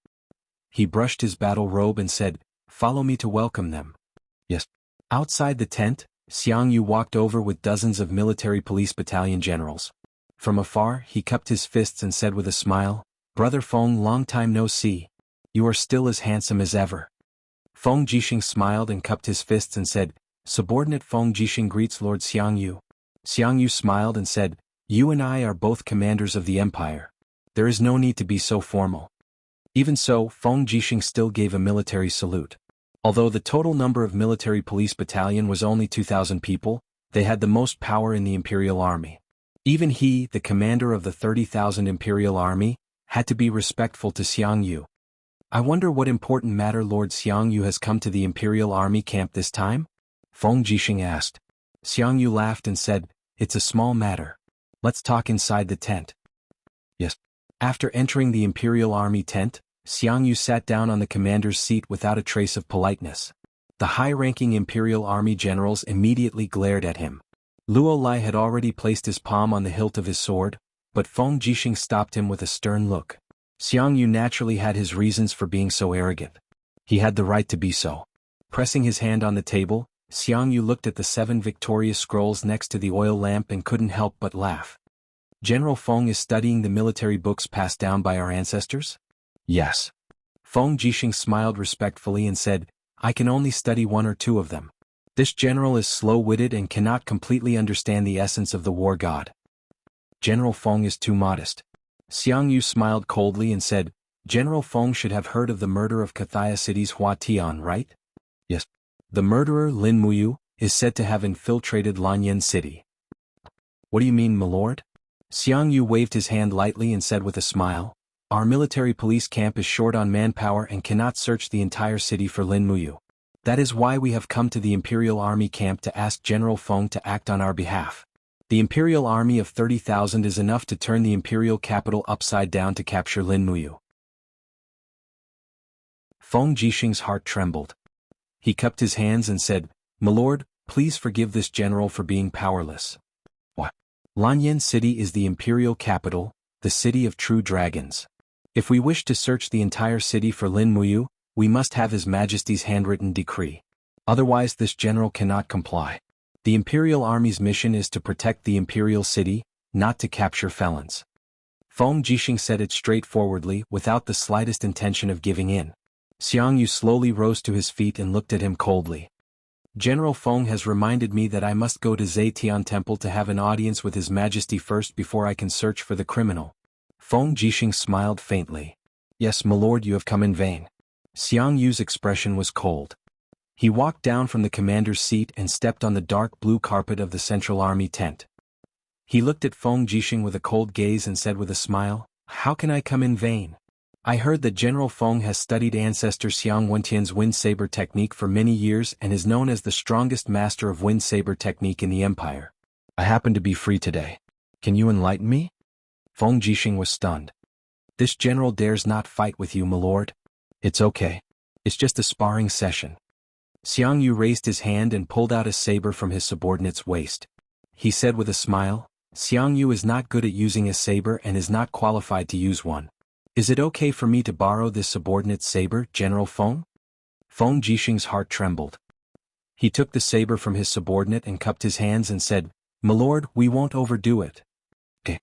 He brushed his battle robe and said, "Follow me to welcome them." "Yes." Outside the tent, Xiang Yu walked over with dozens of Military Police Battalion generals. From afar, he cupped his fists and said with a smile, "Brother Feng, long time no see. You are still as handsome as ever." Feng Jixing smiled and cupped his fists and said, "Subordinate Feng Jixing greets Lord Xiang Yu." Xiang Yu smiled and said, You and I are both commanders of the Empire. There is no need to be so formal. Even so, Feng Jixing still gave a military salute. Although the total number of military police battalion was only 2,000 people, they had the most power in the Imperial Army. Even he, the commander of the 30,000 Imperial Army, had to be respectful to Xiang Yu. I wonder what important matter Lord Xiang Yu has come to the Imperial Army camp this time? Feng Jixing asked. Xiang Yu laughed and said, "It's a small matter. Let's talk inside the tent." Yes. After entering the Imperial Army tent, Xiang Yu sat down on the commander's seat without a trace of politeness. The high-ranking Imperial Army generals immediately glared at him. Luo Lai had already placed his palm on the hilt of his sword, but Feng Jixing stopped him with a stern look. Xiang Yu naturally had his reasons for being so arrogant. He had the right to be so. Pressing his hand on the table, Xiang Yu looked at the 7 victorious scrolls next to the oil lamp and couldn't help but laugh. General Feng is studying the military books passed down by our ancestors? Yes. Feng Jixing smiled respectfully and said, I can only study 1 or 2 of them. This general is slow-witted and cannot completely understand the essence of the war god. General Feng is too modest. Xiang Yu smiled coldly and said, General Feng should have heard of the murder of Kathaya City's Hua Tian, right? Yes. The murderer, Lin Muyu, is said to have infiltrated Lanyan City. What do you mean, my lord? Xiang Yu waved his hand lightly and said with a smile, Our military police camp is short on manpower and cannot search the entire city for Lin Muyu. That is why we have come to the Imperial Army camp to ask General Feng to act on our behalf. The Imperial Army of 30,000 is enough to turn the Imperial capital upside down to capture Lin Muyu. Feng Jixing's heart trembled. He cupped his hands and said, My lord, please forgive this general for being powerless. What? Lanyan City is the Imperial capital, the city of true dragons. If we wish to search the entire city for Lin Muyu, we must have His Majesty's handwritten decree. Otherwise this general cannot comply. The Imperial Army's mission is to protect the Imperial City, not to capture felons. Feng Jixing said it straightforwardly, without the slightest intention of giving in. Xiang Yu slowly rose to his feet and looked at him coldly. General Feng has reminded me that I must go to Zetian Temple to have an audience with His Majesty first before I can search for the criminal. Feng Jixing smiled faintly. Yes, my lord, you have come in vain. Xiang Yu's expression was cold. He walked down from the commander's seat and stepped on the dark blue carpet of the Central Army tent. He looked at Feng Jixing with a cold gaze and said with a smile, How can I come in vain? I heard that General Feng has studied ancestor Xiang Wentian's wind saber technique for many years and is known as the strongest master of wind saber technique in the Empire. I happen to be free today. Can you enlighten me? Feng Jixing was stunned. This general dares not fight with you, my lord. It's okay. It's just a sparring session. Xiang Yu raised his hand and pulled out a saber from his subordinate's waist. He said with a smile, Xiang Yu is not good at using a saber and is not qualified to use one. Is it okay for me to borrow this subordinate's saber, General Feng? Feng Jixing's heart trembled. He took the saber from his subordinate and cupped his hands and said, My lord, we won't overdo it. Okay.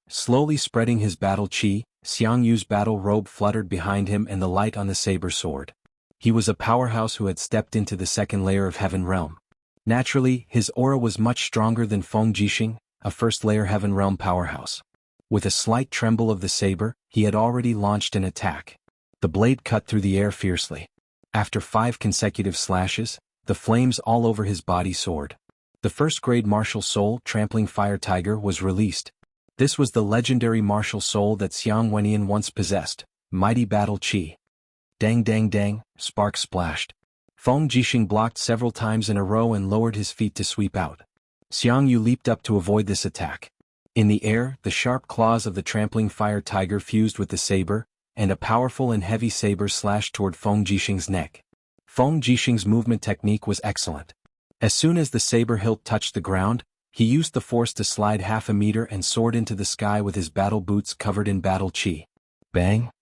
Slowly spreading his battle chi, Xiang Yu's battle robe fluttered behind him and the light on the saber sword. He was a powerhouse who had stepped into the second layer of Heaven Realm. Naturally, his aura was much stronger than Feng Jixing, a first-layer Heaven Realm powerhouse. With a slight tremble of the saber, he had already launched an attack. The blade cut through the air fiercely. After 5 consecutive slashes, the flames all over his body soared. The first-grade martial soul, Trampling Fire Tiger, was released. This was the legendary martial soul that Xiang Wentian once possessed, Mighty Battle Chi. Dang dang dang, sparks splashed. Feng Jixing blocked several times in a row and lowered his feet to sweep out. Xiang Yu leaped up to avoid this attack. In the air, the sharp claws of the Trampling Fire Tiger fused with the saber, and a powerful and heavy saber slashed toward Feng Jixing's neck. Feng Jixing's movement technique was excellent. As soon as the saber hilt touched the ground, he used the force to slide half a meter and soared into the sky with his battle boots covered in battle chi. Bang!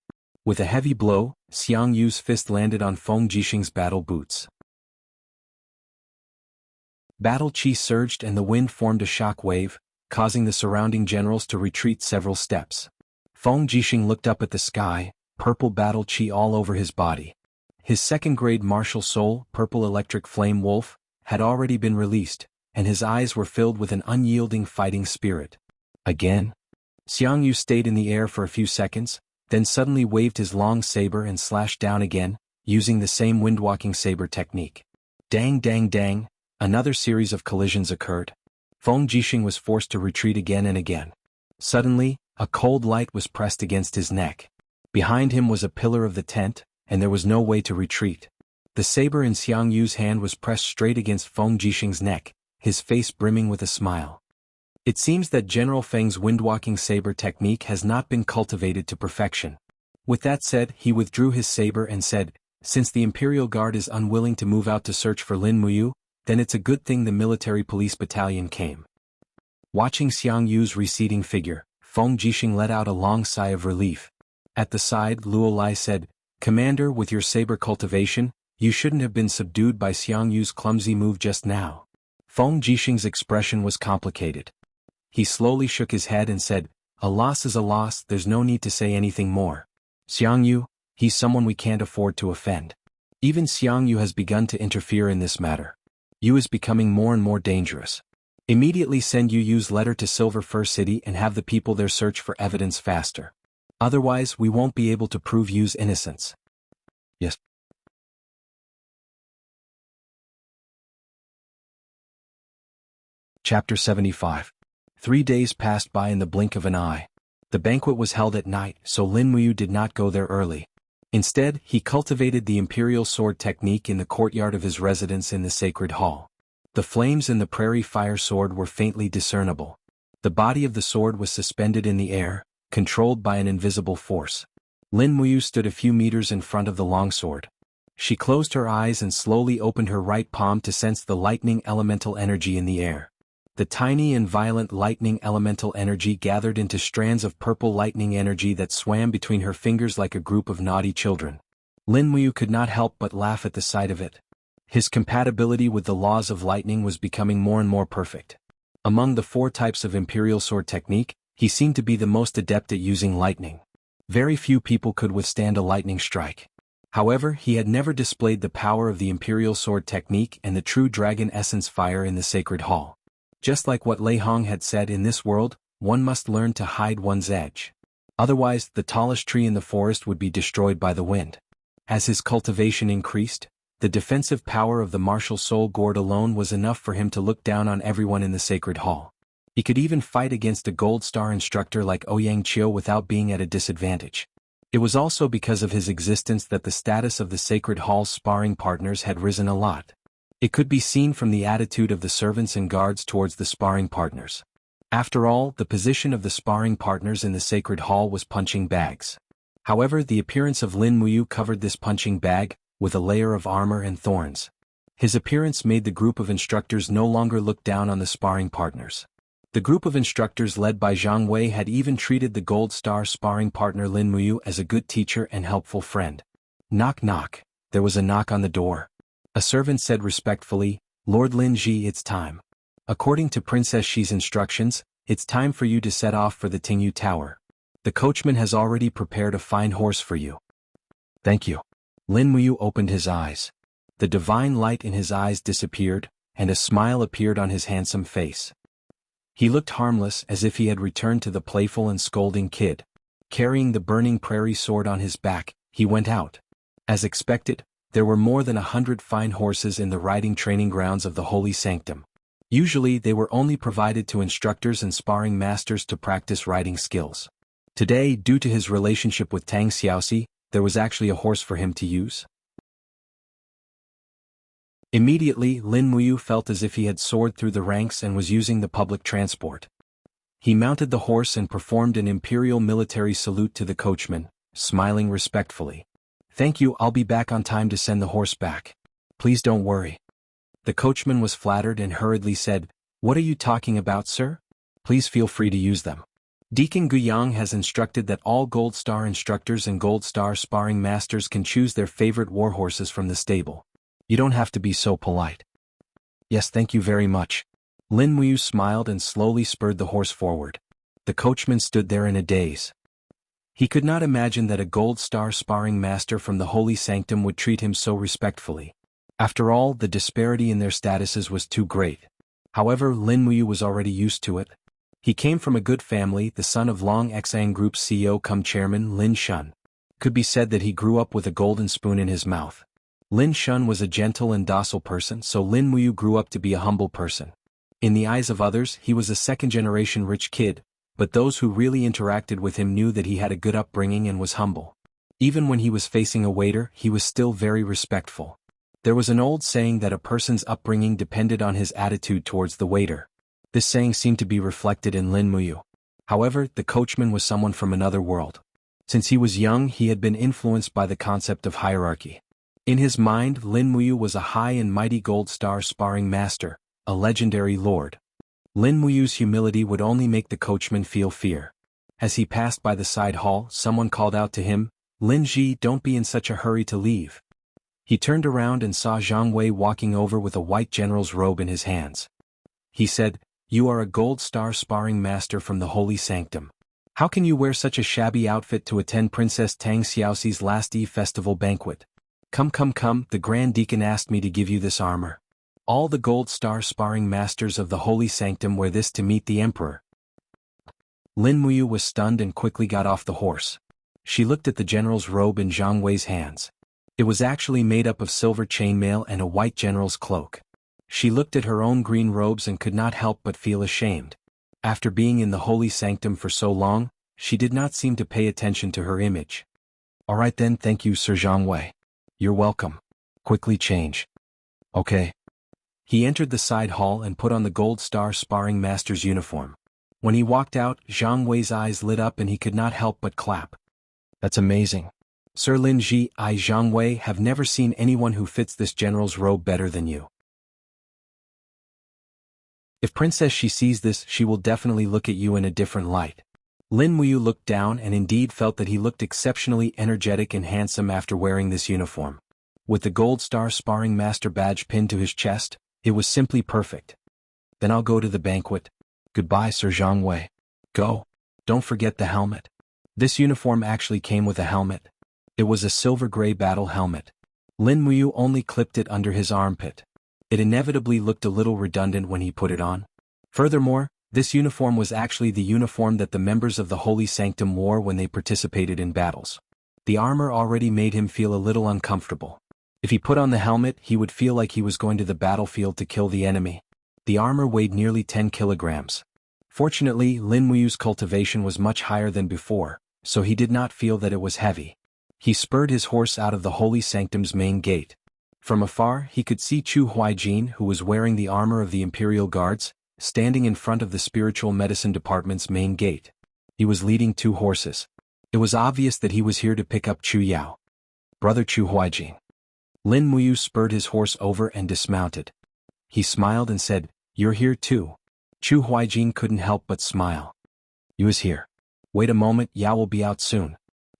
With a heavy blow, Xiang Yu's fist landed on Feng Jixing's battle boots. Battle chi surged and the wind formed a shock wave, causing the surrounding generals to retreat several steps. Feng Jixing looked up at the sky, purple battle chi all over his body. His second-grade martial soul, Purple Electric Flame Wolf, had already been released, and his eyes were filled with an unyielding fighting spirit. Again? Xiang Yu stayed in the air for a few seconds, then suddenly waved his long saber and slashed down again, using the same windwalking saber technique. Dang dang dang, another series of collisions occurred. Feng Jixing was forced to retreat again and again. Suddenly, a cold light was pressed against his neck. Behind him was a pillar of the tent, and there was no way to retreat. The saber in Xiang Yu's hand was pressed straight against Feng Jixing's neck, his face brimming with a smile. It seems that General Feng's windwalking saber technique has not been cultivated to perfection. With that said, he withdrew his saber and said, "Since the Imperial Guard is unwilling to move out to search for Lin Muyu, then it's a good thing the military police battalion came." Watching Xiang Yu's receding figure, Feng Jixing let out a long sigh of relief. At the side, Luo Lai said, "Commander, with your saber cultivation, you shouldn't have been subdued by Xiang Yu's clumsy move just now." Feng Jixing's expression was complicated. He slowly shook his head and said, "A loss is a loss, there's no need to say anything more. Xiang Yu, he's someone we can't afford to offend. Even Xiang Yu has begun to interfere in this matter. Yu is becoming more and more dangerous. Immediately send Yu Yu's letter to Silver Fir City and have the people there search for evidence faster. Otherwise we won't be able to prove Yu's innocence." Yes. Chapter 75. 3 days passed by in the blink of an eye. The banquet was held at night, so Lin Muyu did not go there early. Instead, he cultivated the imperial sword technique in the courtyard of his residence in the sacred hall. The flames in the prairie fire sword were faintly discernible. The body of the sword was suspended in the air, controlled by an invisible force. Lin Muyu stood a few meters in front of the longsword. She closed her eyes and slowly opened her right palm to sense the lightning elemental energy in the air. The tiny and violent lightning elemental energy gathered into strands of purple lightning energy that swam between her fingers like a group of naughty children. Lin Muyu could not help but laugh at the sight of it. His compatibility with the laws of lightning was becoming more and more perfect. Among the 4 types of imperial sword technique, he seemed to be the most adept at using lightning. Very few people could withstand a lightning strike. However, he had never displayed the power of the imperial sword technique and the true dragon essence fire in the sacred hall. Just like what Lei Hong had said, in this world, one must learn to hide one's edge. Otherwise, the tallest tree in the forest would be destroyed by the wind. As his cultivation increased, the defensive power of the martial soul gourd alone was enough for him to look down on everyone in the sacred hall. He could even fight against a gold star instructor like Ouyang Qiu without being at a disadvantage. It was also because of his existence that the status of the sacred hall's sparring partners had risen a lot. It could be seen from the attitude of the servants and guards towards the sparring partners. After all, the position of the sparring partners in the sacred hall was punching bags. However, the appearance of Lin Muyu covered this punching bag with a layer of armor and thorns. His appearance made the group of instructors no longer look down on the sparring partners. The group of instructors led by Zhang Wei had even treated the gold star sparring partner Lin Muyu as a good teacher and helpful friend. Knock knock. There was a knock on the door. A servant said respectfully, "Lord Lin Ji, it's time. According to Princess Xi's instructions, it's time for you to set off for the Tingyu Tower. The coachman has already prepared a fine horse for you." "Thank you." Lin Muyu opened his eyes. The divine light in his eyes disappeared, and a smile appeared on his handsome face. He looked harmless, as if he had returned to the playful and scolding kid. Carrying the burning prairie sword on his back, he went out. As expected, there were more than 100 fine horses in the riding training grounds of the Holy Sanctum. Usually they were only provided to instructors and sparring masters to practice riding skills. Today, due to his relationship with Tang Xiaoxi, there was actually a horse for him to use. Immediately, Lin Muyu felt as if he had soared through the ranks and was using the public transport. He mounted the horse and performed an imperial military salute to the coachman, smiling respectfully. "Thank you, I'll be back on time to send the horse back. Please don't worry." The coachman was flattered and hurriedly said, "What are you talking about, sir? Please feel free to use them. Deacon Guyang has instructed that all Gold Star instructors and Gold Star sparring masters can choose their favorite war horses from the stable. You don't have to be so polite." "Yes, thank you very much." Lin Muyu smiled and slowly spurred the horse forward. The coachman stood there in a daze. He could not imagine that a Gold Star sparring master from the Holy Sanctum would treat him so respectfully. After all, the disparity in their statuses was too great. However, Lin Muyu was already used to it. He came from a good family, the son of Long Xang Group's CEO cum chairman Lin Shun. Could be said that he grew up with a golden spoon in his mouth. Lin Shun was a gentle and docile person, so Lin Muyu grew up to be a humble person. In the eyes of others, he was a second-generation rich kid, but those who really interacted with him knew that he had a good upbringing and was humble. Even when he was facing a waiter, he was still very respectful. There was an old saying that a person's upbringing depended on his attitude towards the waiter. This saying seemed to be reflected in Lin Muyu. However, the coachman was someone from another world. Since he was young, he had been influenced by the concept of hierarchy. In his mind, Lin Muyu was a high and mighty gold star sparring master, a legendary lord. Lin Muyu's humility would only make the coachman feel fear. As he passed by the side hall, someone called out to him, "Lin Ji, don't be in such a hurry to leave." He turned around and saw Zhang Wei walking over with a white general's robe in his hands. He said, "You are a gold star sparring master from the holy sanctum. How can you wear such a shabby outfit to attend Princess Tang Xiaoxi's last Eve festival banquet? Come, the Grand Deacon asked me to give you this armor. All the gold star sparring masters of the holy sanctum wear this to meet the emperor." Lin Muyu was stunned and quickly got off the horse. She looked at the general's robe in Zhang Wei's hands. It was actually made up of silver chainmail and a white general's cloak. She looked at her own green robes and could not help but feel ashamed. After being in the holy sanctum for so long, she did not seem to pay attention to her image. "All right then, thank you, Sir Zhang Wei. You're welcome. Quickly change." "Okay." He entered the side hall and put on the gold star sparring master's uniform. When he walked out, Zhang Wei's eyes lit up and he could not help but clap. "That's amazing. Sir Lin Ji, I Zhang Wei have never seen anyone who fits this general's robe better than you. If Princess Shi sees this, she will definitely look at you in a different light." Lin Muyu looked down and indeed felt that he looked exceptionally energetic and handsome after wearing this uniform. With the gold star sparring master badge pinned to his chest, it was simply perfect. "Then I'll go to the banquet. Goodbye, Sir Zhang Wei. Go. Don't forget the helmet." This uniform actually came with a helmet. It was a silver-gray battle helmet. Lin Muyu only clipped it under his armpit. It inevitably looked a little redundant when he put it on. Furthermore, this uniform was actually the uniform that the members of the Holy Sanctum wore when they participated in battles. The armor already made him feel a little uncomfortable. If he put on the helmet, he would feel like he was going to the battlefield to kill the enemy. The armor weighed nearly 10 kilograms. Fortunately, Lin Muyu's cultivation was much higher than before, so he did not feel that it was heavy. He spurred his horse out of the Holy Sanctum's main gate. From afar, he could see Chu Huaijin, who was wearing the armor of the Imperial Guards, standing in front of the Spiritual Medicine Department's main gate. He was leading 2 horses. It was obvious that he was here to pick up Chu Yao. "Brother Chu Huaijin." Lin Muyu spurred his horse over and dismounted. He smiled and said, "You're here too." Chu Huaijin couldn't help but smile. "You is here. Wait a moment, Yao will be out soon."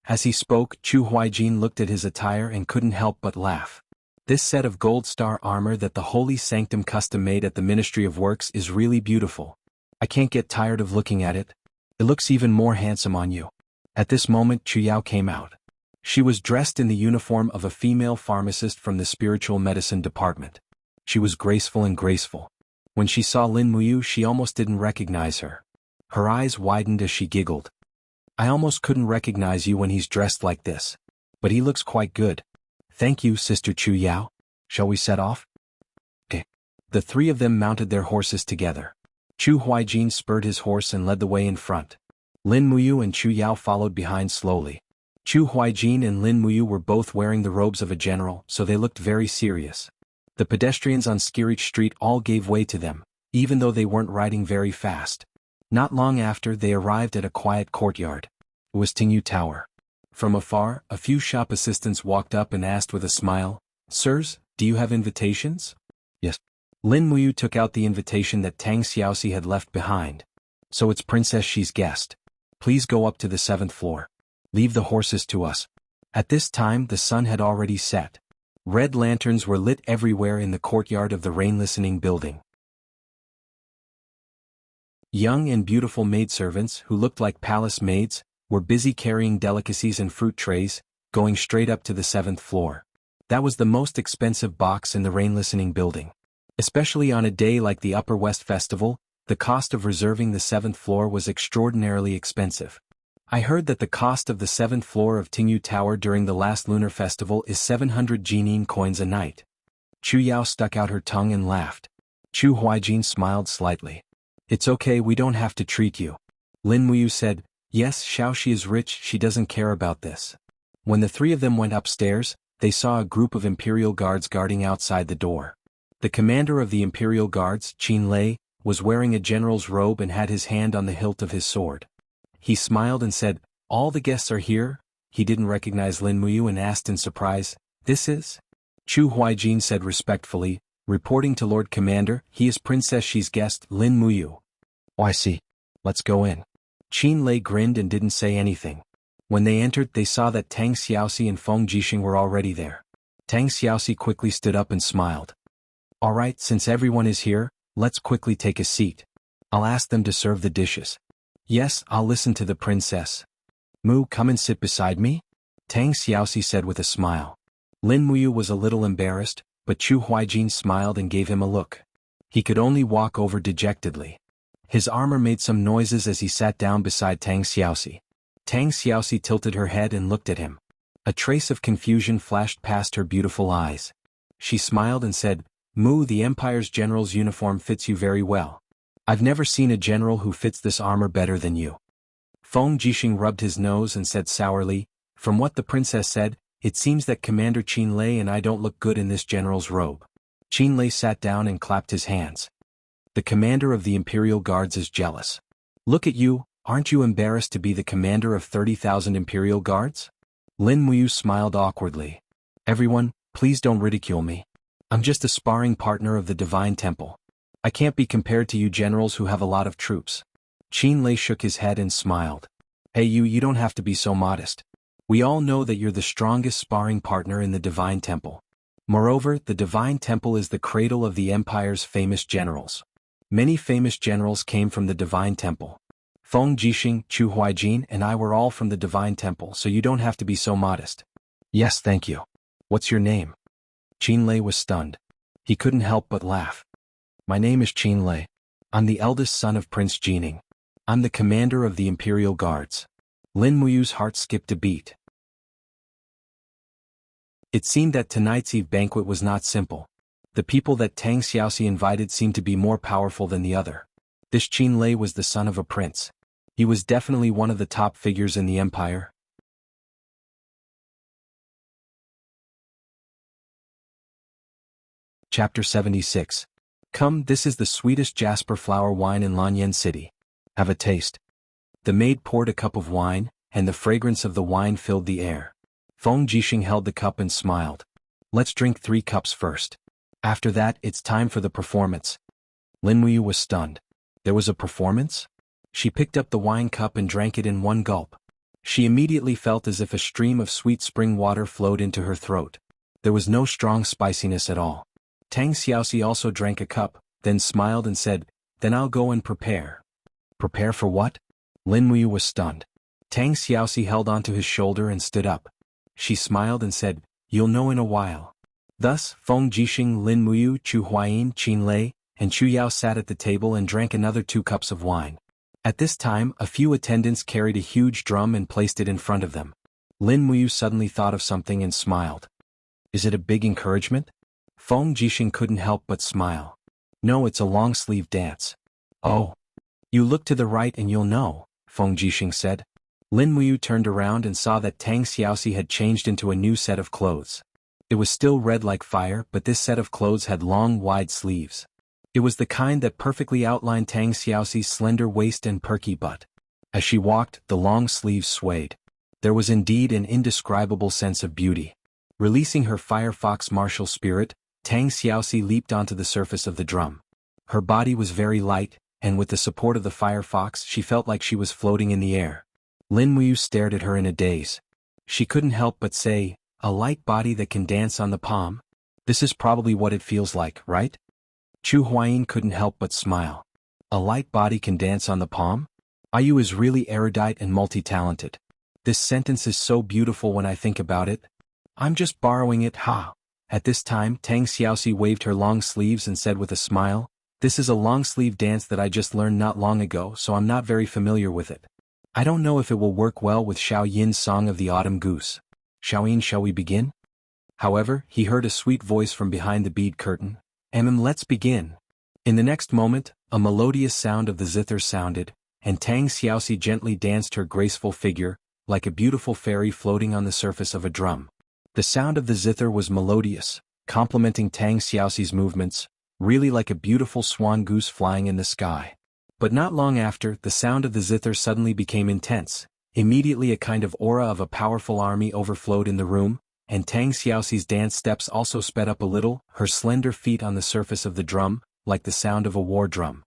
As he spoke, Chu Huaijin looked at his attire and couldn't help but laugh. This set of gold star armor that the Holy Sanctum custom-made at the Ministry of Works is really beautiful. I can't get tired of looking at it. It looks even more handsome on you. At this moment, Chu Yao came out. She was dressed in the uniform of a female pharmacist from the Spiritual Medicine Department. She was graceful and graceful. When she saw Lin Muyu, she almost didn't recognize her. Her eyes widened as she giggled. "I almost couldn't recognize you when he's dressed like this. But he looks quite good. Thank you, Sister Chu Yao. Shall we set off?" Okay. The 3 of them mounted their horses together. Chu Huaijin spurred his horse and led the way in front. Lin Muyu and Chu Yao followed behind slowly. Chu Huaijin and Lin Muyu were both wearing the robes of a general, so they looked very serious. The pedestrians on Skirich Street all gave way to them, even though they weren't riding very fast. Not long after, they arrived at a quiet courtyard. It was Tingyu Tower. From afar, a few shop assistants walked up and asked with a smile, "Sirs, do you have invitations?" "Yes." Lin Muyu took out the invitation that Tang Xiaoxi had left behind. "So it's Princess Shi's guest. Please go up to the 7th floor. Leave the horses to us." At this time, the sun had already set. Red lanterns were lit everywhere in the courtyard of the rain-listening building. Young and beautiful maidservants, who looked like palace maids, were busy carrying delicacies and fruit trays, going straight up to the 7th floor. That was the most expensive box in the rain-listening building. Especially on a day like the Upper West Festival, The cost of reserving the 7th floor was extraordinarily expensive. I heard that the cost of the 7th floor of Tingyu Tower during the last lunar festival is 700 Jinyin coins a night. Chu Yao stuck out her tongue and laughed. Chu Huaijin smiled slightly. It's okay, we don't have to treat you. Lin Muyu said, yes, Xiaoxi is rich, she doesn't care about this. When the three of them went upstairs, they saw a group of Imperial Guards guarding outside the door. The commander of the Imperial Guards, Qin Lei, was wearing a general's robe and had his hand on the hilt of his sword. He smiled and said, all the guests are here? He didn't recognize Lin Muyu and asked in surprise, this is? Chu Huaijin said respectfully, reporting to Lord Commander, he is Princess Xi's guest, Lin Muyu. Oh, I see. Let's go in. Qin Lei grinned and didn't say anything. When they entered, they saw that Tang Xiaoxi and Feng Jixing were already there. Tang Xiaoxi quickly stood up and smiled. All right, since everyone is here, let's quickly take a seat. I'll ask them to serve the dishes. Yes, I'll listen to the princess. Mu, come and sit beside me? Tang Xiaoxi said with a smile. Lin Muyu was a little embarrassed, but Chu Huaijin smiled and gave him a look. He could only walk over dejectedly. His armor made some noises as he sat down beside Tang Xiaoxi. Tang Xiaoxi tilted her head and looked at him. A trace of confusion flashed past her beautiful eyes. She smiled and said, Mu, the Empire's general's uniform fits you very well. I've never seen a general who fits this armor better than you. Feng Jixing rubbed his nose and said sourly, from what the princess said, it seems that Commander Qin Lei and I don't look good in this general's robe. Qin Lei sat down and clapped his hands. The commander of the Imperial Guards is jealous. Look at you, aren't you embarrassed to be the commander of 30,000 Imperial Guards? Lin Muyu smiled awkwardly. Everyone, please don't ridicule me. I'm just a sparring partner of the Divine Temple. I can't be compared to you generals who have a lot of troops. Qin Lei shook his head and smiled. Hey you don't have to be so modest. We all know that you're the strongest sparring partner in the Divine Temple. Moreover, the Divine Temple is the cradle of the Empire's famous generals. Many famous generals came from the Divine Temple. Feng Jixing, Chu Huaijin, and I were all from the Divine Temple, so you don't have to be so modest. Yes, thank you. What's your name? Qin Lei was stunned. He couldn't help but laugh. My name is Qin Lei. I'm the eldest son of Prince Jining. I'm the commander of the Imperial Guards. Lin Muyu's heart skipped a beat. It seemed that tonight's Eve banquet was not simple. The people that Tang Xiaoxi invited seemed to be more powerful than the other. This Qin Lei was the son of a prince. He was definitely one of the top figures in the empire. Chapter 76. Come, this is the sweetest jasper flower wine in Lanyan City. Have a taste. The maid poured a cup of wine, and the fragrance of the wine filled the air. Feng Jixing held the cup and smiled. Let's drink 3 cups first. After that, it's time for the performance. Lin Muyu was stunned. There was a performance? She picked up the wine cup and drank it in one gulp. She immediately felt as if a stream of sweet spring water flowed into her throat. There was no strong spiciness at all. Tang Xiaoxi also drank a cup, then smiled and said, Then I'll go and prepare. Prepare for what? Lin Muyu was stunned. Tang Xiaoxi held onto his shoulder and stood up. She smiled and said, You'll know in a while. Thus, Feng Jixing, Lin Muyu, Chu Huayin, Qin Lei, and Chu Yao sat at the table and drank another 2 cups of wine. At this time, a few attendants carried a huge drum and placed it in front of them. Lin Muyu suddenly thought of something and smiled. Is it a big encouragement? Feng Jixing couldn't help but smile. No, it's a long-sleeve dance. Oh. You look to the right and you'll know, Feng Jixing said. Lin Muyu turned around and saw that Tang Xiaoxi had changed into a new set of clothes. It was still red like fire, but this set of clothes had long, wide sleeves. It was the kind that perfectly outlined Tang Xiaoxi's slender waist and perky butt. As she walked, the long sleeves swayed. There was indeed an indescribable sense of beauty. Releasing her firefox martial spirit, Tang Xiaoxi leaped onto the surface of the drum. Her body was very light, and with the support of the firefox she felt like she was floating in the air. Lin Muyu stared at her in a daze. She couldn't help but say, a light body that can dance on the palm? This is probably what it feels like, right? Chu Huayin couldn't help but smile. A light body can dance on the palm? Ayu is really erudite and multi-talented. This sentence is so beautiful when I think about it. I'm just borrowing it, ha. At this time, Tang Xiaoxi waved her long sleeves and said with a smile, This is a long-sleeve dance that I just learned not long ago, so I'm not very familiar with it. I don't know if it will work well with Xiao Yin's Song of the Autumn Goose. Xiaoyin, shall we begin? However, he heard a sweet voice from behind the bead curtain. Let's begin. In the next moment, a melodious sound of the zither sounded, and Tang Xiaoxi gently danced her graceful figure, like a beautiful fairy floating on the surface of a drum. The sound of the zither was melodious, complementing Tang Xiaoxi's movements, really like a beautiful swan goose flying in the sky. But not long after, the sound of the zither suddenly became intense. Immediately a kind of aura of a powerful army overflowed in the room, and Tang Xiaoxi's dance steps also sped up a little, her slender feet on the surface of the drum, like the sound of a war drum.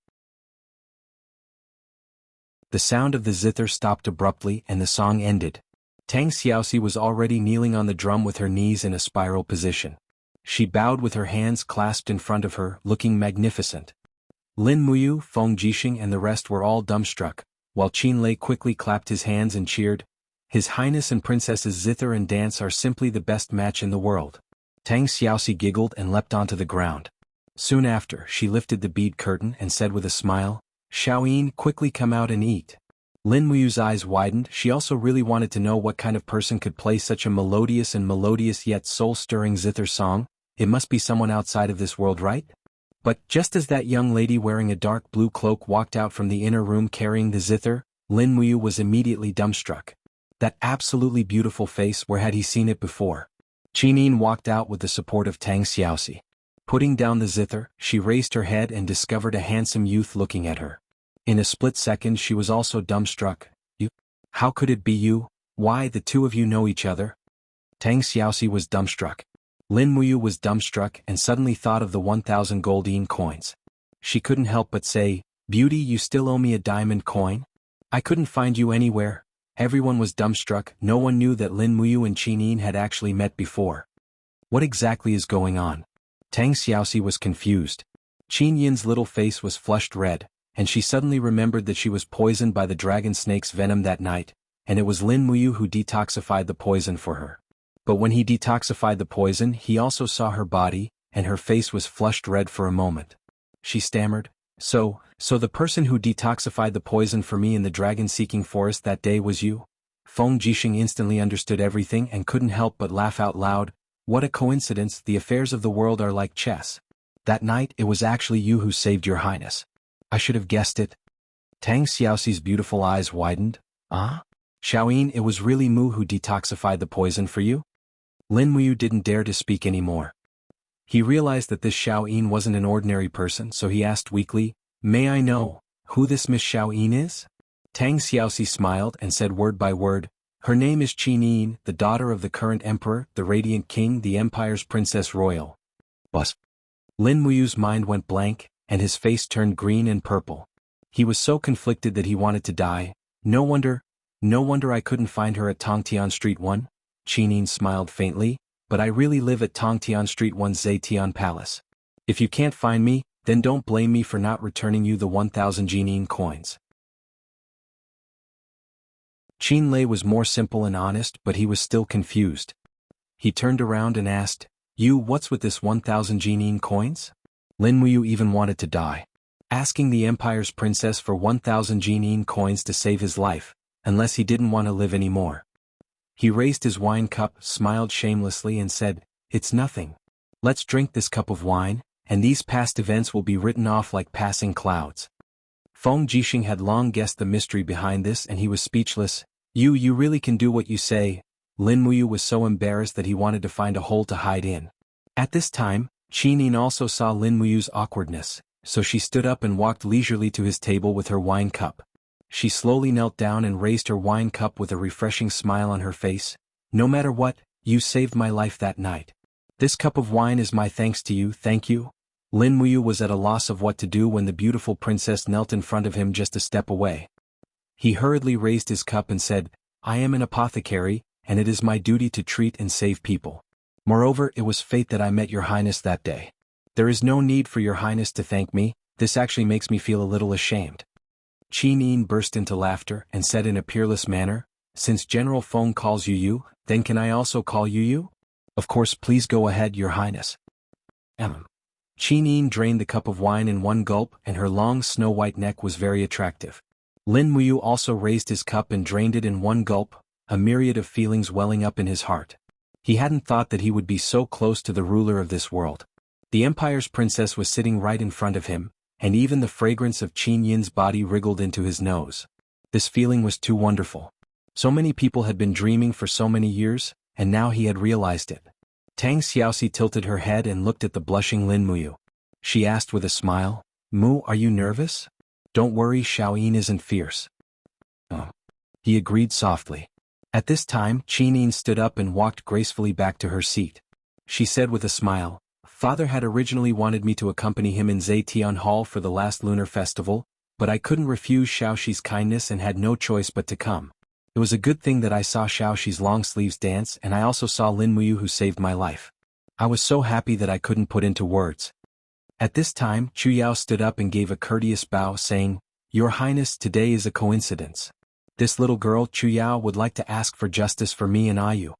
The sound of the zither stopped abruptly and the song ended. Tang Xiaoxi was already kneeling on the drum with her knees in a spiral position. She bowed with her hands clasped in front of her, looking magnificent. Lin Muyu, Feng Jixing and the rest were all dumbstruck, while Qin Lei quickly clapped his hands and cheered. His Highness and Princess's zither and dance are simply the best match in the world. Tang Xiaoxi giggled and leapt onto the ground. Soon after, she lifted the bead curtain and said with a smile, "Xiaoyin, quickly come out and eat." Lin Muyu's eyes widened. She also really wanted to know what kind of person could play such a melodious yet soul-stirring zither song. It must be someone outside of this world, right? But just as that young lady wearing a dark blue cloak walked out from the inner room carrying the zither, Lin Muyu was immediately dumbstruck. That absolutely beautiful face, where had he seen it before? Qinin walked out with the support of Tang Xiaoxi. Putting down the zither, she raised her head and discovered a handsome youth looking at her. In a split second she was also dumbstruck. "You? How could it be you? Why, the two of you know each other?" Tang Xiaoxi was dumbstruck. Lin Muyu was dumbstruck and suddenly thought of the 1,000 goldine coins. She couldn't help but say, "Beauty, you still owe me a diamond coin? I couldn't find you anywhere." Everyone was dumbstruck. No one knew that Lin Muyu and Qinin had actually met before. What exactly is going on? Tang Xiaoxi was confused. Qin Yin's little face was flushed red, and she suddenly remembered that she was poisoned by the dragon snake's venom that night, and it was Lin Muyu who detoxified the poison for her. But when he detoxified the poison, he also saw her body, and her face was flushed red for a moment. She stammered, So the person who detoxified the poison for me in the dragon-seeking forest that day was you?" Feng Jixing instantly understood everything and couldn't help but laugh out loud. "What a coincidence, the affairs of the world are like chess. That night it was actually you who saved your highness. I should have guessed it." Tang Xiaoxi's beautiful eyes widened. "Ah? Xiaoyin, it was really Mu who detoxified the poison for you?" Lin Muyu didn't dare to speak anymore. He realized that this Xiaoyin wasn't an ordinary person, so he asked weakly, "May I know who this Miss Xiaoyin is?" Tang Xiaoxi smiled and said word by word, "Her name is Qinin, the daughter of the current emperor, the radiant king, the empire's princess royal." Bus. Lin Muyu's mind went blank, and his face turned green and purple. He was so conflicted that he wanted to die. No wonder I couldn't find her at Tongtian Street 1. Qinin smiled faintly, "But I really live at Tongtian Street 1's Zetian Palace. If you can't find me, then don't blame me for not returning you the 1,000 Jinin coins." Qin Lei was more simple and honest, but he was still confused. He turned around and asked, "You, what's with this 1,000 Jinin coins?" Lin Muyu even wanted to die. Asking the empire's princess for 1,000 Jinin coins to save his life, unless he didn't want to live anymore. He raised his wine cup, smiled shamelessly and said, "It's nothing. Let's drink this cup of wine, and these past events will be written off like passing clouds." Feng Jixing had long guessed the mystery behind this and he was speechless. You really can do what you say." Lin Muyu was so embarrassed that he wanted to find a hole to hide in. At this time, Qinin also saw Lin Muyu's awkwardness, so she stood up and walked leisurely to his table with her wine cup. She slowly knelt down and raised her wine cup with a refreshing smile on her face. "No matter what, you saved my life that night. This cup of wine is my thanks to you, thank you." Lin Muyu was at a loss of what to do when the beautiful princess knelt in front of him just a step away. He hurriedly raised his cup and said, "I am an apothecary, and it is my duty to treat and save people. Moreover, it was fate that I met your highness that day. There is no need for your highness to thank me, this actually makes me feel a little ashamed." Qinin burst into laughter and said in a peerless manner, "Since General Feng calls you you, then can I also call you you? Of course, please go ahead, your highness." Qin Yin drained the cup of wine in one gulp, and her long snow-white neck was very attractive. Lin Muyu also raised his cup and drained it in one gulp, a myriad of feelings welling up in his heart. He hadn't thought that he would be so close to the ruler of this world. The Empire's princess was sitting right in front of him, and even the fragrance of Qin Yin's body wriggled into his nose. This feeling was too wonderful. So many people had been dreaming for so many years, and now he had realized it. Tang Xiaoxi tilted her head and looked at the blushing Lin Muyu. She asked with a smile, "Mu, are you nervous?" "Don't worry, Xiaoyin isn't fierce." "Oh." He agreed softly. At this time, Qin Yin stood up and walked gracefully back to her seat. She said with a smile, "Father had originally wanted me to accompany him in Zetian Hall for the last lunar festival, but I couldn't refuse Xiaoxi's kindness and had no choice but to come. It was a good thing that I saw Xiaoxi's long sleeves dance, and I also saw Lin Muyu, who saved my life. I was so happy that I couldn't put into words." At this time, Chu Yao stood up and gave a courteous bow, saying, "Your Highness, today is a coincidence. This little girl, Chu Yao, would like to ask for justice for me and Ayu."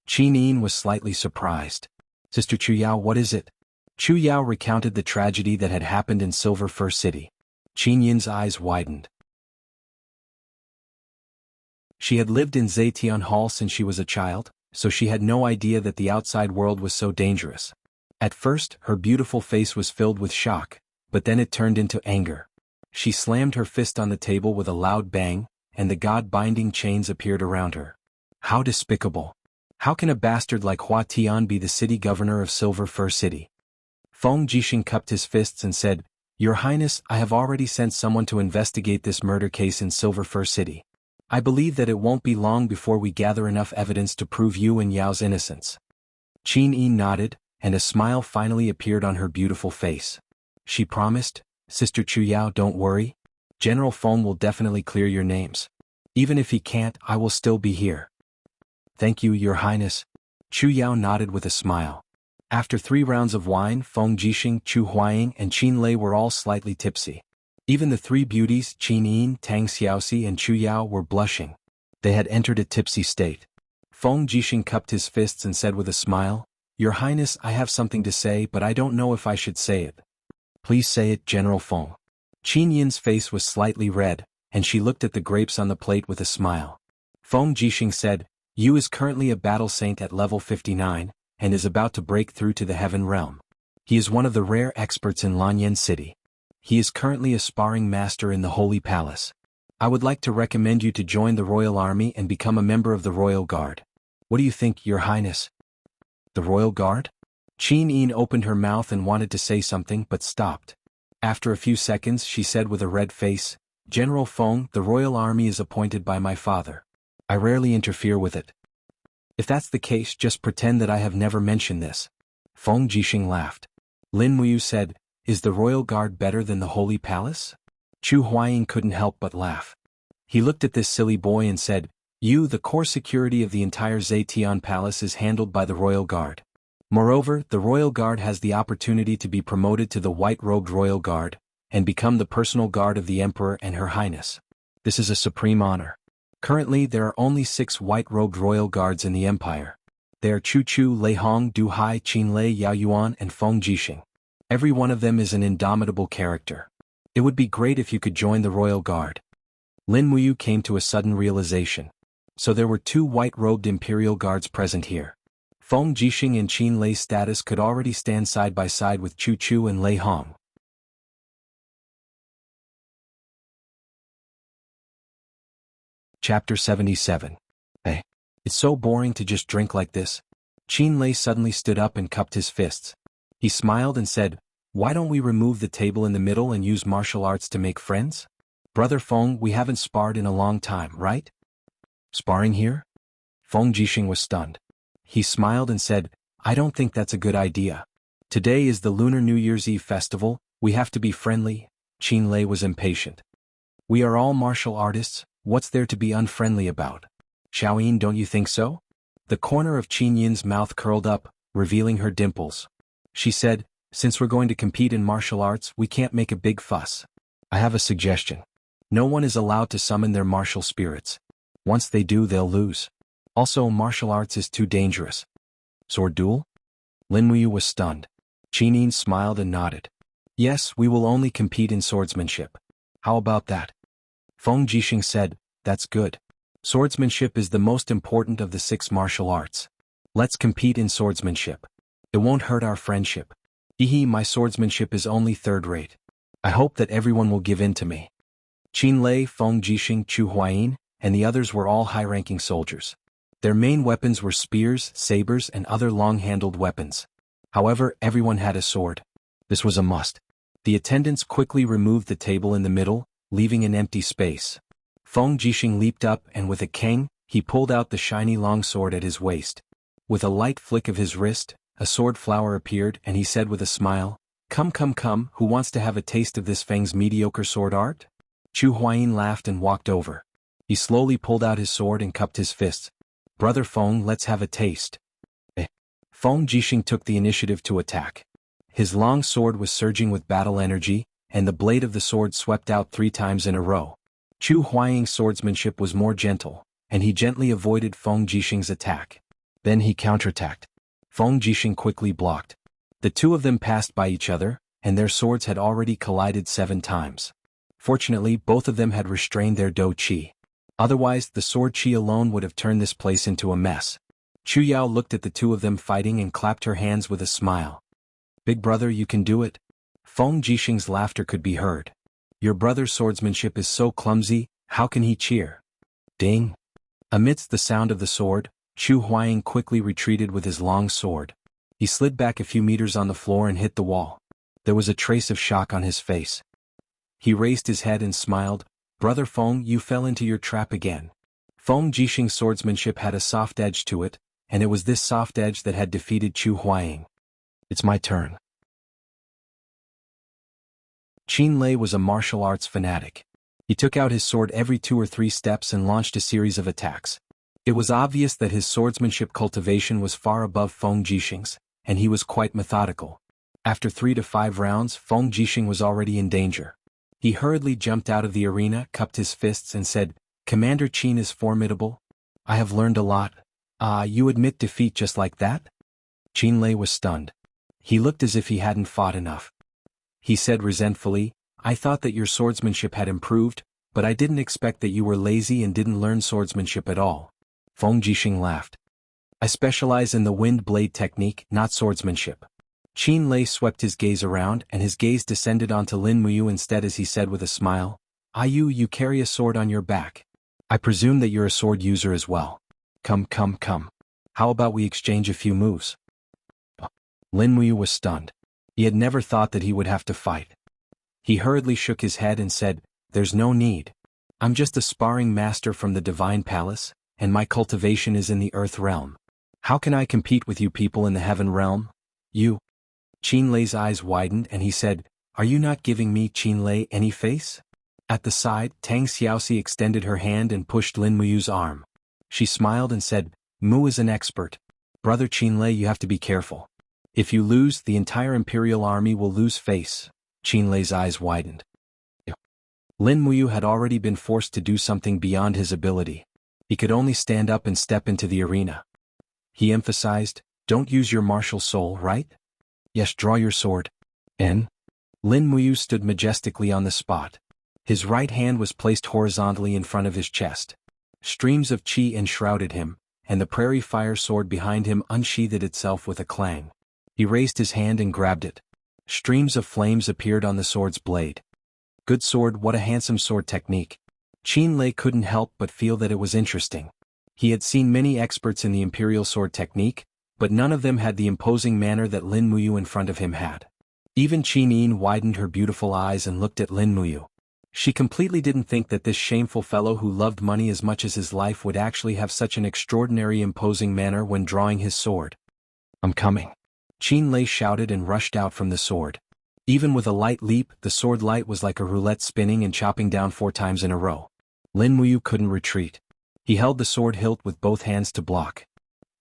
Qin Yin was slightly surprised. "Sister Chu Yao, what is it?" Chu Yao recounted the tragedy that had happened in Silver Fir City. Qin Yin's eyes widened. She had lived in Zetian Hall since she was a child, so she had no idea that the outside world was so dangerous. At first, her beautiful face was filled with shock, but then it turned into anger. She slammed her fist on the table with a loud bang, and the god-binding chains appeared around her. How despicable! How can a bastard like Hua Tian be the city governor of Silver Fir City? Feng Jixing cupped his fists and said, "Your Highness, I have already sent someone to investigate this murder case in Silver Fir City. I believe that it won't be long before we gather enough evidence to prove you and Yao's innocence." Qin Yin nodded, and a smile finally appeared on her beautiful face. She promised, "Sister Chu Yao, don't worry. General Feng will definitely clear your names. Even if he can't, I will still be here." "Thank you, Your Highness." Chu Yao nodded with a smile. After 3 rounds of wine, Feng Jixing, Chu Huaying, and Qin Lei were all slightly tipsy. Even the 3 beauties, Qin Yin, Tang Xiaoxi, and Chu Yao, were blushing. They had entered a tipsy state. Feng Jixing cupped his fists and said with a smile, "Your Highness, I have something to say, but I don't know if I should say it." "Please say it, General Feng." Qin Yin's face was slightly red, and she looked at the grapes on the plate with a smile. Feng Jixing said, "Yu is currently a battle saint at level 59, and is about to break through to the heaven realm. He is one of the rare experts in Lanyan City. He is currently a sparring master in the Holy Palace. I would like to recommend you to join the Royal Army and become a member of the Royal Guard. What do you think, Your Highness?" "The Royal Guard?" Qin Yin opened her mouth and wanted to say something but stopped. After a few seconds she said with a red face, "General Feng, the Royal Army is appointed by my father. I rarely interfere with it." "If that's the case, just pretend that I have never mentioned this." Feng Jixing laughed. Lin Muyu said, "Is the Royal Guard better than the Holy Palace?" Chu Huaying couldn't help but laugh. He looked at this silly boy and said, The core security of the entire Zetian Palace is handled by the Royal Guard. Moreover, the Royal Guard has the opportunity to be promoted to the white-robed Royal Guard, and become the personal guard of the Emperor and Her Highness. This is a supreme honor. Currently there are only 6 white-robed Royal Guards in the Empire. They are Chu Chu, Lei Hong, Du Hai, Qin Lei, Yao Yuan, and Feng Jixing. Every one of them is an indomitable character. It would be great if you could join the Royal Guard. Lin Muyu came to a sudden realization. So there were 2 white-robed Imperial Guards present here. Feng Jixing and Qin Lei's status could already stand side by side with Chu Chu and Lei Hong. Chapter 77. Hey. It's so boring to just drink like this. Qin Lei suddenly stood up and cupped his fists. He smiled and said, "Why don't we remove the table in the middle and use martial arts to make friends? Brother Feng, we haven't sparred in a long time, right?" "Sparring here?" Feng Jixing was stunned. He smiled and said, "I don't think that's a good idea. Today is the Lunar New Year's Eve festival, we have to be friendly." Qin Lei was impatient. "We are all martial artists, what's there to be unfriendly about? Xiaoyin, don't you think so?" The corner of Qin Yin's mouth curled up, revealing her dimples. She said, "Since we're going to compete in martial arts, we can't make a big fuss. I have a suggestion. No one is allowed to summon their martial spirits. Once they do, they'll lose. Also, martial arts is too dangerous." "Sword duel?" Lin Muyu was stunned. Qin smiled and nodded. Yes, we will only compete in swordsmanship. How about that? Feng Jixing said, that's good. Swordsmanship is the most important of the 6 martial arts. Let's compete in swordsmanship. It won't hurt our friendship. My swordsmanship is only third-rate. I hope that everyone will give in to me. Qin Lei, Feng Jixing, Chu Huayin, and the others were all high-ranking soldiers. Their main weapons were spears, sabers, and other long-handled weapons. However, everyone had a sword. This was a must. The attendants quickly removed the table in the middle, leaving an empty space. Feng Jixing leaped up and with a kang, he pulled out the shiny long sword at his waist. With a light flick of his wrist, a sword flower appeared and he said with a smile, Come, who wants to have a taste of this Feng's mediocre sword art? Chu Huayin laughed and walked over. He slowly pulled out his sword and cupped his fists. Brother Feng, let's have a taste. Feng Jixing took the initiative to attack. His long sword was surging with battle energy, and the blade of the sword swept out 3 times in a row. Chu Huaying's swordsmanship was more gentle, and he gently avoided Feng Jixing's attack. Then he counterattacked. Feng Jixing quickly blocked. The two of them passed by each other, and their swords had already collided 7 times. Fortunately, both of them had restrained their do qi. Otherwise, the sword qi alone would have turned this place into a mess. Chu Yao looked at the two of them fighting and clapped her hands with a smile. Big brother, you can do it. Feng Jixing's laughter could be heard. Your brother's swordsmanship is so clumsy, how can he cheer? Ding! Amidst the sound of the sword, Chu Huaying quickly retreated with his long sword. He slid back a few meters on the floor and hit the wall. There was a trace of shock on his face. He raised his head and smiled. Brother Feng, you fell into your trap again. Feng Jixing's swordsmanship had a soft edge to it, and it was this soft edge that had defeated Chu Huaying. It's my turn. Qin Lei was a martial arts fanatic. He took out his sword every 2 or 3 steps and launched a series of attacks. It was obvious that his swordsmanship cultivation was far above Feng Jixing's, and he was quite methodical. After 3 to 5 rounds, Feng Jixing was already in danger. He hurriedly jumped out of the arena, cupped his fists and said, Commander Qin is formidable. I have learned a lot. You admit defeat just like that? Qin Lei was stunned. He looked as if he hadn't fought enough. He said resentfully, I thought that your swordsmanship had improved, but I didn't expect that you were lazy and didn't learn swordsmanship at all. Feng Jixing laughed. I specialize in the wind blade technique, not swordsmanship. Qin Lei swept his gaze around and his gaze descended onto Lin Muyu instead as he said with a smile, you carry a sword on your back. I presume that you're a sword user as well. Come. How about we exchange a few moves? Lin Muyu was stunned. He had never thought that he would have to fight. He hurriedly shook his head and said, There's no need. I'm just a sparring master from the Divine Palace, and my cultivation is in the Earth Realm. How can I compete with you people in the Heaven Realm? You? Qin Lei's eyes widened and he said, Are you not giving me, Qin Lei, any face? At the side, Tang Xiaoxi extended her hand and pushed Lin Muyu's arm. She smiled and said, Mu is an expert. Brother Qin Lei, you have to be careful. If you lose, the entire Imperial Army will lose face. Qin Lei's eyes widened. Lin Muyu had already been forced to do something beyond his ability. He could only stand up and step into the arena. He emphasized, Don't use your martial soul, right? Yes, draw your sword. Lin Muyu stood majestically on the spot. His right hand was placed horizontally in front of his chest. Streams of qi enshrouded him, and the prairie fire sword behind him unsheathed itself with a clang. He raised his hand and grabbed it. Streams of flames appeared on the sword's blade. Good sword, what a handsome sword technique. Qin Lei couldn't help but feel that it was interesting. He had seen many experts in the imperial sword technique, but none of them had the imposing manner that Lin Muyu in front of him had. Even Qin Yin widened her beautiful eyes and looked at Lin Muyu. She completely didn't think that this shameful fellow who loved money as much as his life would actually have such an extraordinary imposing manner when drawing his sword. I'm coming. Qin Lei shouted and rushed out from the sword. Even with a light leap, the sword light was like a roulette spinning and chopping down 4 times in a row. Lin Muyu couldn't retreat. He held the sword hilt with both hands to block.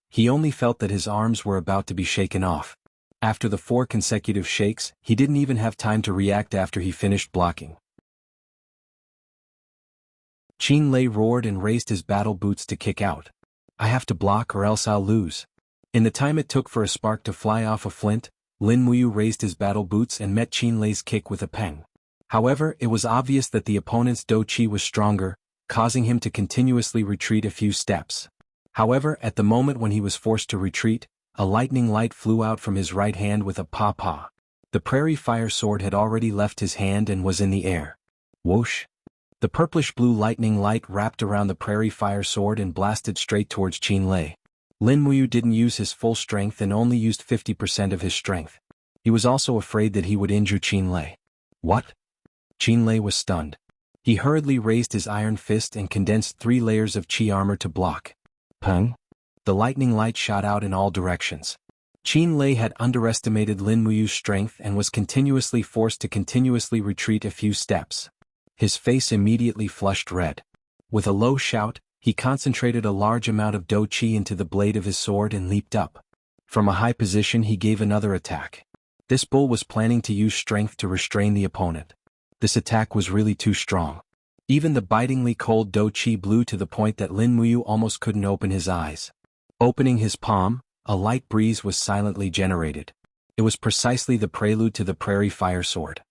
He only felt that his arms were about to be shaken off. After the 4 consecutive shakes, he didn't even have time to react after he finished blocking. Qin Lei roared and raised his battle boots to kick out. I have to block or else I'll lose. In the time it took for a spark to fly off a flint, Lin Muyu raised his battle boots and met Qin Lei's kick with a peng. However, it was obvious that the opponent's do qi was stronger, causing him to continuously retreat a few steps. However, at the moment when he was forced to retreat, a lightning light flew out from his right hand with a pa-pa. The prairie fire sword had already left his hand and was in the air. Whoosh! The purplish-blue lightning light wrapped around the prairie fire sword and blasted straight towards Qin Lei. Lin Muyu didn't use his full strength and only used 50% of his strength. He was also afraid that he would injure Qin Lei. What? Qin Lei was stunned. He hurriedly raised his iron fist and condensed 3 layers of qi armor to block. Peng! The lightning light shot out in all directions. Qin Lei had underestimated Lin Muyu's strength and was continuously forced to continuously retreat a few steps. His face immediately flushed red. With a low shout, he concentrated a large amount of do qi into the blade of his sword and leaped up. From a high position he gave another attack. This bull was planning to use strength to restrain the opponent. This attack was really too strong. Even the bitingly cold do qi blew to the point that Lin Muyu almost couldn't open his eyes. Opening his palm, a light breeze was silently generated. It was precisely the prelude to the prairie fire sword.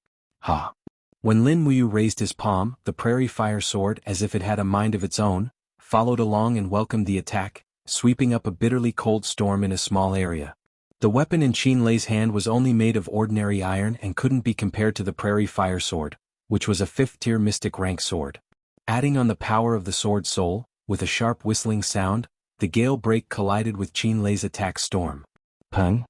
Ha! When Lin Muyu raised his palm, the prairie fire sword, as if it had a mind of its own, followed along and welcomed the attack, sweeping up a bitterly cold storm in a small area. The weapon in Qin Lei's hand was only made of ordinary iron and couldn't be compared to the prairie fire sword, which was a 5th-tier mystic rank sword. Adding on the power of the sword's soul, with a sharp whistling sound, the gale break collided with Qin Lei's attack storm. Peng!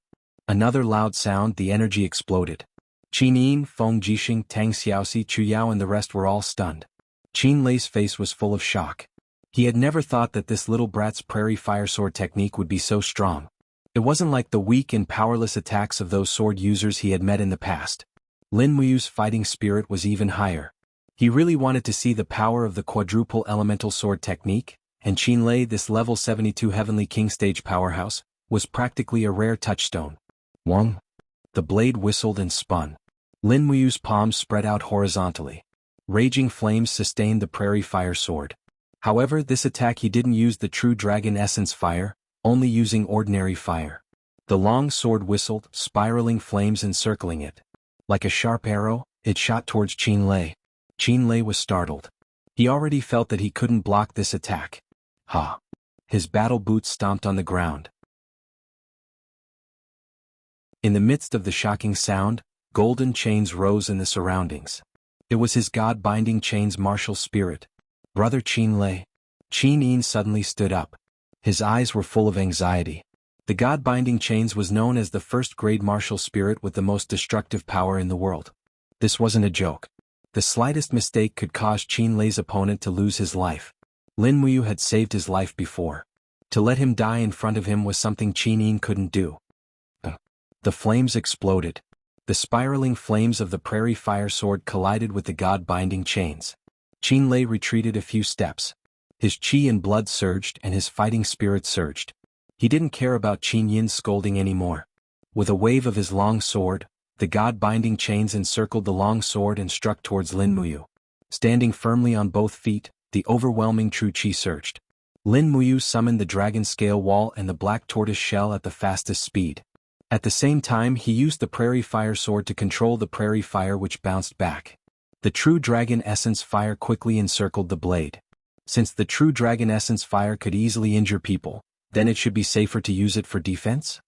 Another loud sound, the energy exploded. Qin Yin, Feng Jixing, Tang Xiaoxi, Chu Yao and the rest were all stunned. Qin Lei's face was full of shock. He had never thought that this little brat's prairie fire sword technique would be so strong. It wasn't like the weak and powerless attacks of those sword users he had met in the past. Lin Muyu's fighting spirit was even higher. He really wanted to see the power of the quadruple elemental sword technique, and Qin Lei, this level 72 Heavenly King stage powerhouse, was practically a rare touchstone. Wong! The blade whistled and spun. Lin Muyu's palms spread out horizontally. Raging flames sustained the prairie fire sword. However, this attack he didn't use the true dragon essence fire, only using ordinary fire. The long sword whistled, spiraling flames encircling it. Like a sharp arrow, it shot towards Qin Lei. Qin Lei was startled. He already felt that he couldn't block this attack. Ha! His battle boots stomped on the ground. In the midst of the shocking sound, golden chains rose in the surroundings. It was his God-binding chain's martial spirit. Brother Qin Lei. Qin Yin suddenly stood up. His eyes were full of anxiety. The God-binding chains was known as the first-grade martial spirit with the most destructive power in the world. This wasn't a joke. The slightest mistake could cause Qin Lei's opponent to lose his life. Lin Muyu had saved his life before. To let him die in front of him was something Qin Yin couldn't do. The flames exploded. The spiraling flames of the prairie fire sword collided with the God-binding chains. Qin Lei retreated a few steps. His qi and blood surged and his fighting spirit surged. He didn't care about Qin Yin's scolding anymore. With a wave of his long sword, the God-binding chains encircled the long sword and struck towards Lin Muyu. Standing firmly on both feet, the overwhelming true qi surged. Lin Muyu summoned the dragon scale wall and the black tortoise shell at the fastest speed. At the same time he used the prairie fire sword to control the prairie fire which bounced back. The true dragon essence fire quickly encircled the blade. Since the true dragon essence fire could easily injure people, then it should be safer to use it for defense?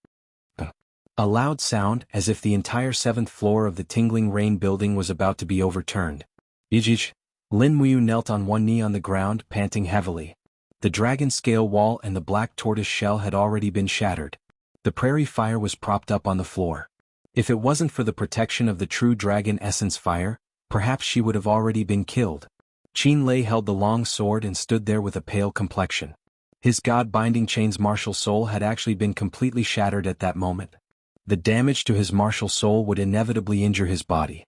A loud sound, as if the entire 7th floor of the Tingling Rain building was about to be overturned. Ijij! Lin Muyu knelt on one knee on the ground, panting heavily. The dragon scale wall and the black tortoise shell had already been shattered. The prairie fire was propped up on the floor. If it wasn't for the protection of the true dragon essence fire, perhaps she would have already been killed. Qin Lei held the long sword and stood there with a pale complexion. His God-binding chain's martial soul had actually been completely shattered at that moment. The damage to his martial soul would inevitably injure his body.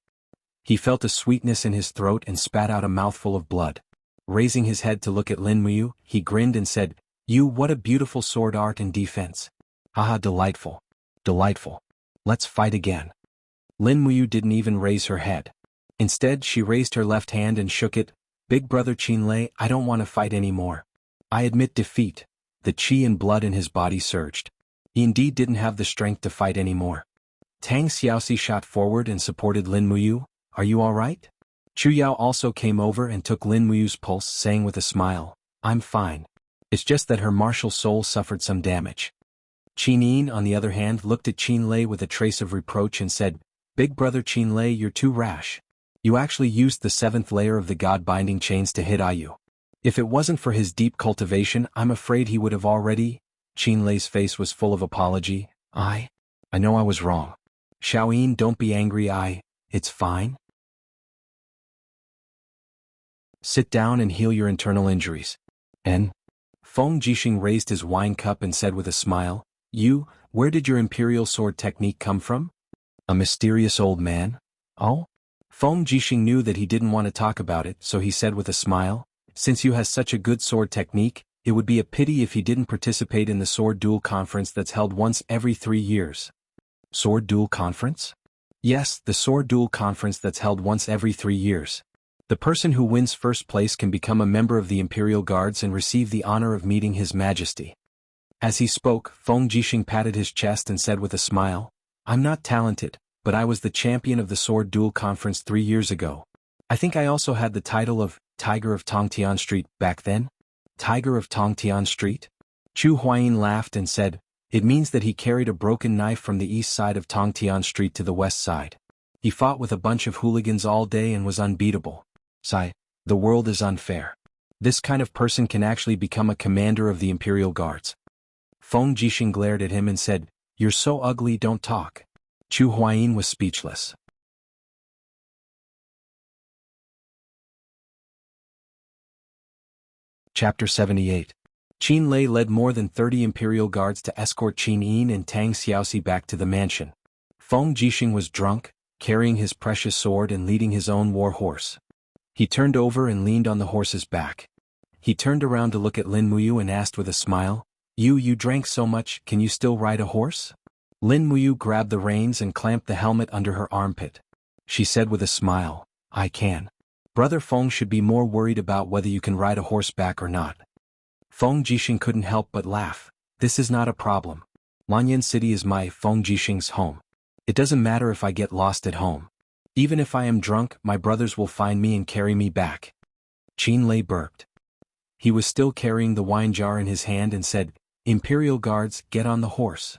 He felt a sweetness in his throat and spat out a mouthful of blood. Raising his head to look at Lin Muyu, he grinned and said, "You, what a beautiful sword art and defense. Haha, delightful. Delightful. Let's fight again." Lin Muyu didn't even raise her head. Instead, she raised her left hand and shook it. "Big brother Qin Lei, I don't want to fight anymore. I admit defeat." The qi and blood in his body surged. He indeed didn't have the strength to fight anymore. Tang Xiaoxi shot forward and supported Lin Muyu. Are you alright? Chu Yao also came over and took Lin Muyu's pulse, saying with a smile, I'm fine. It's just that her martial soul suffered some damage. Qin Yin, on the other hand, looked at Qin Lei with a trace of reproach and said, Big brother Qin Lei, you're too rash. You actually used the 7th layer of the God-binding chains to hit Ayu. If it wasn't for his deep cultivation, I'm afraid he would have already. Qin Lei's face was full of apology. I know I was wrong. Xiaoyin, don't be angry. It's fine. Sit down and heal your internal injuries. And Feng Jixing raised his wine cup and said with a smile, where did your imperial sword technique come from? A mysterious old man? Oh? Feng Jixing knew that he didn't want to talk about it, so he said with a smile, since you has such a good sword technique, it would be a pity if he didn't participate in the sword duel conference that's held once every 3 years. Sword duel conference? Yes, the sword duel conference that's held once every 3 years. The person who wins first place can become a member of the Imperial Guards and receive the honor of meeting His Majesty. As he spoke, Feng Jixing patted his chest and said with a smile, I'm not talented, but I was the champion of the sword duel conference 3 years ago. I think I also had the title of Tiger of Tongtian Street back then. Tiger of Tongtian Street? Chu Huayin laughed and said, it means that he carried a broken knife from the east side of Tongtian Street to the west side. He fought with a bunch of hooligans all day and was unbeatable. Sigh, the world is unfair. This kind of person can actually become a commander of the Imperial Guards. Feng Jixing glared at him and said, You're so ugly, don't talk. Chu Huayin was speechless. Chapter 78. Qin Lei led more than 30 Imperial Guards to escort Qin Yin and Tang Xiaoxi back to the mansion. Feng Jixing was drunk, carrying his precious sword and leading his own war horse. He turned over and leaned on the horse's back. He turned around to look at Lin Muyu and asked with a smile, You drank so much, can you still ride a horse? Lin Muyu grabbed the reins and clamped the helmet under her armpit. She said with a smile, I can. Brother Feng should be more worried about whether you can ride a horseback or not. Feng Jixing couldn't help but laugh. This is not a problem. Lanyan City is my Feng Jixing's home. It doesn't matter if I get lost at home. Even if I am drunk, my brothers will find me and carry me back. Qin Lei burped. He was still carrying the wine jar in his hand and said, Imperial Guards, get on the horse.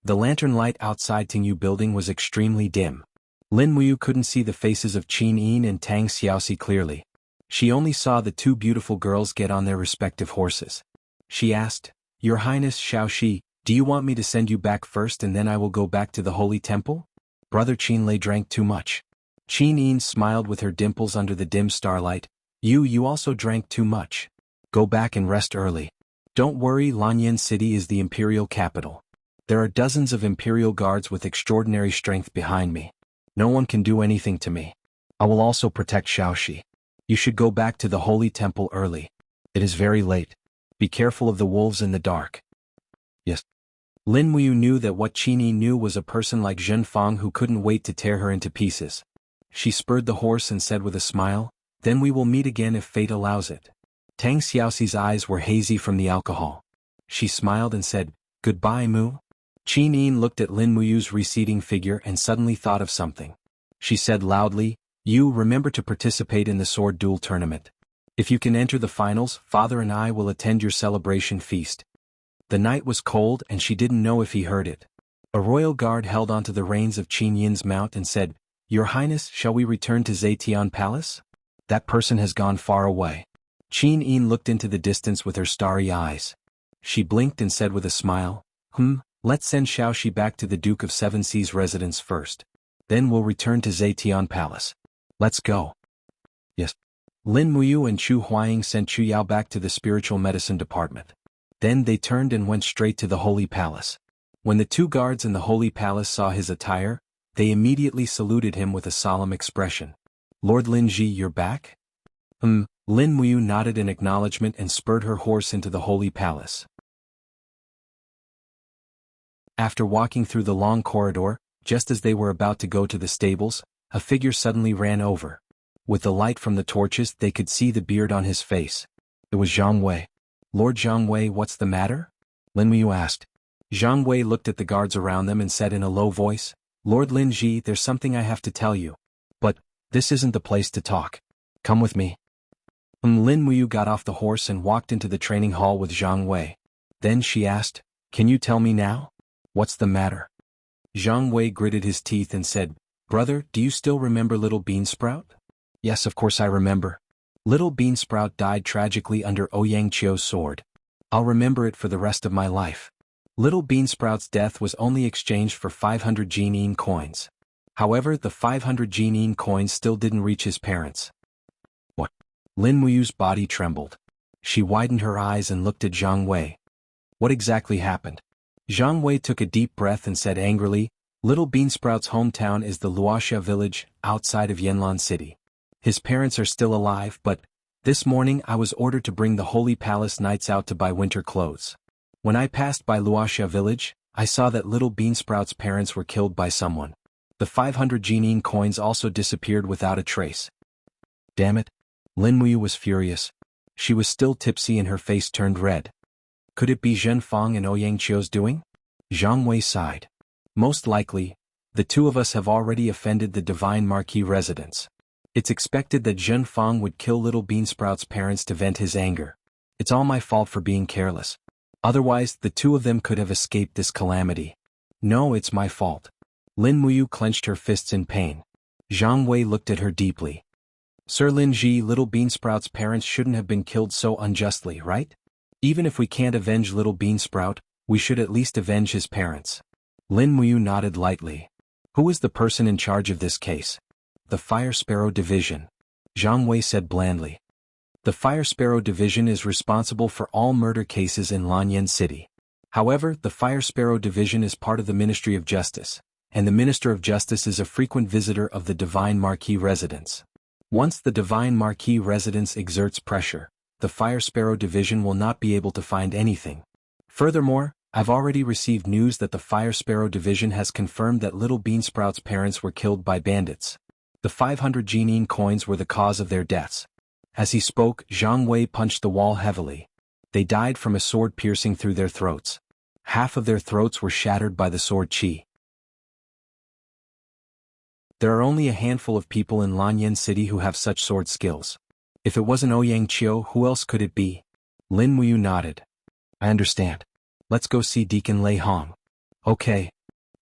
The lantern light outside Tingyu building was extremely dim. Lin Muyu couldn't see the faces of Qin Yin and Tang Xiaoxi clearly. She only saw the 2 beautiful girls get on their respective horses. She asked, Your Highness Xiaoxi, do you want me to send you back first and then I will go back to the Holy Temple? Brother Qin Lei drank too much. Qin Yin smiled with her dimples under the dim starlight. You also drank too much. Go back and rest early. Don't worry, Lanyan City is the imperial capital. There are dozens of Imperial Guards with extraordinary strength behind me. No one can do anything to me. I will also protect Xiaoxi. You should go back to the Holy Temple early. It is very late. Be careful of the wolves in the dark. Yes. Lin Muyu knew that what Qin Yi knew was a person like Zhen Fang who couldn't wait to tear her into pieces. She spurred the horse and said with a smile, Then we will meet again if fate allows it. Tang Xiaoxi's eyes were hazy from the alcohol. She smiled and said, Goodbye, Mu. Qin Yin looked at Lin Muyu's receding figure and suddenly thought of something. She said loudly, You remember to participate in the sword duel tournament. If you can enter the finals, Father and I will attend your celebration feast. The night was cold and she didn't know if he heard it. A royal guard held onto the reins of Qin Yin's mount and said, Your Highness, shall we return to Zetian Palace? That person has gone far away. Qin Yin looked into the distance with her starry eyes. She blinked and said with a smile, Let's send Xiaoxi back to the Duke of Seven Seas' residence first. Then we'll return to Zetian Palace. Let's go. Yes. Lin Muyu and Chu Huayin sent Chu Yao back to the spiritual medicine department. Then they turned and went straight to the Holy Palace. When the 2 guards in the Holy Palace saw his attire, they immediately saluted him with a solemn expression. Lord Lin Ji, you're back? Lin Muyu nodded in acknowledgement and spurred her horse into the Holy Palace. After walking through the long corridor, just as they were about to go to the stables, a figure suddenly ran over. With the light from the torches they could see the beard on his face. It was Zhang Wei. Lord Zhang Wei, what's the matter? Lin Muyu asked. Zhang Wei looked at the guards around them and said in a low voice, Lord Lin Ji, there's something I have to tell you. But, this isn't the place to talk. Come with me. Lin Muyu got off the horse and walked into the training hall with Zhang Wei. Then she asked, "Can you tell me now? What's the matter?" Zhang Wei gritted his teeth and said, "Brother, do you still remember Little Beansprout?" "Yes, of course I remember. Little Beansprout died tragically under Ouyang Qiu's sword. I'll remember it for the rest of my life." Little Beansprout's death was only exchanged for 500 Jinyin coins. However, the 500 Jinyin coins still didn't reach his parents. What? Lin Muyu's body trembled. She widened her eyes and looked at Zhang Wei. What exactly happened? Zhang Wei took a deep breath and said angrily, "Little Beansprout's hometown is the Wuxia village, outside of Yanlan City. His parents are still alive, but this morning I was ordered to bring the Holy Palace Knights out to buy winter clothes. When I passed by Wuxia village, I saw that Little Beansprout's parents were killed by someone. The 500 Jinyin coins also disappeared without a trace." Damn it. Lin Muyu was furious. She was still tipsy and her face turned red. Could it be Zhen Fang and Ouyang Qiu's doing? Zhang Wei sighed. Most likely, the two of us have already offended the Divine Marquis residents. It's expected that Zhen Fang would kill Little Beansprout's parents to vent his anger. It's all my fault for being careless. Otherwise, the two of them could have escaped this calamity. No, it's my fault. Lin Muyu clenched her fists in pain. Zhang Wei looked at her deeply. Sir Lin Ji, Little Beansprout's parents shouldn't have been killed so unjustly, right? Even if we can't avenge Little Beansprout, we should at least avenge his parents. Lin Muyu nodded lightly. Who is the person in charge of this case? The Fire Sparrow Division. Zhang Wei said blandly. The Fire Sparrow Division is responsible for all murder cases in Lanyan City. However, the Fire Sparrow Division is part of the Ministry of Justice, and the Minister of Justice is a frequent visitor of the Divine Marquis residence. Once the Divine Marquis residence exerts pressure, the Fire Sparrow Division will not be able to find anything. Furthermore, I've already received news that the Fire Sparrow Division has confirmed that Little Beansprout's parents were killed by bandits. The 500 Jinyin coins were the cause of their deaths. As he spoke, Zhang Wei punched the wall heavily. They died from a sword piercing through their throats. Half of their throats were shattered by the sword qi. There are only a handful of people in Lanyan City who have such sword skills. If it wasn't Ouyang Qiu, who else could it be? Lin Muyu nodded. I understand. Let's go see Deacon Lei Hong. Okay.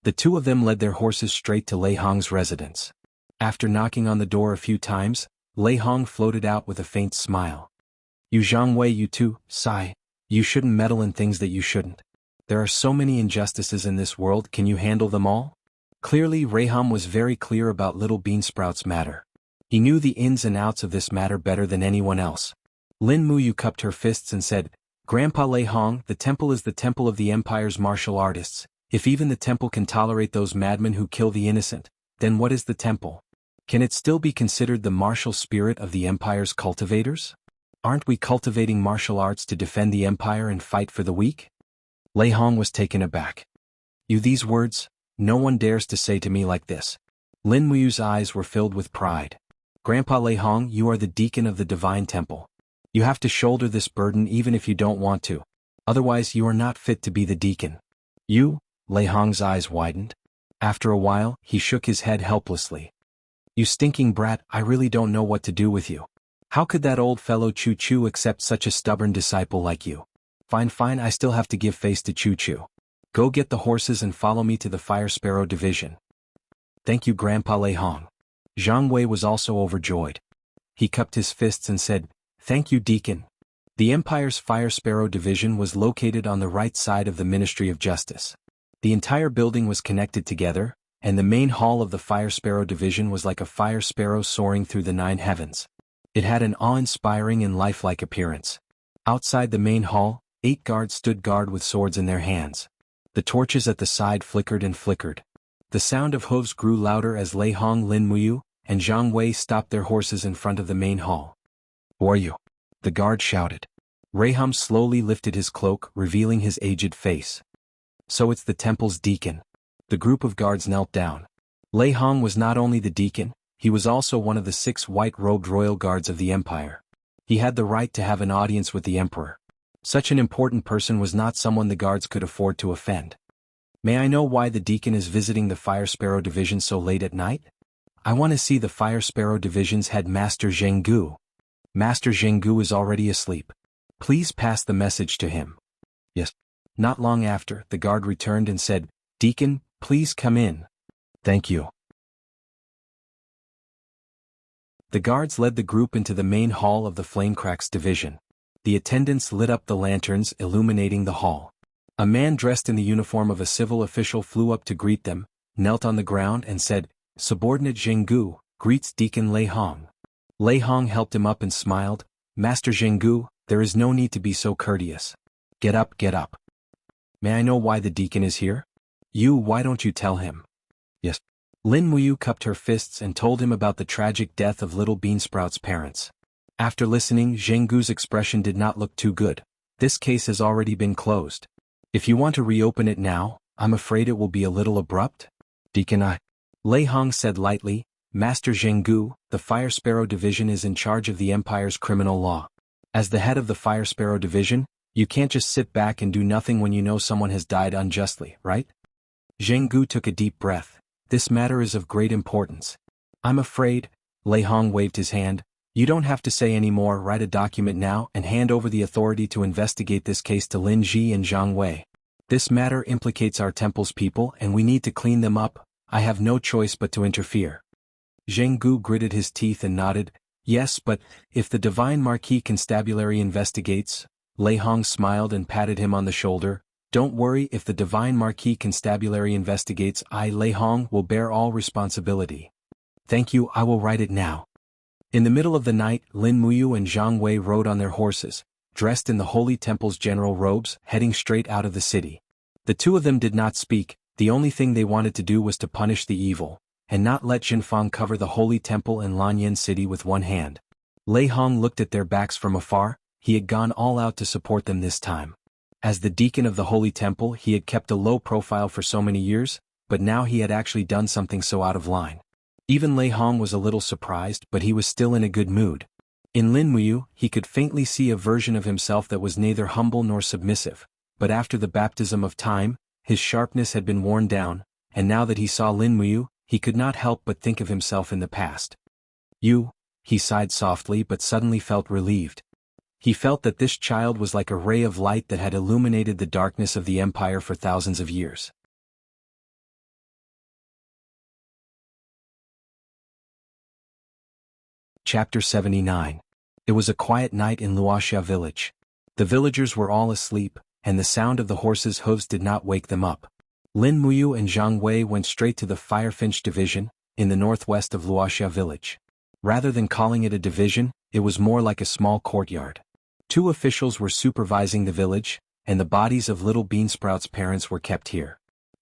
The two of them led their horses straight to Lei Hong's residence. After knocking on the door a few times, Lei Hong floated out with a faint smile. You Zhang Wei, you too, sigh. You shouldn't meddle in things that you shouldn't. There are so many injustices in this world, can you handle them all? Clearly Reiham was very clear about Little Beansprout's matter. He knew the ins and outs of this matter better than anyone else. Lin Muyu cupped her fists and said, Grandpa Lei Hong, the temple is the temple of the Empire's martial artists. If even the temple can tolerate those madmen who kill the innocent, then what is the temple? Can it still be considered the martial spirit of the Empire's cultivators? Aren't we cultivating martial arts to defend the Empire and fight for the weak? Lei Hong was taken aback. You these words? No one dares to say to me like this. Lin Muyu's eyes were filled with pride. Grandpa Lei Hong, you are the deacon of the Divine Temple. You have to shoulder this burden even if you don't want to. Otherwise you are not fit to be the deacon. You? Lei Hong's eyes widened. After a while, he shook his head helplessly. You stinking brat, I really don't know what to do with you. How could that old fellow Chu Chu accept such a stubborn disciple like you? Fine, I still have to give face to Chu Chu. Go get the horses and follow me to the Fire Sparrow Division. Thank you, Grandpa Lei Hong. Zhang Wei was also overjoyed. He cupped his fists and said, Thank you, Deacon. The Empire's Fire Sparrow Division was located on the right side of the Ministry of Justice. The entire building was connected together, and the main hall of the Fire Sparrow Division was like a fire sparrow soaring through the 9 heavens. It had an awe-inspiring and lifelike appearance. Outside the main hall, 8 guards stood guard with swords in their hands. The torches at the side flickered and flickered. The sound of hooves grew louder as Lei Hong, Lin Muyu, and Zhang Wei stopped their horses in front of the main hall. Who are you? The guard shouted. Reiham slowly lifted his cloak, revealing his aged face. So it's the temple's deacon. The group of guards knelt down. Lei Hong was not only the deacon, he was also one of the 6 white-robed royal guards of the Empire. He had the right to have an audience with the Emperor. Such an important person was not someone the guards could afford to offend. May I know why the deacon is visiting the Fire Sparrow Division so late at night? I want to see the Fire Sparrow Division's head Master Zhenggu. Master Zhenggu is already asleep. Please pass the message to him. Yes. Not long after, the guard returned and said, Deacon, please come in. Thank you. The guards led the group into the main hall of the Flamecracks division. The attendants lit up the lanterns illuminating the hall. A man dressed in the uniform of a civil official flew up to greet them, knelt on the ground and said, Subordinate Zhenggu, greets Deacon Lei Hong. Lei Hong helped him up and smiled, Master Zhenggu, there is no need to be so courteous. Get up, get up. May I know why the deacon is here? Why don't you tell him? Yes. Lin Muyu cupped her fists and told him about the tragic death of little Beansprout's parents. After listening, Zhenggu's expression did not look too good. This case has already been closed. If you want to reopen it now, I'm afraid it will be a little abrupt. Deacon Lei Hong said lightly, Master Zhenggu, the Fire Sparrow Division is in charge of the Empire's criminal law. As the head of the Fire Sparrow Division, you can't just sit back and do nothing when you know someone has died unjustly, right? Zhenggu took a deep breath. This matter is of great importance. I'm afraid, Lei Hong waved his hand, you don't have to say any more. Write a document now and hand over the authority to investigate this case to Lin Ji and Zhang Wei. This matter implicates our temple's people and we need to clean them up. I have no choice but to interfere. Zhenggu gritted his teeth and nodded, yes, but if the Divine Marquis Constabulary investigates, Lei Hong smiled and patted him on the shoulder. Don't worry, if the Divine Marquis Constabulary investigates, I, Lei Hong, will bear all responsibility. Thank you, I will write it now. In the middle of the night, Lin Muyu and Zhang Wei rode on their horses, dressed in the Holy Temple's general robes, heading straight out of the city. The two of them did not speak, the only thing they wanted to do was to punish the evil, and not let Jinfang cover the Holy Temple and Lanyan City with one hand. Lei Hong looked at their backs from afar, he had gone all out to support them this time. As the deacon of the Holy Temple, he had kept a low profile for so many years, but now he had actually done something so out of line. Even Lei Hong was a little surprised, but he was still in a good mood. In Lin Muyu, he could faintly see a version of himself that was neither humble nor submissive, but after the baptism of time, his sharpness had been worn down, and now that he saw Lin Muyu, he could not help but think of himself in the past. He sighed softly but suddenly felt relieved. He felt that this child was like a ray of light that had illuminated the darkness of the empire for thousands of years. Chapter 79. It was a quiet night in Wuxia village. The villagers were all asleep, and the sound of the horses' hooves did not wake them up. Lin Muyu and Zhang Wei went straight to the Firefinch division, in the northwest of Wuxia village. Rather than calling it a division, it was more like a small courtyard. Two officials were supervising the village, and the bodies of little Beansprout's parents were kept here.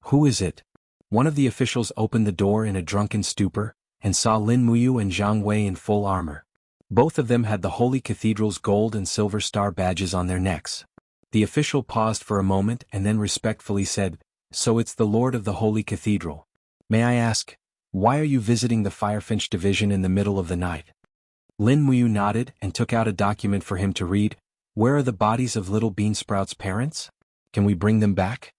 Who is it? One of the officials opened the door in a drunken stupor, and saw Lin Muyu and Zhang Wei in full armor. Both of them had the Holy Cathedral's gold and silver star badges on their necks. The official paused for a moment and then respectfully said, So it's the Lord of the Holy Cathedral. May I ask, why are you visiting the Firefinch division in the middle of the night? Lin Muyu nodded and took out a document for him to read. Where are the bodies of little Beansprout's parents? Can we bring them back?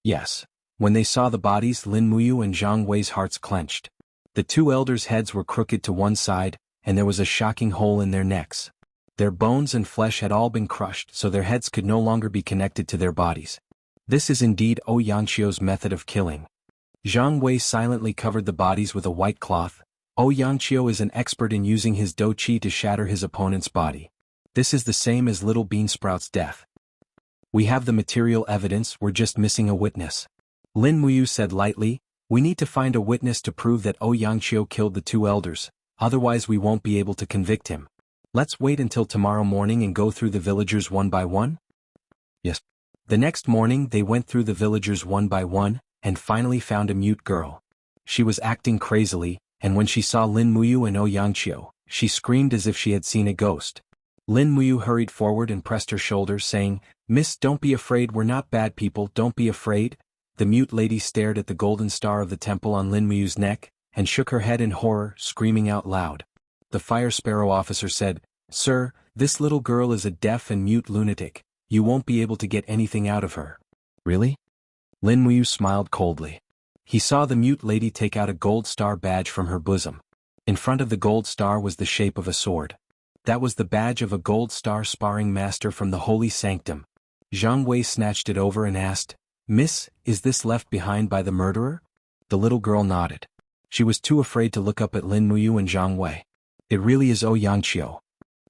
Yes. When they saw the bodies, Lin Muyu and Zhang Wei's hearts clenched. The two elders' heads were crooked to one side, and there was a shocking hole in their necks. Their bones and flesh had all been crushed, so their heads could no longer be connected to their bodies. This is indeed Ouyangqiu's method of killing. Zhang Wei silently covered the bodies with a white cloth. Ouyangqiu is an expert in using his dou qi to shatter his opponent's body. This is the same as little Beansprout's death. We have the material evidence, we're just missing a witness. Lin Muyu said lightly, we need to find a witness to prove that Ouyangqiu killed the two elders, otherwise we won't be able to convict him. Let's wait until tomorrow morning and go through the villagers one by one? Yes. The next morning they went through the villagers one by one, and finally found a mute girl. She was acting crazily, and when she saw Lin Muyu and Ouyangqiu, she screamed as if she had seen a ghost. Lin Muyu hurried forward and pressed her shoulder, saying, Miss, don't be afraid, we're not bad people, don't be afraid. The mute lady stared at the golden star of the temple on Lin Muyu's neck, and shook her head in horror, screaming out loud. The Fire Sparrow officer said, Sir, this little girl is a deaf and mute lunatic, you won't be able to get anything out of her. Really? Lin Muyu smiled coldly. He saw the mute lady take out a gold star badge from her bosom. In front of the gold star was the shape of a sword. That was the badge of a gold star sparring master from the holy sanctum. Zhang Wei snatched it over and asked, "Miss, is this left behind by the murderer?" The little girl nodded. She was too afraid to look up at Lin Muyu and Zhang Wei. "It really is Ouyangqiu."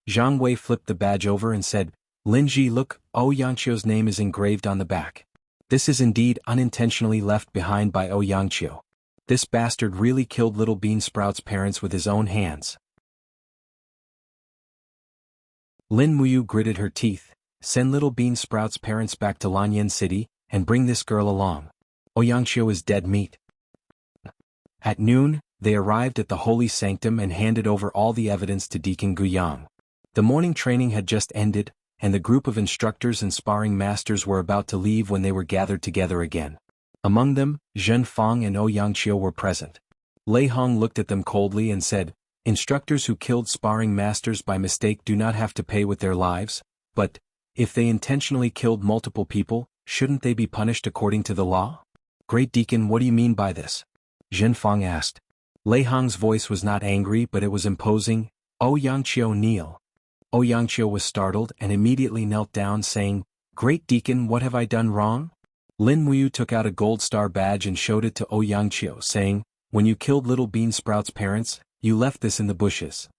Zhang Wei flipped the badge over and said, "Lin Ji, look, Ouyangqiu's name is engraved on the back. This is indeed unintentionally left behind by Ouyangqiu. This bastard really killed Little Bean Sprout's parents with his own hands." Lin Muyu gritted her teeth. "Send Little Bean Sprout's parents back to Lanyan City, and bring this girl along. Ouyangqiu is dead meat." At noon, they arrived at the holy sanctum and handed over all the evidence to Deacon Guyang. The morning training had just ended, and the group of instructors and sparring masters were about to leave when they were gathered together again. Among them, Zhen Fang and Ouyangqiu were present. Lei Hong looked at them coldly and said, "Instructors who killed sparring masters by mistake do not have to pay with their lives, but, if they intentionally killed multiple people, shouldn't they be punished according to the law?" "Great Deacon, what do you mean by this?" Zhen Fang asked. Lei Hong's voice was not angry but it was imposing. "Ouyangqiu, kneel." Ouyangqiu was startled and immediately knelt down saying, "Great Deacon, what have I done wrong?" Lin Muyu took out a gold star badge and showed it to Ouyangqiu saying, "When you killed Little Bean Sprout's parents, you left this in the bushes."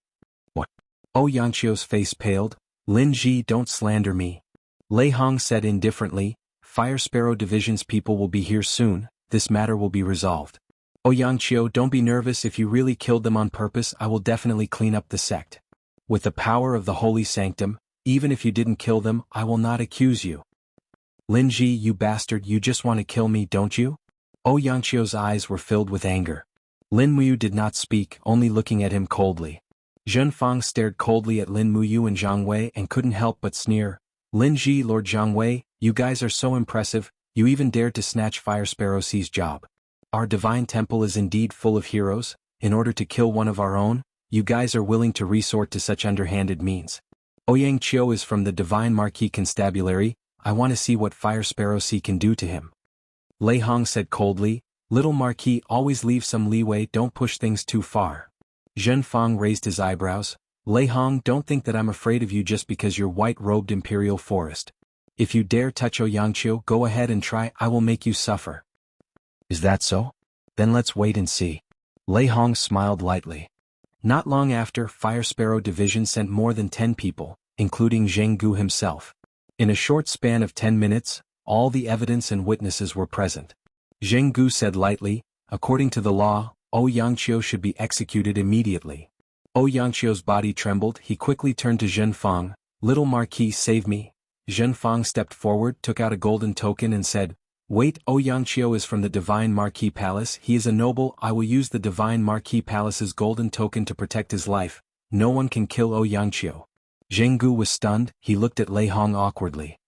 "What?" Ouyangqiu's face paled. "Lin Ji, don't slander me." Lei Hong said indifferently, "Fire Sparrow Division's people will be here soon, this matter will be resolved. Ouyangqiu, don't be nervous, if you really killed them on purpose I will definitely clean up the sect. With the power of the holy sanctum, even if you didn't kill them I will not accuse you." "Lin Ji, you bastard, you just want to kill me, don't you?" Ouyangqiu's eyes were filled with anger. Lin Muyu did not speak, only looking at him coldly. Zhen Fang stared coldly at Lin Muyu and Zhang Wei and couldn't help but sneer. "Lin Ji, Lord Zhang Wei, you guys are so impressive, you even dared to snatch Fire Sparrow C's job. Our divine temple is indeed full of heroes, in order to kill one of our own, you guys are willing to resort to such underhanded means. Ouyangqiu is from the Divine Marquis Constabulary, I want to see what Fire Sparrow C can do to him." Lei Hong said coldly, "Little Marquis, always leave some leeway, don't push things too far." Zhen Fang raised his eyebrows. "Lei Hong, don't think that I'm afraid of you just because you're white-robed Imperial Forest. If you dare touch Ouyangqiu, go ahead and try, I will make you suffer." "Is that so? Then let's wait and see." Lei Hong smiled lightly. Not long after, Fire Sparrow Division sent more than 10 people, including Zheng Gu himself. In a short span of 10 minutes, all the evidence and witnesses were present. Zheng Gu said lightly, "According to the law, Ouyangqiu should be executed immediately." Ouyangqiu's body trembled, he quickly turned to Zhen Fang, "Little Marquis, save me." Zhen Fang stepped forward, took out a golden token and said, "Wait, Ouyangqiu is from the Divine Marquis Palace, he is a noble, I will use the Divine Marquis Palace's golden token to protect his life, no one can kill Ouyangqiu." Zheng Gu was stunned, he looked at Lei Hong awkwardly.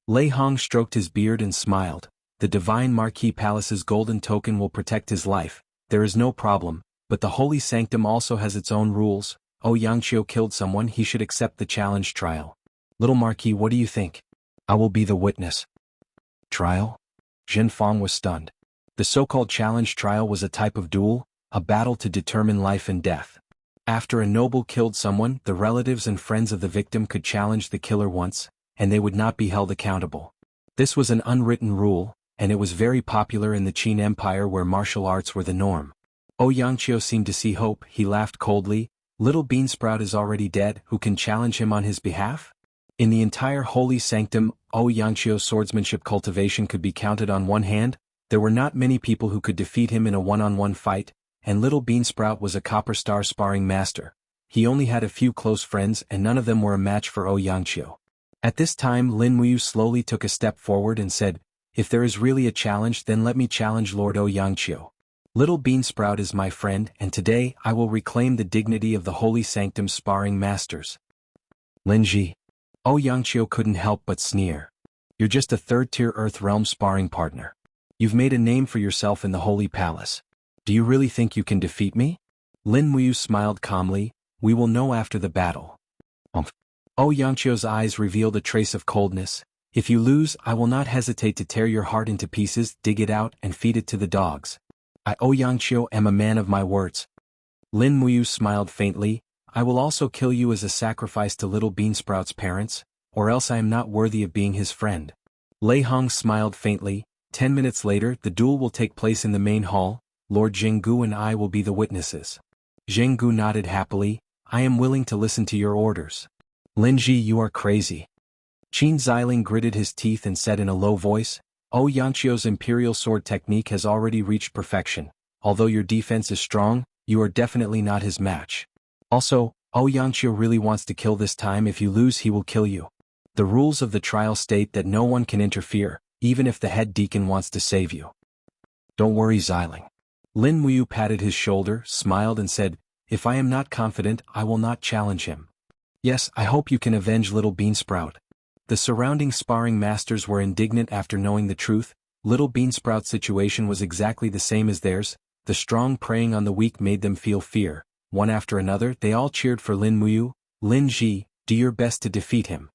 Lei Hong stroked his beard and smiled. "The Divine Marquis Palace's golden token will protect his life, there is no problem, but the Holy Sanctum also has its own rules. Ouyangqiu killed someone, he should accept the challenge trial. Little Marquis, what do you think?" "I will be the witness." "Trial?" Zhen Fang was stunned. The so-called challenge trial was a type of duel, a battle to determine life and death. After a noble killed someone, the relatives and friends of the victim could challenge the killer once, and they would not be held accountable. This was an unwritten rule, and it was very popular in the Qin Empire where martial arts were the norm. Ouyangqiu seemed to see hope, he laughed coldly. "Little Beansprout is already dead, who can challenge him on his behalf?" In the entire holy sanctum, Ouyangqiu's swordsmanship cultivation could be counted on one hand, there were not many people who could defeat him in a one-on-one fight, and Little Beansprout was a copper star sparring master. He only had a few close friends and none of them were a match for Ouyangqiu. At this time Lin Muyu slowly took a step forward and said, "If there is really a challenge then let me challenge Lord Ouyangqiu. Little Beansprout is my friend and today I will reclaim the dignity of the holy sanctum sparring masters." "Lin Ji." Ouyangqiu couldn't help but sneer. "You're just a third-tier Earth Realm sparring partner. You've made a name for yourself in the Holy Palace. Do you really think you can defeat me?" Lin Muyu smiled calmly, "We will know after the battle." Ouyangqiu's eyes revealed a trace of coldness. If you lose, I will not hesitate to tear your heart into pieces, dig it out, and feed it to the dogs. I, Ouyangqiu, am a man of my words. Lin Muyu smiled faintly. I will also kill you as a sacrifice to little Beansprout's parents, or else I am not worthy of being his friend. Lei Hong smiled faintly. 10 minutes later, the duel will take place in the main hall. Lord Jinggu and I will be the witnesses. Jinggu nodded happily. I am willing to listen to your orders. Linji, you are crazy. Qin Xiling gritted his teeth and said in a low voice, Ouyangqiu's imperial sword technique has already reached perfection. Although your defense is strong, you are definitely not his match. Also, Ouyangqiu really wants to kill this time. If you lose, he will kill you. The rules of the trial state that no one can interfere, even if the head deacon wants to save you. Don't worry, Xiling. Lin Muyu patted his shoulder, smiled and said, if I am not confident, I will not challenge him. Yes, I hope you can avenge little Beansprout. The surrounding sparring masters were indignant after knowing the truth. Little Beansprout's situation was exactly the same as theirs. The strong preying on the weak made them feel fear. One after another, they all cheered for Lin Muyu. Lin Ji, do your best to defeat him.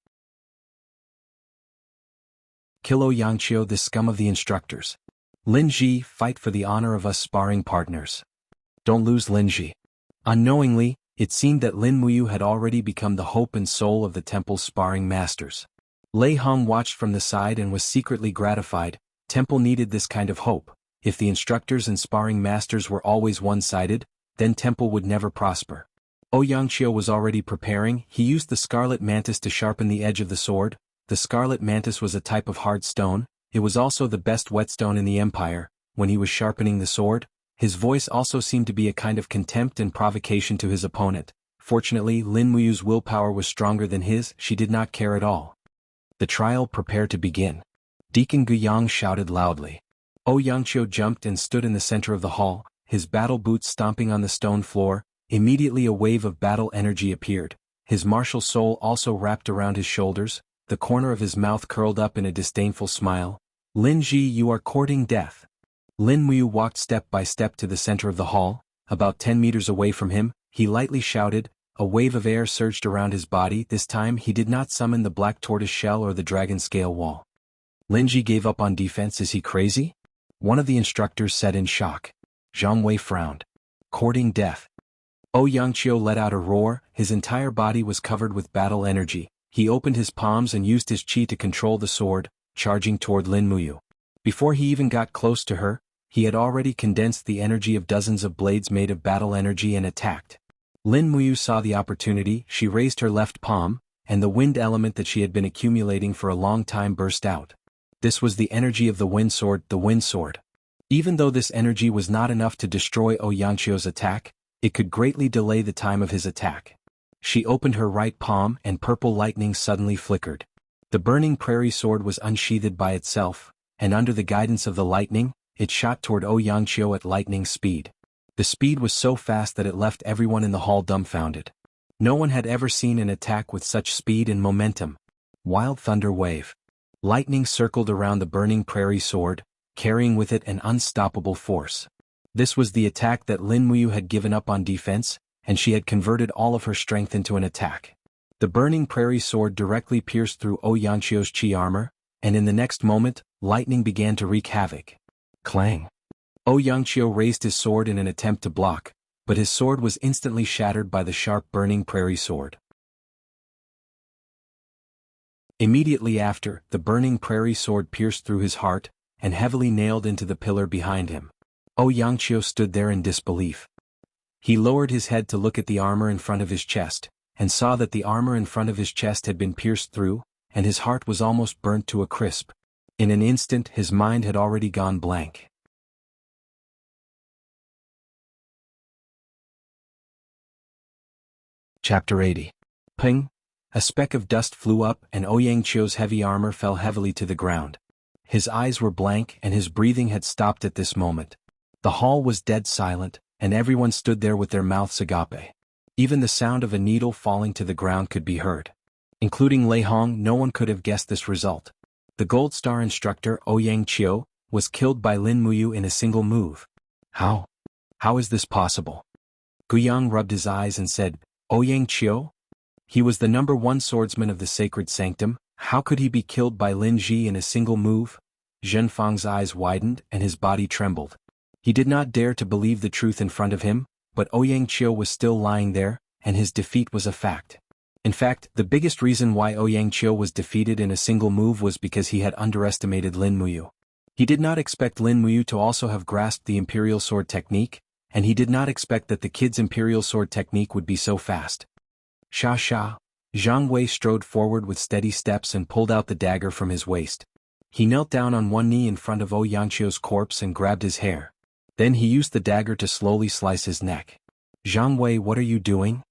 Kill Ouyangqiu, the scum of the instructors. Lin Ji, fight for the honor of us sparring partners. Don't lose, Lin Ji. Unknowingly, it seemed that Lin Muyu had already become the hope and soul of the temple's sparring masters. Lei Hong watched from the side and was secretly gratified. Temple needed this kind of hope. If the instructors and sparring masters were always one-sided, then Temple would never prosper. Ouyangqiu was already preparing. He used the scarlet mantis to sharpen the edge of the sword. The scarlet mantis was a type of hard stone. It was also the best whetstone in the empire. When he was sharpening the sword, his voice also seemed to be a kind of contempt and provocation to his opponent. Fortunately, Lin Muyu's willpower was stronger than his. She did not care at all. The trial prepared to begin. Deacon Guyang shouted loudly. Ouyangqiu jumped and stood in the center of the hall, his battle boots stomping on the stone floor. Immediately a wave of battle energy appeared. His martial soul also wrapped around his shoulders. The corner of his mouth curled up in a disdainful smile. Lin Ji, you are courting death. Lin Muyu walked step by step to the center of the hall. About 10 meters away from him, he lightly shouted. A wave of air surged around his body. This time he did not summon the black tortoise shell or the dragon scale wall. Lin Ji gave up on defense. Is he crazy? One of the instructors said in shock. Zhang Wei frowned. Courting death. Ouyangqiu let out a roar. His entire body was covered with battle energy. He opened his palms and used his chi to control the sword, charging toward Lin Muyu. Before he even got close to her, he had already condensed the energy of dozens of blades made of battle energy and attacked. Lin Muyu saw the opportunity. She raised her left palm, and the wind element that she had been accumulating for a long time burst out. This was the energy of the wind sword, the wind sword. Even though this energy was not enough to destroy Ouyangqiu's attack, it could greatly delay the time of his attack. She opened her right palm and purple lightning suddenly flickered. The burning prairie sword was unsheathed by itself, and under the guidance of the lightning, it shot toward Ouyangqiu at lightning speed. The speed was so fast that it left everyone in the hall dumbfounded. No one had ever seen an attack with such speed and momentum. Wild thunder wave. Lightning circled around the burning prairie sword, carrying with it an unstoppable force. This was the attack that Lin Muyu had given up on defense, and she had converted all of her strength into an attack. The burning prairie sword directly pierced through Ouyangqiu's chi armor, and in the next moment, lightning began to wreak havoc. Clang! Ouyangqiu raised his sword in an attempt to block, but his sword was instantly shattered by the sharp burning prairie sword. Immediately after, the burning prairie sword pierced through his heart, and heavily nailed into the pillar behind him. Ouyangqiu stood there in disbelief. He lowered his head to look at the armor in front of his chest, and saw that the armor in front of his chest had been pierced through, and his heart was almost burnt to a crisp. In an instant his mind had already gone blank. Chapter 80. Ping! A speck of dust flew up and Ouyangqiu's heavy armor fell heavily to the ground. His eyes were blank and his breathing had stopped at this moment. The hall was dead silent, and everyone stood there with their mouths agape. Even the sound of a needle falling to the ground could be heard. Including Lei Hong, no one could have guessed this result. The Gold Star instructor Ouyangqiu was killed by Lin Muyu in a single move. How? How is this possible? Guyang rubbed his eyes and said, Ouyangqiu? He was the #1 swordsman of the sacred sanctum, How could he be killed by Lin Ji in a single move? Zhen Fang's eyes widened and his body trembled. He did not dare to believe the truth in front of him, but Ouyang Qiu was still lying there, and his defeat was a fact. In fact, the biggest reason why Ouyang Qiu was defeated in a single move was because he had underestimated Lin Muyu. He did not expect Lin Muyu to also have grasped the Imperial Sword technique, and he did not expect that the kid's Imperial Sword technique would be so fast. Sha sha. Zhang Wei strode forward with steady steps and pulled out the dagger from his waist. He knelt down on one knee in front of Ouyang Qiu's corpse and grabbed his hair. Then he used the dagger to slowly slice his neck. Zhang Wei, what are you doing?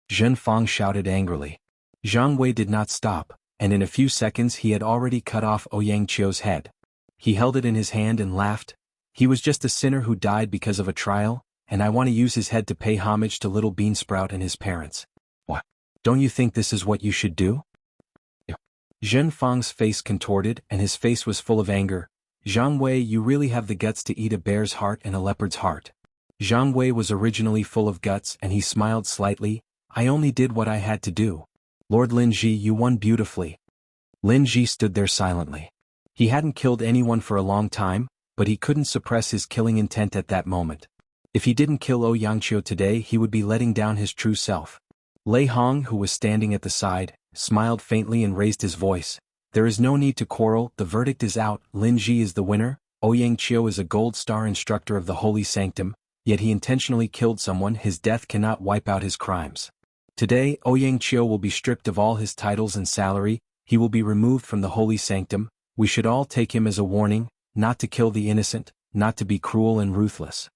Zhen Fang shouted angrily. Zhang Wei did not stop, and in a few seconds he had already cut off Ouyang Qiu's head. He held it in his hand and laughed. He was just a sinner who died because of a trial, and I want to use his head to pay homage to little Beansprout and his parents. What? Don't you think this is what you should do? Zhen Fang's face contorted and his face was full of anger. Zhang Wei, you really have the guts to eat a bear's heart and a leopard's heart. Zhang Wei was originally full of guts and he smiled slightly. I only did what I had to do. Lord Lin Ji, you won beautifully. Lin Ji stood there silently. He hadn't killed anyone for a long time, but he couldn't suppress his killing intent at that moment. If he didn't kill Ouyang Qiu today, he would be letting down his true self. Lei Hong, who was standing at the side, smiled faintly and raised his voice. There is no need to quarrel, the verdict is out, Lin Ji is the winner. Ouyang Qiu is a gold star instructor of the Holy Sanctum, yet he intentionally killed someone. His death cannot wipe out his crimes. Today, Ouyang Qiu will be stripped of all his titles and salary, he will be removed from the Holy Sanctum. We should all take him as a warning, not to kill the innocent, not to be cruel and ruthless.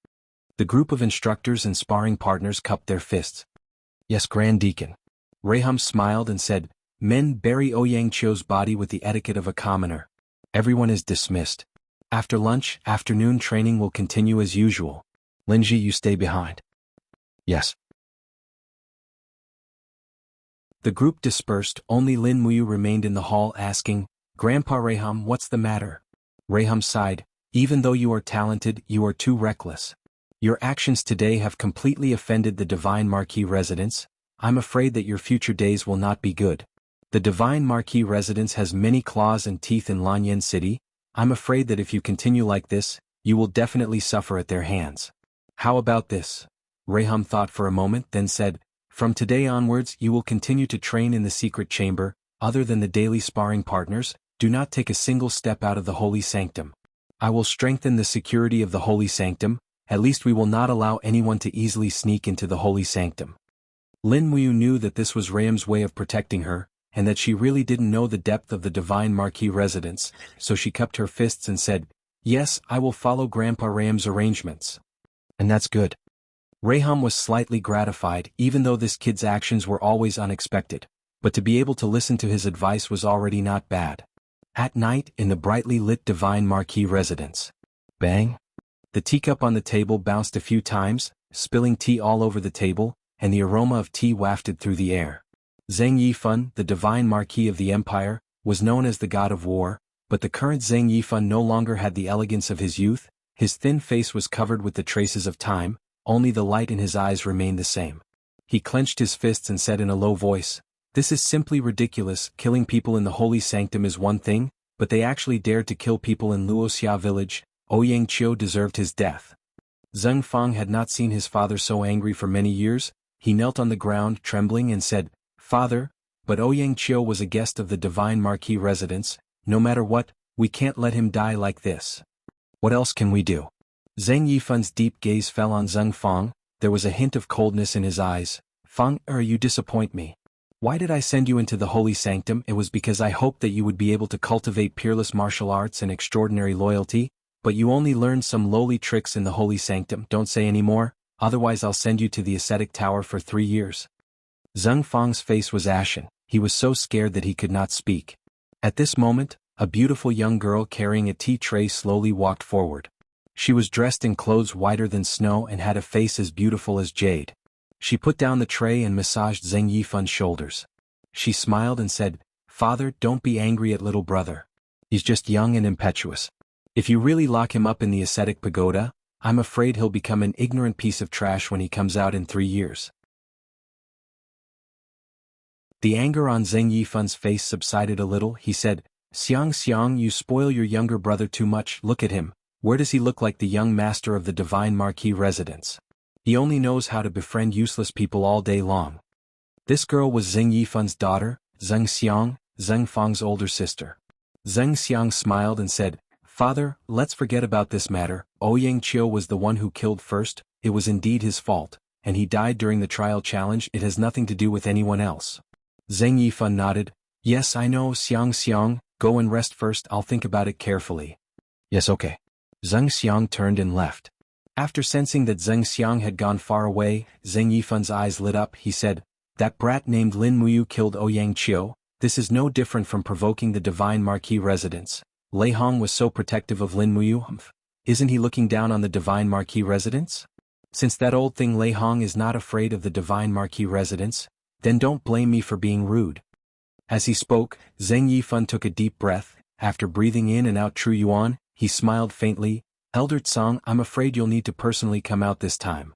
The group of instructors and sparring partners cupped their fists. Yes, Grand Deacon. Raham smiled and said, Men, bury Ouyang Qiu's body with the etiquette of a commoner. Everyone is dismissed. After lunch, afternoon training will continue as usual. Lin Ji, you stay behind. Yes. The group dispersed, only Lin Muyu remained in the hall asking, Grandpa Raham, what's the matter? Raham sighed, even though you are talented, you are too reckless. Your actions today have completely offended the Divine Marquis residence. I'm afraid that your future days will not be good. The Divine Marquis residence has many claws and teeth in Lanyan City. I'm afraid that if you continue like this, you will definitely suffer at their hands. How about this? Raham thought for a moment, then said, From today onwards you will continue to train in the secret chamber. Other than the daily sparring partners, do not take a single step out of the Holy Sanctum. I will strengthen the security of the Holy Sanctum. At least we will not allow anyone to easily sneak into the Holy Sanctum. Lin Muyu knew that this was Raham's way of protecting her, and that she really didn't know the depth of the Divine Marquis residence, so she cupped her fists and said, Yes, I will follow Grandpa Raham's arrangements. And that's good. Raham was slightly gratified, even though this kid's actions were always unexpected, but to be able to listen to his advice was already not bad. At night, in the brightly lit Divine Marquis residence. Bang! The teacup on the table bounced a few times, spilling tea all over the table, and the aroma of tea wafted through the air. Zheng Yifan, the Divine Marquis of the Empire, was known as the God of War, but the current Zheng Yifan no longer had the elegance of his youth. His thin face was covered with the traces of time, only the light in his eyes remained the same. He clenched his fists and said in a low voice, This is simply ridiculous. Killing people in the Holy Sanctum is one thing, but they actually dared to kill people in Luoxia village. Ouyang Qiu deserved his death. Zheng Fang had not seen his father so angry for many years. He knelt on the ground, trembling, and said, Father, but Ouyang Qiu was a guest of the Divine Marquis residence. No matter what, we can't let him die like this. What else can we do? Zheng Yifan's deep gaze fell on Zheng Fang. There was a hint of coldness in his eyes. Fang, you disappoint me. Why did I send you into the Holy Sanctum? It was because I hoped that you would be able to cultivate peerless martial arts and extraordinary loyalty, but you only learned some lowly tricks in the Holy Sanctum. Don't say any more, otherwise I'll send you to the ascetic tower for 3 years. Zheng Fang's face was ashen. He was so scared that he could not speak. At this moment, a beautiful young girl carrying a tea tray slowly walked forward. She was dressed in clothes whiter than snow and had a face as beautiful as jade. She put down the tray and massaged Zheng Yifan's shoulders. She smiled and said, Father, don't be angry at little brother. He's just young and impetuous. If you really lock him up in the ascetic pagoda, I'm afraid he'll become an ignorant piece of trash when he comes out in 3 years. The anger on Zheng Yifan's face subsided a little. He said, Xiang, you spoil your younger brother too much. Look at him. Where does he look like the young master of the Divine Marquis residence? He only knows how to befriend useless people all day long. This girl was Zheng Yifan's daughter, Zheng Xiang, Zheng Fang's older sister. Zheng Xiang smiled and said, Father, let's forget about this matter. Ouyang Qiu was the one who killed first. It was indeed his fault, and he died during the trial challenge. It has nothing to do with anyone else. Zheng Yifan nodded. Yes, I know, Xiang, go and rest first. I'll think about it carefully. Yes, okay. Zheng Xiang turned and left. After sensing that Zheng Xiang had gone far away, Zheng Yifan's eyes lit up. He said, That brat named Lin Muyu killed Ouyang Qiu. This is no different from provoking the Divine Marquis residence. Lei Hong was so protective of Lin Muyu. Isn't he looking down on the Divine Marquis residence? Since that old thing Lei Hong is not afraid of the Divine Marquis residence, then don't blame me for being rude. As he spoke, Zheng Yifan took a deep breath. After breathing in and out true yuan, he smiled faintly. Elder Tsang, I'm afraid you'll need to personally come out this time.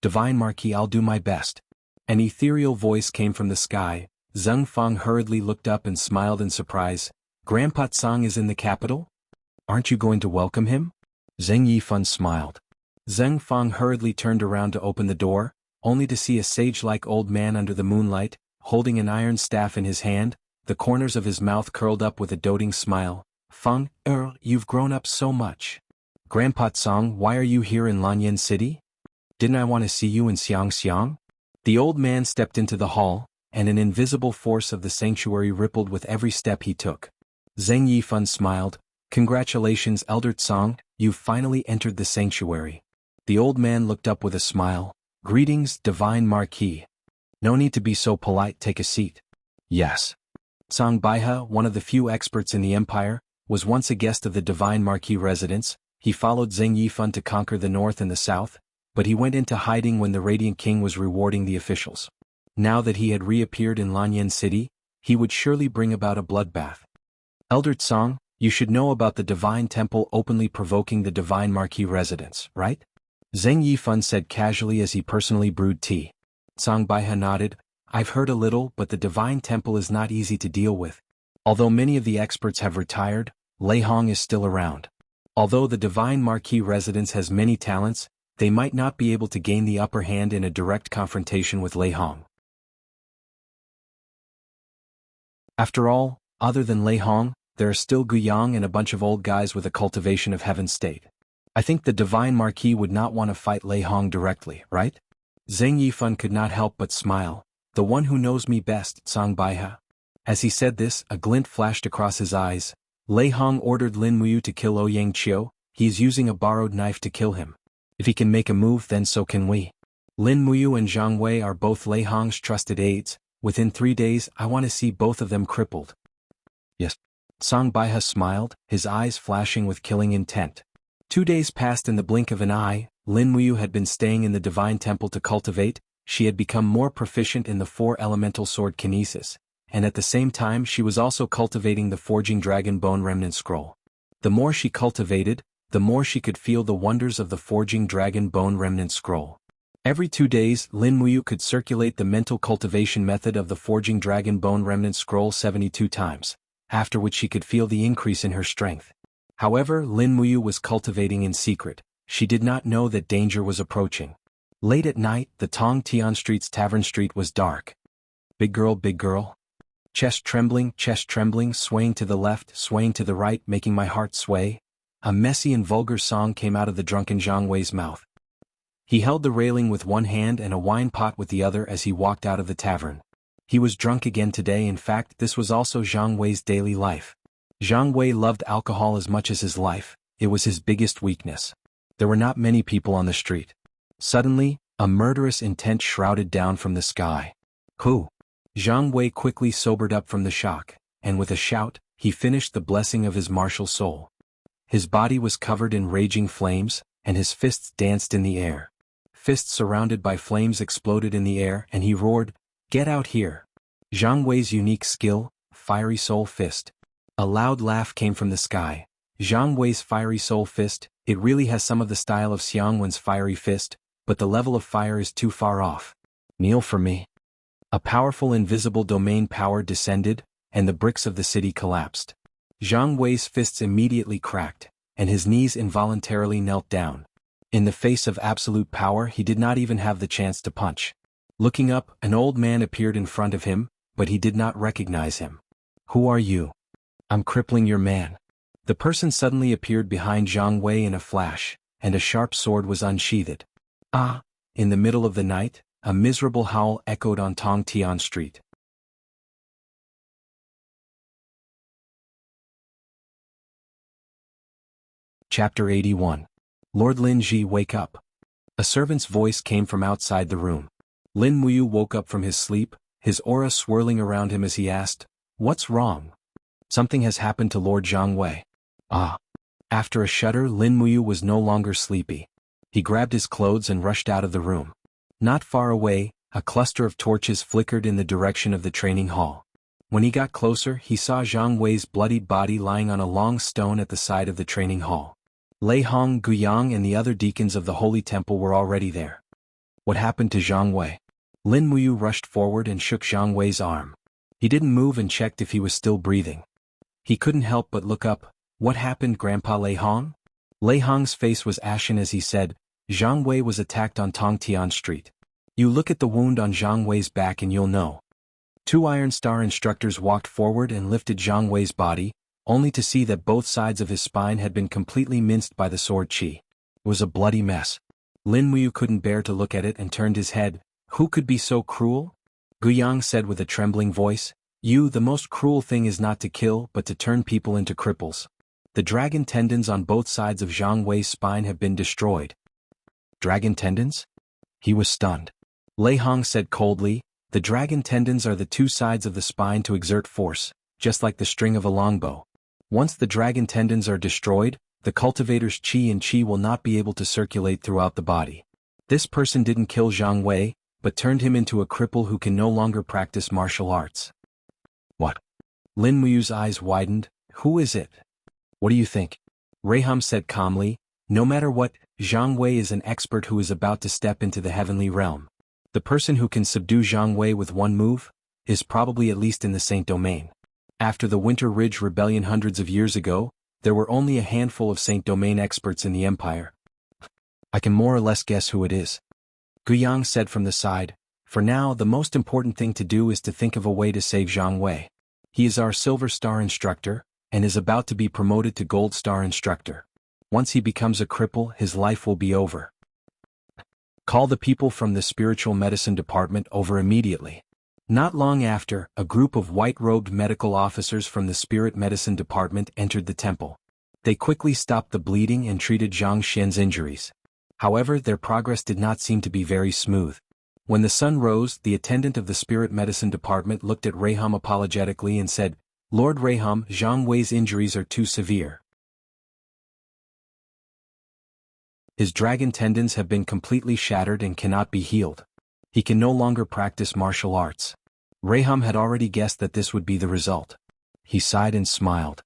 Divine Marquis, I'll do my best. An ethereal voice came from the sky. Zheng Fang hurriedly looked up and smiled in surprise. Grandpa Tsang is in the capital? Aren't you going to welcome him? Zheng Yifan smiled. Zheng Fang hurriedly turned around to open the door, only to see a sage-like old man under the moonlight, holding an iron staff in his hand, the corners of his mouth curled up with a doting smile. Fang, you've grown up so much. Grandpa Tsang, why are you here in Lanyan City? Didn't I want to see you in Xiang? The old man stepped into the hall, and an invisible force of the sanctuary rippled with every step he took. Zheng Yifan smiled. Congratulations, Elder Tsang, you've finally entered the sanctuary. The old man looked up with a smile. Greetings, Divine Marquis. No need to be so polite, take a seat. Yes. Tsang Baihe, one of the few experts in the empire, was once a guest of the Divine Marquis residence. He followed Zheng Yifan to conquer the north and the south, but he went into hiding when the Radiant King was rewarding the officials. Now that he had reappeared in Lanyan City, he would surely bring about a bloodbath. Elder Tsang, you should know about the Divine Temple openly provoking the Divine Marquis residence, right? Zheng Yifan said casually as he personally brewed tea. Tsang Baihe nodded. I've heard a little, but the Divine Temple is not easy to deal with. Although many of the experts have retired, Lei Hong is still around. Although the Divine Marquis residence has many talents, they might not be able to gain the upper hand in a direct confrontation with Lei Hong. After all, other than Lei Hong, there are still Guyang and a bunch of old guys with a cultivation of heaven state. I think the Divine Marquis would not want to fight Lei Hong directly, right? Zheng Yifan could not help but smile. The one who knows me best, Tsang Baihe. As he said this, a glint flashed across his eyes. Lei Hong ordered Lin Muyu to kill Ouyang Qiu. He is using a borrowed knife to kill him. If he can make a move, then so can we. Lin Muyu and Zhang Wei are both Lei Hong's trusted aides. Within 3 days, I want to see both of them crippled. Yes. Tsang Baihe smiled, his eyes flashing with killing intent. 2 days passed in the blink of an eye. Lin Muyu had been staying in the Divine Temple to cultivate. She had become more proficient in the 4 elemental sword kinesis, and at the same time she was also cultivating the forging dragon bone remnant scroll. The more she cultivated, the more she could feel the wonders of the forging dragon bone remnant scroll. Every 2 days, Lin Muyu could circulate the mental cultivation method of the forging dragon bone remnant scroll 72 times, after which she could feel the increase in her strength. However, Lin Muyu was cultivating in secret. She did not know that danger was approaching. Late at night, the Tong Tian Street's tavern street was dark. Big girl. Chest trembling, swaying to the left, swaying to the right, making my heart sway. A messy and vulgar song came out of the drunken Zhang Wei's mouth. He held the railing with one hand and a wine pot with the other as he walked out of the tavern. He was drunk again today. In fact, this was also Zhang Wei's daily life. Zhang Wei loved alcohol as much as his life. It was his biggest weakness. There were not many people on the street. Suddenly, a murderous intent shrouded down from the sky. Who? Zhang Wei quickly sobered up from the shock, and with a shout, he finished the blessing of his martial soul. His body was covered in raging flames, and his fists danced in the air. Fists surrounded by flames exploded in the air, and he roared, "Get out here!" Zhang Wei's unique skill, Fiery Soul Fist. A loud laugh came from the sky. Zhang Wei's Fiery Soul Fist, it really has some of the style of Xiang Wen's Fiery Fist, but the level of fire is too far off. Kneel for me. A powerful invisible domain power descended, and the bricks of the city collapsed. Zhang Wei's fists immediately cracked, and his knees involuntarily knelt down. In the face of absolute power, he did not even have the chance to punch. Looking up, an old man appeared in front of him, but he did not recognize him. "Who are you?" "I'm crippling your man." The person suddenly appeared behind Zhang Wei in a flash, and a sharp sword was unsheathed. "Ah!" In the middle of the night, a miserable howl echoed on Tongtian Street. Chapter 81. Lord Lin Ji, wake up. A servant's voice came from outside the room. Lin Muyu woke up from his sleep, his aura swirling around him as he asked, "What's wrong?" "Something has happened to Lord Zhang Wei." "Ah." After a shudder, Lin Muyu was no longer sleepy. He grabbed his clothes and rushed out of the room. Not far away, a cluster of torches flickered in the direction of the training hall. When he got closer, he saw Zhang Wei's bloodied body lying on a long stone at the side of the training hall. Lei Hong, Guyang and the other deacons of the Holy Temple were already there. What happened to Zhang Wei? Lin Muyu rushed forward and shook Zhang Wei's arm. He didn't move and checked if he was still breathing. He couldn't help but look up. "What happened, Grandpa Lei Hong?" Lei Hong's face was ashen as he said, "Zhang Wei was attacked on Tongtian Street. You look at the wound on Zhang Wei's back and you'll know." Two Iron Star instructors walked forward and lifted Zhang Wei's body, only to see that both sides of his spine had been completely minced by the sword qi. It was a bloody mess. Lin Muyu couldn't bear to look at it and turned his head. "Who could be so cruel?" Guyang said with a trembling voice. The most cruel thing is not to kill but to turn people into cripples. The dragon tendons on both sides of Zhang Wei's spine have been destroyed." "Dragon tendons?" He was stunned. Lei Hong said coldly, "The dragon tendons are the two sides of the spine to exert force, just like the string of a longbow. Once the dragon tendons are destroyed, the cultivator's qi and qi will not be able to circulate throughout the body. This person didn't kill Zhang Wei, but turned him into a cripple who can no longer practice martial arts." "What?" Lin Muyu's eyes widened. "Who is it?" "What do you think?" Raham said calmly, "No matter what, Zhang Wei is an expert who is about to step into the heavenly realm. The person who can subdue Zhang Wei with one move is probably at least in the Saint Domain. After the Winter Ridge Rebellion hundreds of years ago, there were only a handful of Saint Domain experts in the Empire. I can more or less guess who it is." Guyang said from the side, "For now, the most important thing to do is to think of a way to save Zhang Wei. He is our Silver Star instructor, and is about to be promoted to Gold Star instructor. Once he becomes a cripple, his life will be over. Call the people from the Spiritual Medicine Department over immediately." Not long after, a group of white-robed medical officers from the Spirit Medicine Department entered the temple. They quickly stopped the bleeding and treated Zhang Xian's injuries. However, their progress did not seem to be very smooth. When the sun rose, the attendant of the Spirit Medicine Department looked at Raham apologetically and said, "Lord Raham, Zhang Wei's injuries are too severe. His dragon tendons have been completely shattered and cannot be healed. He can no longer practice martial arts." Raham had already guessed that this would be the result. He sighed and smiled.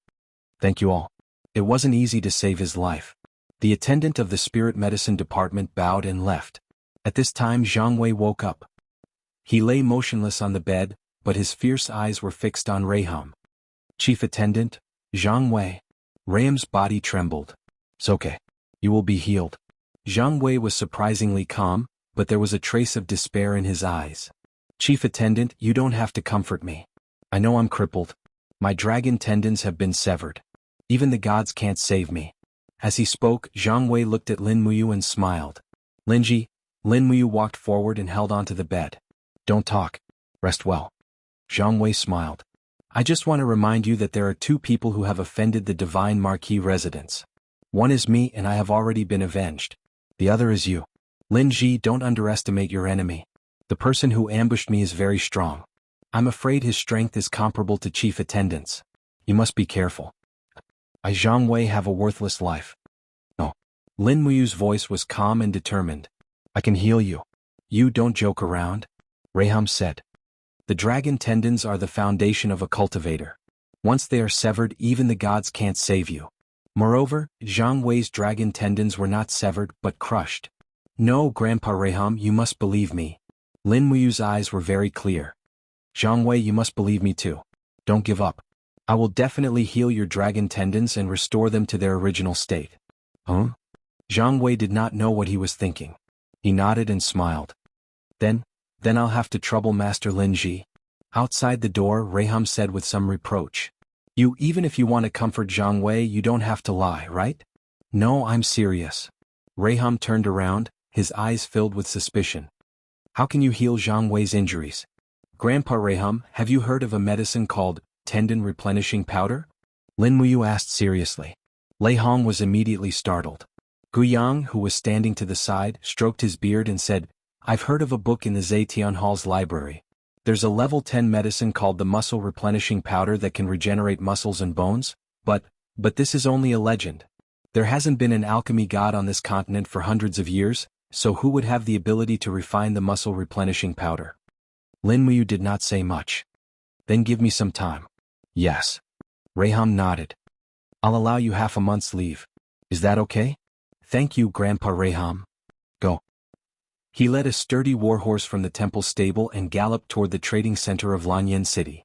"Thank you all. It wasn't easy to save his life." The attendant of the Spirit Medicine Department bowed and left. At this time Zhang Wei woke up. He lay motionless on the bed, but his fierce eyes were fixed on Raham. "Chief Attendant, Zhang Wei." Raham's body trembled. "It's okay. You will be healed." Zhang Wei was surprisingly calm, but there was a trace of despair in his eyes. "Chief Attendant, you don't have to comfort me. I know I'm crippled. My dragon tendons have been severed. Even the gods can't save me." As he spoke, Zhang Wei looked at Lin Muyu and smiled. "Linji." Lin Muyu walked forward and held onto the bed. "Don't talk. Rest well." Zhang Wei smiled. "I just want to remind you that there are two people who have offended the Divine Marquis residents. One is me and I have already been avenged. The other is you. Lin Ji, don't underestimate your enemy. The person who ambushed me is very strong. I'm afraid his strength is comparable to Chief Attendant's. You must be careful. I, Zhang Wei, have a worthless life." "No." Lin Muyu's voice was calm and determined. "I can heal you." "You don't joke around," Raham said. "The dragon tendons are the foundation of a cultivator. Once they are severed, even the gods can't save you. Moreover, Zhang Wei's dragon tendons were not severed but crushed." "No, Grandpa Raham, you must believe me." Lin Muyu's eyes were very clear. Zhang Wei, you must believe me too. Don't give up. I will definitely heal your dragon tendons and restore them to their original state. Huh? Zhang Wei did not know what he was thinking. He nodded and smiled. Then I'll have to trouble Master Lin Ji. Outside the door, Raham said with some reproach. Even if you want to comfort Zhang Wei, you don't have to lie, right? No, I'm serious. Raham turned around, his eyes filled with suspicion. How can you heal Zhang Wei's injuries? Grandpa Raham, have you heard of a medicine called tendon replenishing powder? Lin Muyu asked seriously. Lei Hong was immediately startled. Guyang, who was standing to the side, stroked his beard and said, I've heard of a book in the Zetian Hall's library. There's a level 10 medicine called the muscle replenishing powder that can regenerate muscles and bones, but this is only a legend. There hasn't been an alchemy god on this continent for hundreds of years, so who would have the ability to refine the muscle replenishing powder? Lin Muyu did not say much. Then give me some time. Yes. Raham nodded. I'll allow you half a month's leave. Is that okay? Thank you, Grandpa Raham. Go. He led a sturdy warhorse from the temple stable and galloped toward the trading center of Lanyan City.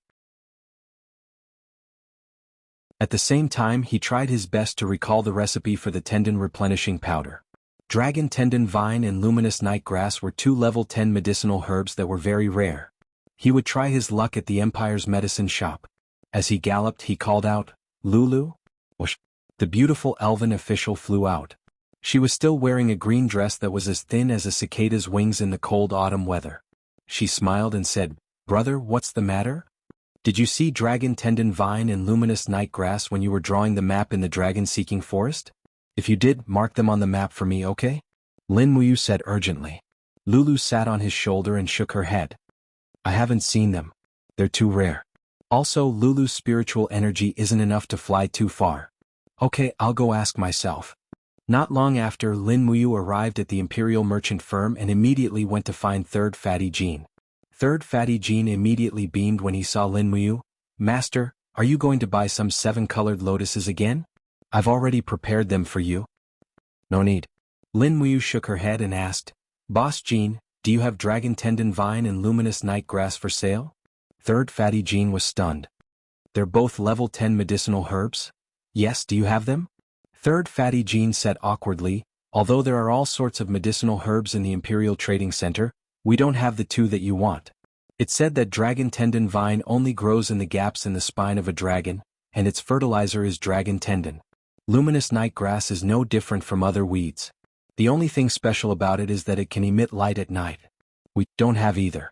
At the same time, he tried his best to recall the recipe for the tendon replenishing powder. Dragon tendon vine and luminous nightgrass were 2 level 10 medicinal herbs that were very rare. He would try his luck at the Empire's medicine shop. As he galloped, he called out, Lulu? Whoosh. The beautiful elven official flew out. She was still wearing a green dress that was as thin as a cicada's wings in the cold autumn weather. She smiled and said, Brother, what's the matter? Did you see dragon tendon vine and luminous nightgrass when you were drawing the map in the dragon-seeking forest? If you did, mark them on the map for me, okay? Lin Muyu said urgently. Lulu sat on his shoulder and shook her head. I haven't seen them. They're too rare. Also, Lulu's spiritual energy isn't enough to fly too far. Okay, I'll go ask myself. Not long after, Lin Muyu arrived at the Imperial Merchant Firm and immediately went to find Third Fatty Jean. Third Fatty Jean immediately beamed when he saw Lin Muyu. Master, are you going to buy some 7-colored lotuses again? I've already prepared them for you. No need. Lin Muyu shook her head and asked, Boss Jean, do you have dragon tendon vine and luminous nightgrass for sale? Third Fatty Jean was stunned. They're both level 10 medicinal herbs? Yes, do you have them? Third Fatty Jean said awkwardly, although there are all sorts of medicinal herbs in the Imperial Trading Center, we don't have the 2 that you want. It said that dragon tendon vine only grows in the gaps in the spine of a dragon, and its fertilizer is dragon tendon. Luminous nightgrass is no different from other weeds. The only thing special about it is that it can emit light at night. We don't have either.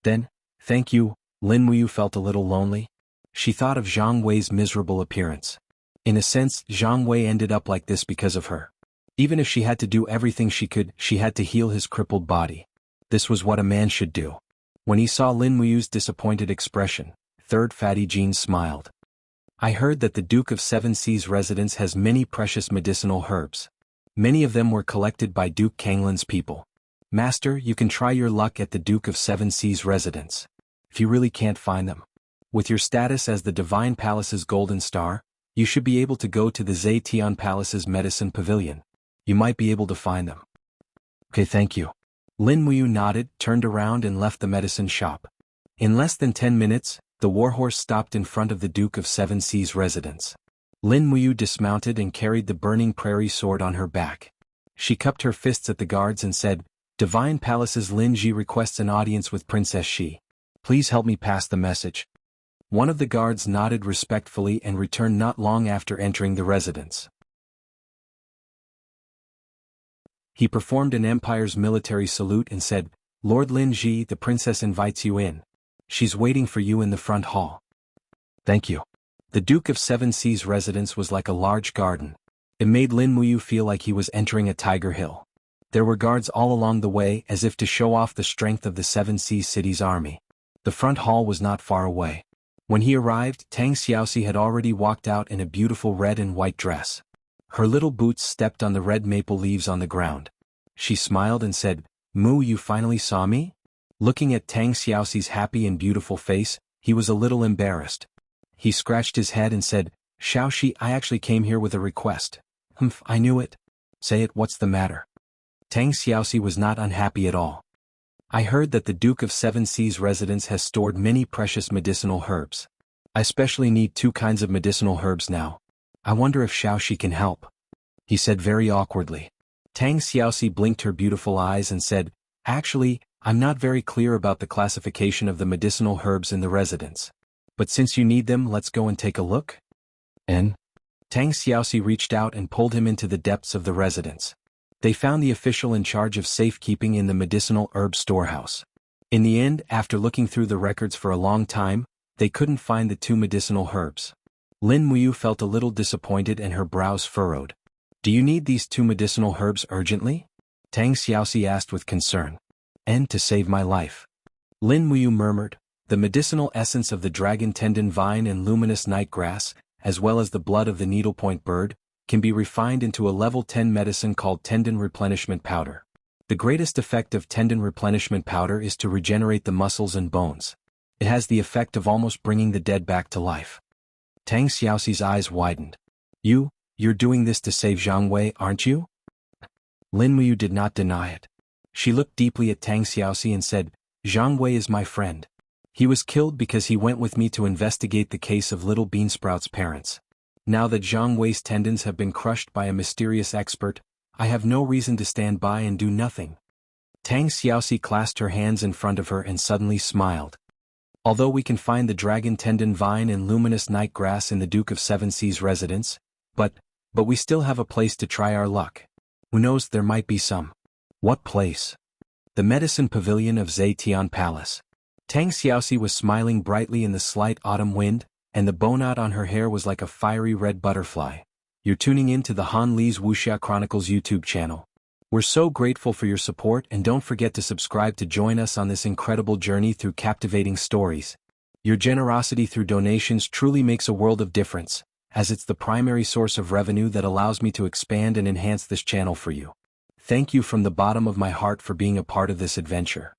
Then, thank you. Lin Muyu felt a little lonely. She thought of Zhang Wei's miserable appearance. In a sense, Zhang Wei ended up like this because of her. Even if she had to do everything she could, she had to heal his crippled body. This was what a man should do. When he saw Lin Muyu's disappointed expression, Third Fatty Jean smiled. I heard that the Duke of Seven Seas residence has many precious medicinal herbs. Many of them were collected by Duke Kanglin's people. Master, you can try your luck at the Duke of Seven Seas residence. If you really can't find them. With your status as the Divine Palace's Golden Star, you should be able to go to the Zetian Palace's Medicine Pavilion. You might be able to find them. Okay, thank you. Lin Muyu nodded, turned around and left the medicine shop. In less than 10 minutes, the warhorse stopped in front of the Duke of Seven Seas residence. Lin Muyu dismounted and carried the burning prairie sword on her back. She cupped her fists at the guards and said, Divine Palace's Lin Ji requests an audience with Princess Shi. Please help me pass the message. One of the guards nodded respectfully and returned not long after entering the residence. He performed an empire's military salute and said, Lord Lin Ji, the princess invites you in. She's waiting for you in the front hall. Thank you. The Duke of Seven Seas residence was like a large garden. It made Lin Muyu feel like he was entering a tiger hill. There were guards all along the way as if to show off the strength of the Seven Seas city's army. The front hall was not far away. When he arrived, Tang Xiaoxi had already walked out in a beautiful red and white dress. Her little boots stepped on the red maple leaves on the ground. She smiled and said, Mu, you finally saw me? Looking at Tang Xiaoxi's happy and beautiful face, he was a little embarrassed. He scratched his head and said, Xiaoxi, I actually came here with a request. Humph, I knew it. Say it, what's the matter? Tang Xiaoxi was not unhappy at all. I heard that the Duke of Seven Seas residence has stored many precious medicinal herbs. I especially need 2 kinds of medicinal herbs now. I wonder if Xiaoxi can help," he said very awkwardly. Tang Xiaoxi blinked her beautiful eyes and said, "Actually, I'm not very clear about the classification of the medicinal herbs in the residence. But since you need them, let's go and take a look." And Tang Xiaoxi reached out and pulled him into the depths of the residence. They found the official in charge of safekeeping in the medicinal herb storehouse. In the end, after looking through the records for a long time, they couldn't find the 2 medicinal herbs. Lin Muyu felt a little disappointed and her brows furrowed. "Do you need these 2 medicinal herbs urgently?" Tang Xiaoxi asked with concern. "And to save my life," Lin Muyu murmured. "The medicinal essence of the dragon tendon vine and luminous night grass, as well as the blood of the needlepoint bird, can be refined into a level 10 medicine called tendon replenishment powder. The greatest effect of tendon replenishment powder is to regenerate the muscles and bones. It has the effect of almost bringing the dead back to life." Tang Xiaoxi's eyes widened. You're doing this to save Zhang Wei, aren't you?" Lin Muyu did not deny it. She looked deeply at Tang Xiaoxi and said, "Zhang Wei is my friend. He was killed because he went with me to investigate the case of Little Beansprout's parents. Now that Zhang Wei's tendons have been crushed by a mysterious expert, I have no reason to stand by and do nothing." Tang Xiaoxi clasped her hands in front of her and suddenly smiled. "Although we can find the dragon tendon vine and luminous night grass in the Duke of Seven Seas residence, but we still have a place to try our luck. Who knows, there might be some." "What place?" "The medicine pavilion of Zetian Palace." Tang Xiaoxi was smiling brightly in the slight autumn wind, and the bowknot on her hair was like a fiery red butterfly. You're tuning in to the Han Li's Wuxia Chronicles YouTube channel. We're so grateful for your support, and don't forget to subscribe to join us on this incredible journey through captivating stories. Your generosity through donations truly makes a world of difference, as it's the primary source of revenue that allows me to expand and enhance this channel for you. Thank you from the bottom of my heart for being a part of this adventure.